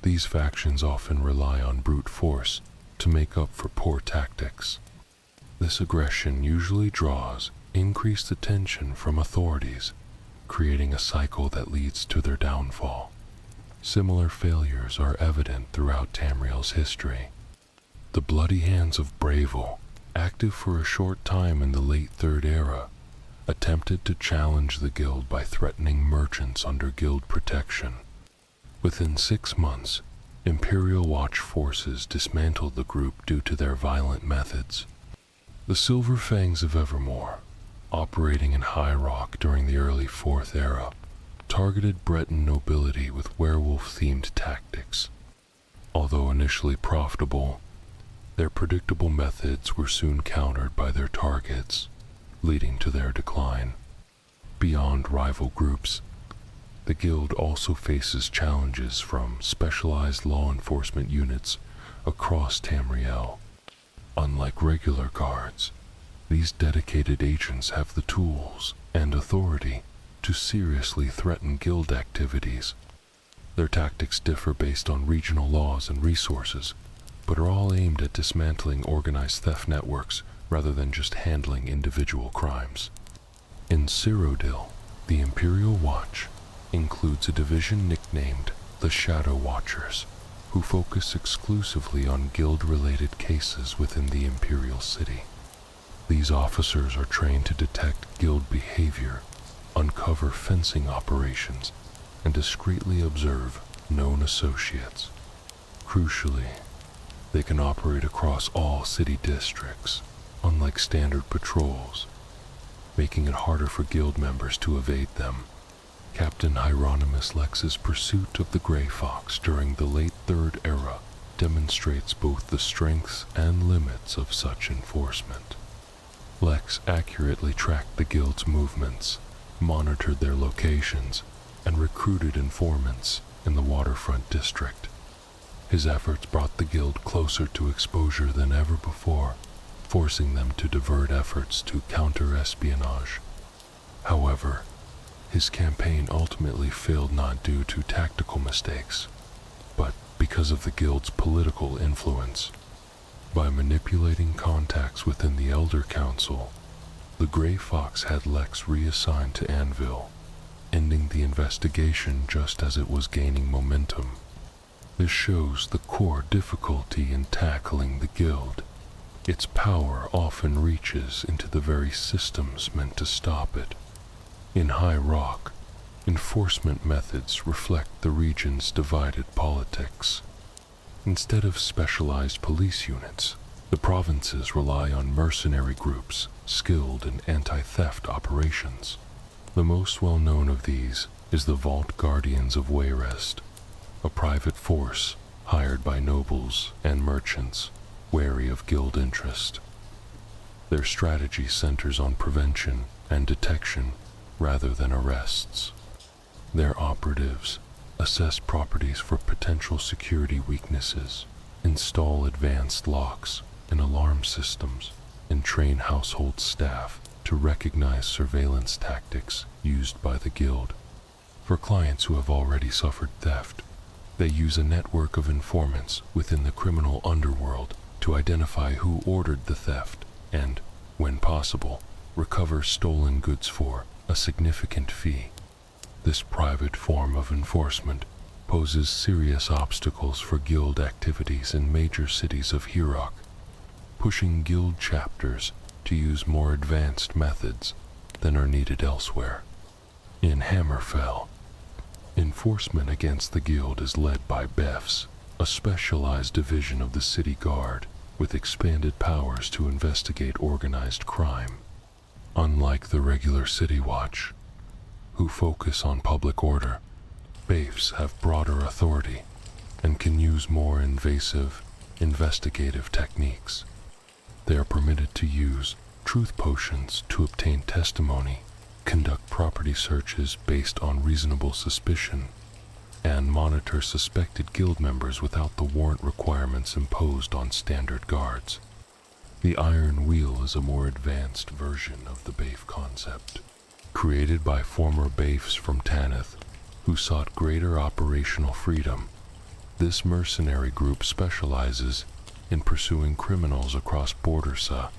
Speaker 2: these factions often rely on brute force to make up for poor tactics. This aggression usually draws increased attention from authorities, creating a cycle that leads to their downfall. Similar failures are evident throughout Tamriel's history. The Bloody Hands of Bravil, active for a short time in the late Third Era, attempted to challenge the guild by threatening merchants under guild protection. Within 6 months, Imperial Watch forces dismantled the group due to their violent methods. The Silver Fangs of Evermore, operating in High Rock during the early Fourth Era, targeted Breton nobility with werewolf-themed tactics. Although initially profitable, their predictable methods were soon countered by their targets, leading to their decline. Beyond rival groups, the guild also faces challenges from specialized law enforcement units across Tamriel. Unlike regular guards, these dedicated agents have the tools and authority to seriously threaten guild activities. Their tactics differ based on regional laws and resources, but are all aimed at dismantling organized theft networks rather than just handling individual crimes. In Cyrodiil, the Imperial Watch includes a division nicknamed the Shadow Watchers, who focus exclusively on guild-related cases within the Imperial City. These officers are trained to detect guild behavior, uncover fencing operations, and discreetly observe known associates. Crucially, they can operate across all city districts, unlike standard patrols, making it harder for guild members to evade them. Captain Hieronymus Lex's pursuit of the Grey Fox during the late Third Era demonstrates both the strengths and limits of such enforcement. Lex accurately tracked the guild's movements, monitored their locations, and recruited informants in the waterfront district. His efforts brought the guild closer to exposure than ever before, forcing them to divert efforts to counter-espionage. However, his campaign ultimately failed not due to tactical mistakes, but because of the guild's political influence. By manipulating contacts within the Elder Council, the Grey Fox had Lex reassigned to Anvil, ending the investigation just as it was gaining momentum. This shows the core difficulty in tackling the guild. Its power often reaches into the very systems meant to stop it. In High Rock, enforcement methods reflect the region's divided politics. Instead of specialized police units, the provinces rely on mercenary groups skilled in anti-theft operations. The most well-known of these is the Vault Guardians of Wayrest, a private force hired by nobles and merchants wary of guild interest. Their strategy centers on prevention and detection rather than arrests. Their operatives assess properties for potential security weaknesses, install advanced locks and alarm systems, and train household staff to recognize surveillance tactics used by the guild. For clients who have already suffered theft, they use a network of informants within the criminal underworld to identify who ordered the theft and, when possible, recover stolen goods for a significant fee. This private form of enforcement poses serious obstacles for guild activities in major cities of Hierarch, pushing guild chapters to use more advanced methods than are needed elsewhere. In Hammerfell, enforcement against the guild is led by Befs, a specialized division of the city guard. with expanded powers to investigate organized crime. Unlike the regular City Watch, who focus on public order, BAFEs have broader authority and can use more invasive, investigative techniques. They are permitted to use truth potions to obtain testimony, conduct property searches based on reasonable suspicion, and monitor suspected guild members without the warrant requirements imposed on standard guards. The Iron Wheel is a more advanced version of the BAFE concept, created by former BAFEs from Tanith who sought greater operational freedom. This mercenary group specializes in pursuing criminals across borders, a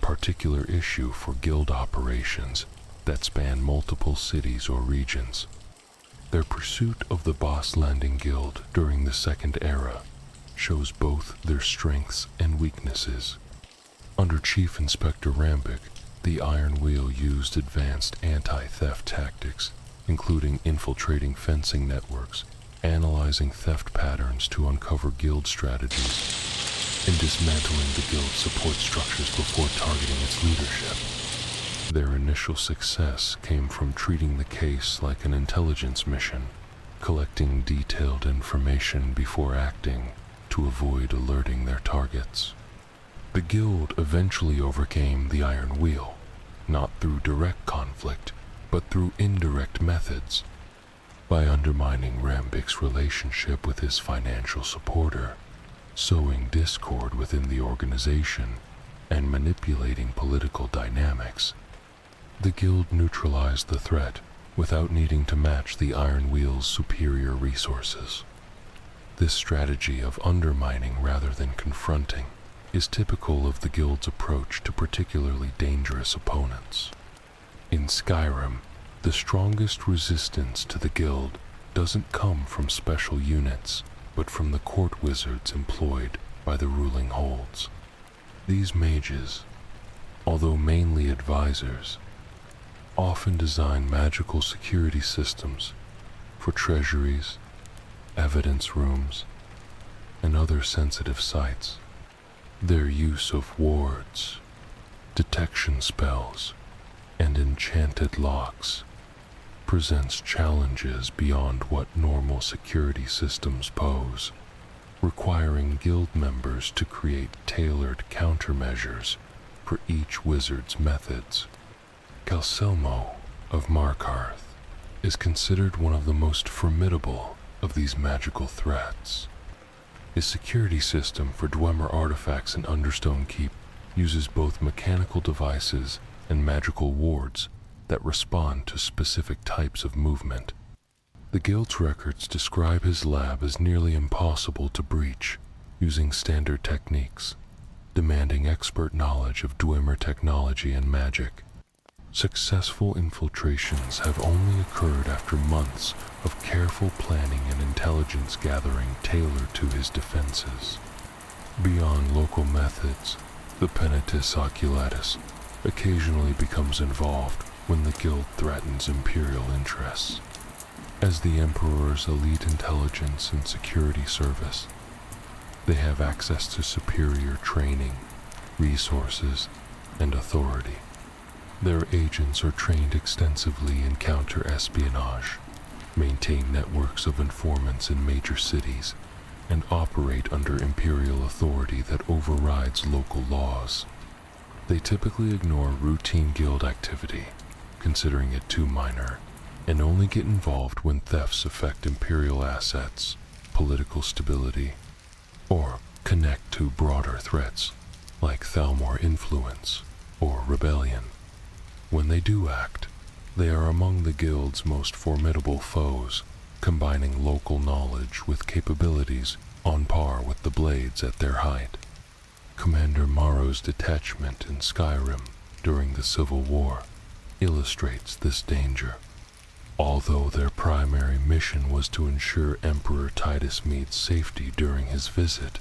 Speaker 2: particular issue for guild operations that span multiple cities or regions. Their pursuit of the Boss Landing Guild during the Second Era shows both their strengths and weaknesses. Under Chief Inspector Rambic, the Iron Wheel used advanced anti-theft tactics, including infiltrating fencing networks, analyzing theft patterns to uncover guild strategies, and dismantling the guild's support structures before targeting its leadership. Their initial success came from treating the case like an intelligence mission, collecting detailed information before acting to avoid alerting their targets. The guild eventually overcame the Iron Wheel, not through direct conflict, but through indirect methods. By undermining Rambic's relationship with his financial supporter, sowing discord within the organization, and manipulating political dynamics. The guild neutralized the threat without needing to match the Iron Wheel's superior resources. This strategy of undermining rather than confronting is typical of the guild's approach to particularly dangerous opponents. In Skyrim, the strongest resistance to the guild doesn't come from special units, but from the court wizards employed by the ruling holds. These mages, although mainly advisors, often design magical security systems for treasuries, evidence rooms, and other sensitive sites. Their use of wards, detection spells, and enchanted locks presents challenges beyond what normal security systems pose, requiring guild members to create tailored countermeasures for each wizard's methods. Calcelmo of Markarth is considered one of the most formidable of these magical threats. His security system for Dwemer artifacts in Understone Keep uses both mechanical devices and magical wards that respond to specific types of movement. The guild's records describe his lab as nearly impossible to breach using standard techniques, demanding expert knowledge of Dwemer technology and magic. Successful infiltrations have only occurred after months of careful planning and intelligence gathering tailored to his defenses. Beyond local methods, the Penitus Oculatus occasionally becomes involved when the guild threatens imperial interests. As the Emperor's elite intelligence and security service, they have access to superior training, resources, and authority. Their agents are trained extensively in counter-espionage, maintain networks of informants in major cities, and operate under imperial authority that overrides local laws. They typically ignore routine guild activity, considering it too minor, and only get involved when thefts affect imperial assets, political stability, or connect to broader threats like Thalmor influence or rebellion. When they do act, they are among the guild's most formidable foes, combining local knowledge with capabilities on par with the Blades at their height. Commander Maro's detachment in Skyrim during the Civil War illustrates this danger. Although their primary mission was to ensure Emperor Titus Mede's safety during his visit,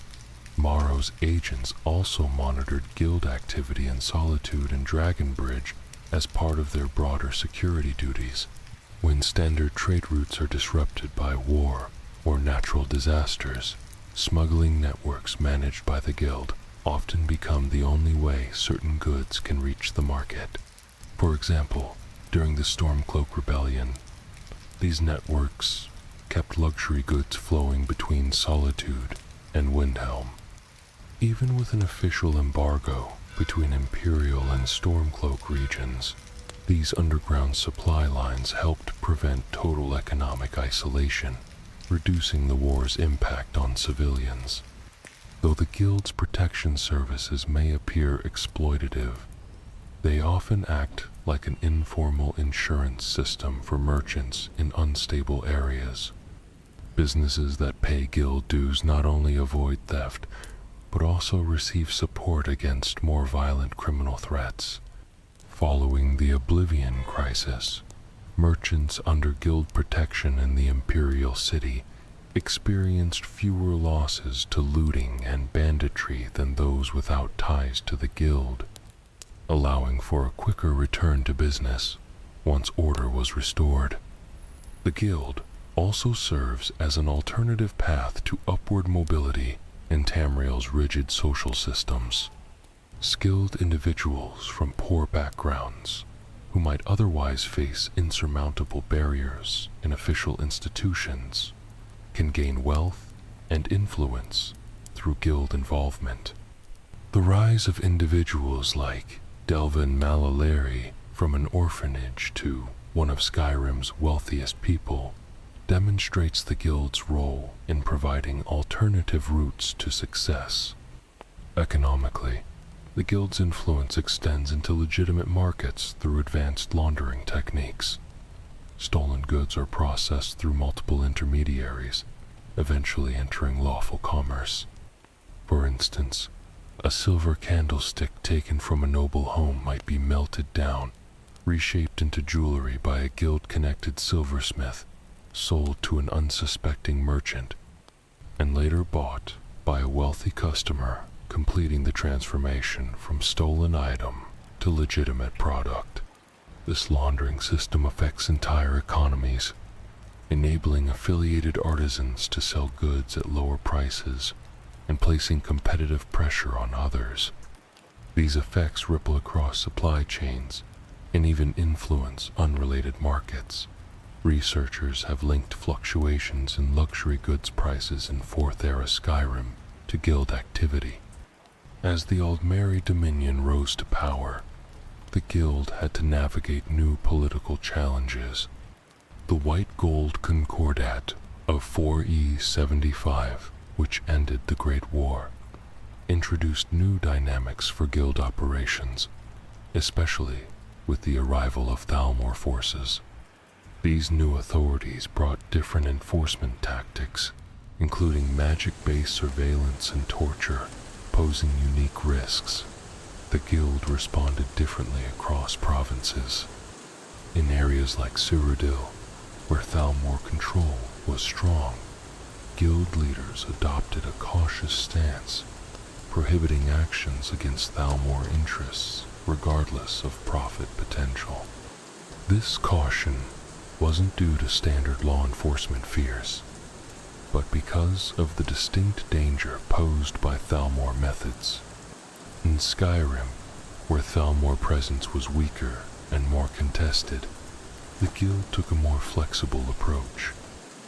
Speaker 2: Maro's agents also monitored guild activity in Solitude and Dragonbridge as part of their broader security duties. When standard trade routes are disrupted by war or natural disasters, smuggling networks managed by the guild often become the only way certain goods can reach the market. For example, during the Stormcloak Rebellion, these networks kept luxury goods flowing between Solitude and Windhelm. Even with an official embargo between Imperial and Stormcloak regions, these underground supply lines helped prevent total economic isolation, reducing the war's impact on civilians. Though the Guild's protection services may appear exploitative, they often act like an informal insurance system for merchants in unstable areas. Businesses that pay Guild dues not only avoid theft, but also receive support against more violent criminal threats. Following the Oblivion Crisis, merchants under Guild protection in the Imperial City experienced fewer losses to looting and banditry than those without ties to the Guild, allowing for a quicker return to business once order was restored. The Guild also serves as an alternative path to upward mobility in Tamriel's rigid social systems. Skilled individuals from poor backgrounds, who might otherwise face insurmountable barriers in official institutions, can gain wealth and influence through Guild involvement. The rise of individuals like Delvin Malaleri, from an orphanage to one of Skyrim's wealthiest people, demonstrates the Guild's role in providing alternative routes to success. Economically, the Guild's influence extends into legitimate markets through advanced laundering techniques. Stolen goods are processed through multiple intermediaries, eventually entering lawful commerce. For instance, a silver candlestick taken from a noble home might be melted down, reshaped into jewelry by a Guild-connected silversmith, sold to an unsuspecting merchant, and later bought by a wealthy customer, completing the transformation from stolen item to legitimate product. This laundering system affects entire economies, enabling affiliated artisans to sell goods at lower prices and placing competitive pressure on others. These effects ripple across supply chains and even influence unrelated markets. Researchers have linked fluctuations in luxury goods prices in 4th Era Skyrim to Guild activity. As the Aldmeri Dominion rose to power, the Guild had to navigate new political challenges. The White Gold Concordat of 4E75, which ended the Great War, introduced new dynamics for Guild operations, especially with the arrival of Thalmor forces. These new authorities brought different enforcement tactics, including magic-based surveillance and torture, posing unique risks. The Guild responded differently across provinces. In areas like Cyrodiil, where Thalmor control was strong, Guild leaders adopted a cautious stance, prohibiting actions against Thalmor interests regardless of profit potential. This caution wasn't due to standard law enforcement fears, but because of the distinct danger posed by Thalmor methods. In Skyrim, where Thalmor presence was weaker and more contested, the Guild took a more flexible approach.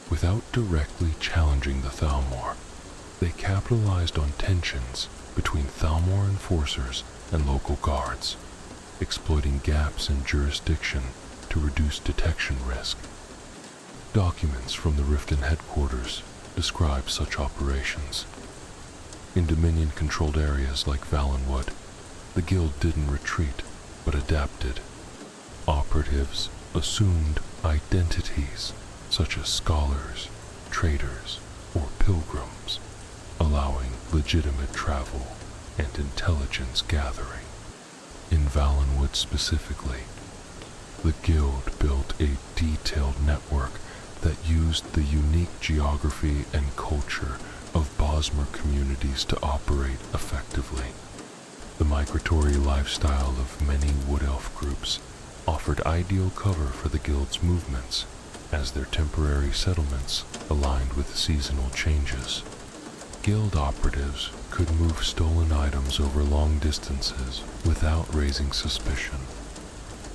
Speaker 2: Without directly challenging the Thalmor, they capitalized on tensions between Thalmor enforcers and local guards, exploiting gaps in jurisdiction to reduce detection risk. Documents from the Riften headquarters describe such operations. In Dominion-controlled areas like Valenwood, the Guild didn't retreat, but adapted. Operatives assumed identities such as scholars, traders, or pilgrims, allowing legitimate travel and intelligence gathering. In Valenwood specifically, the Guild built a detailed network that used the unique geography and culture of Bosmer communities to operate effectively. The migratory lifestyle of many Wood Elf groups offered ideal cover for the Guild's movements, as their temporary settlements aligned with seasonal changes. Guild operatives could move stolen items over long distances without raising suspicion,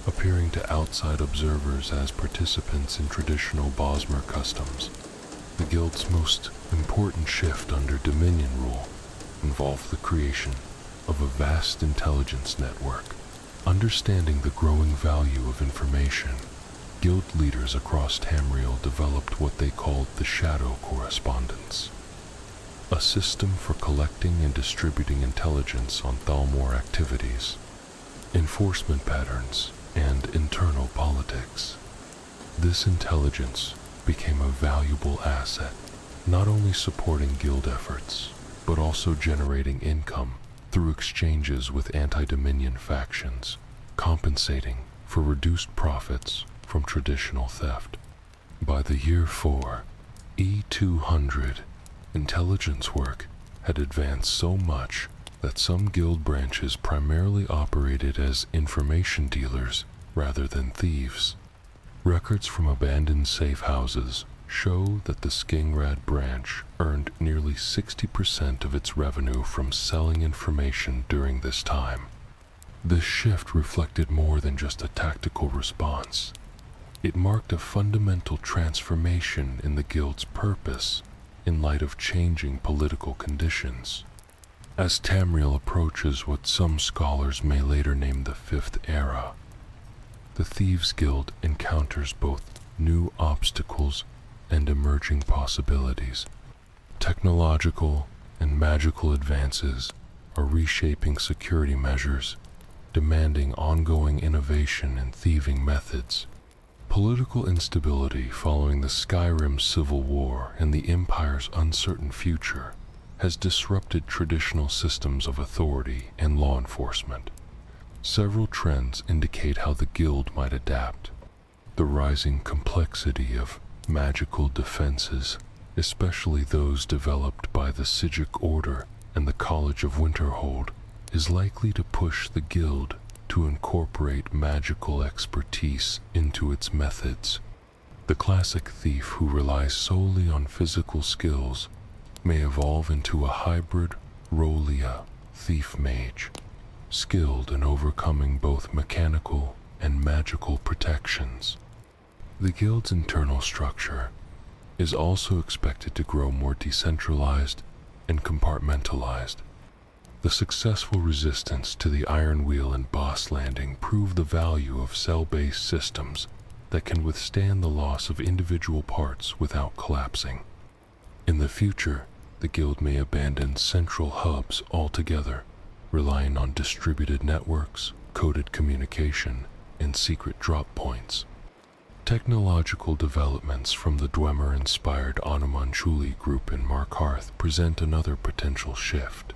Speaker 2: appearing to outside observers as participants in traditional Bosmer customs. The Guild's most important shift under Dominion rule involved the creation of a vast intelligence network. Understanding the growing value of information, Guild leaders across Tamriel developed what they called the Shadow Correspondence, a system for collecting and distributing intelligence on Thalmor activities, enforcement patterns, and internal politics. This intelligence became a valuable asset, not only supporting Guild efforts, but also generating income through exchanges with anti-Dominion factions, compensating for reduced profits from traditional theft. By the year 4, E200, intelligence work had advanced so much that some Guild branches primarily operated as information dealers rather than thieves. Records from abandoned safe houses show that the Skingrad branch earned nearly 60% of its revenue from selling information during this time. This shift reflected more than just a tactical response. It marked a fundamental transformation in the Guild's purpose in light of changing political conditions. As Tamriel approaches what some scholars may later name the Fifth Era, the Thieves' Guild encounters both new obstacles and emerging possibilities. Technological and magical advances are reshaping security measures, demanding ongoing innovation in thieving methods. Political instability following the Skyrim Civil War and the Empire's uncertain future has disrupted traditional systems of authority and law enforcement. Several trends indicate how the Guild might adapt. The rising complexity of magical defenses, especially those developed by the Sigic Order and the College of Winterhold, is likely to push the Guild to incorporate magical expertise into its methods. The classic thief who relies solely on physical skills may evolve into a hybrid Rolia thief mage, skilled in overcoming both mechanical and magical protections. The Guild's internal structure is also expected to grow more decentralized and compartmentalized. The successful resistance to the Iron Wheel and Boss Landing prove the value of cell-based systems that can withstand the loss of individual parts without collapsing. In the future, the Guild may abandon central hubs altogether, relying on distributed networks, coded communication, and secret drop points. Technological developments from the Dwemer-inspired Onomanchuli group in Markarth present another potential shift.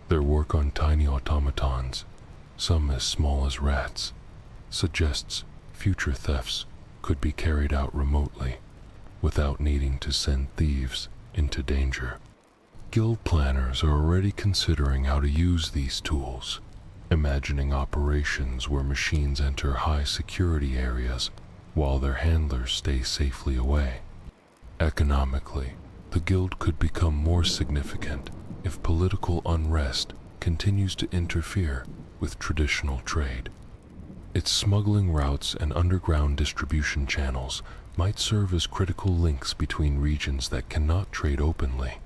Speaker 2: Their work on tiny automatons, some as small as rats, suggests future thefts could be carried out remotely, without needing to send thieves into danger. Guild planners are already considering how to use these tools, imagining operations where machines enter high security areas while their handlers stay safely away. Economically, the Guild could become more significant if political unrest continues to interfere with traditional trade. Its smuggling routes and underground distribution channels might serve as critical links between regions that cannot trade openly.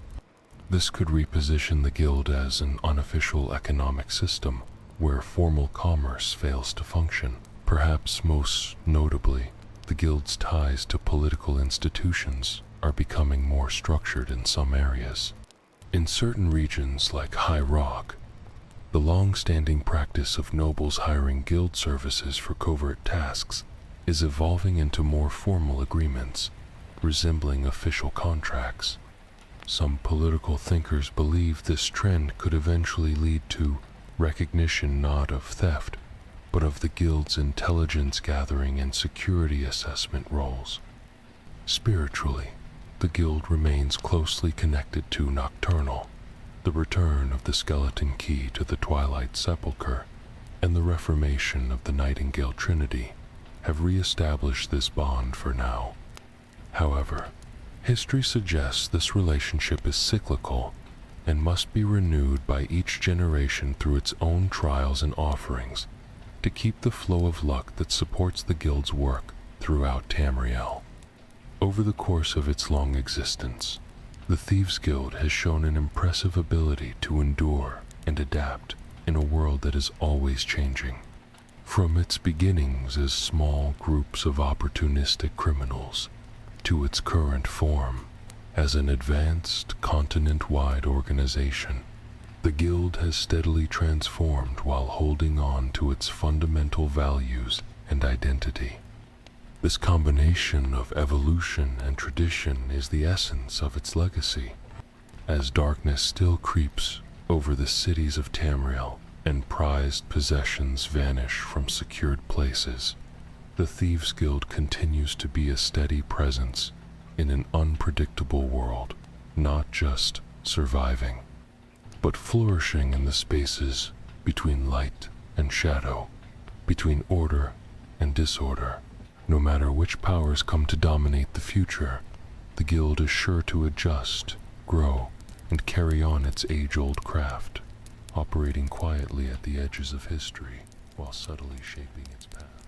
Speaker 2: This could reposition the Guild as an unofficial economic system where formal commerce fails to function. Perhaps most notably, the Guild's ties to political institutions are becoming more structured in some areas. In certain regions like High Rock, the long-standing practice of nobles hiring Guild services for covert tasks is evolving into more formal agreements, resembling official contracts. Some political thinkers believe this trend could eventually lead to recognition not of theft, but of the Guild's intelligence gathering and security assessment roles. Spiritually, the Guild remains closely connected to Nocturnal. The return of the Skeleton Key to the Twilight Sepulchre and the reformation of the Nightingale Trinity have re-established this bond for now. However, history suggests this relationship is cyclical and must be renewed by each generation through its own trials and offerings to keep the flow of luck that supports the guild's work throughout Tamriel. Over the course of its long existence, the Thieves Guild has shown an impressive ability to endure and adapt in a world that is always changing. From its beginnings as small groups of opportunistic criminals to its current form as an advanced continent-wide organization, the Guild has steadily transformed while holding on to its fundamental values and identity. This combination of evolution and tradition is the essence of its legacy. As darkness still creeps over the cities of Tamriel and prized possessions vanish from secured places, the Thieves Guild continues to be a steady presence in an unpredictable world, not just surviving, but flourishing in the spaces between light and shadow, between order and disorder. No matter which powers come to dominate the future, the Guild is sure to adjust, grow, and carry on its age-old craft, operating quietly at the edges of history while subtly shaping its path.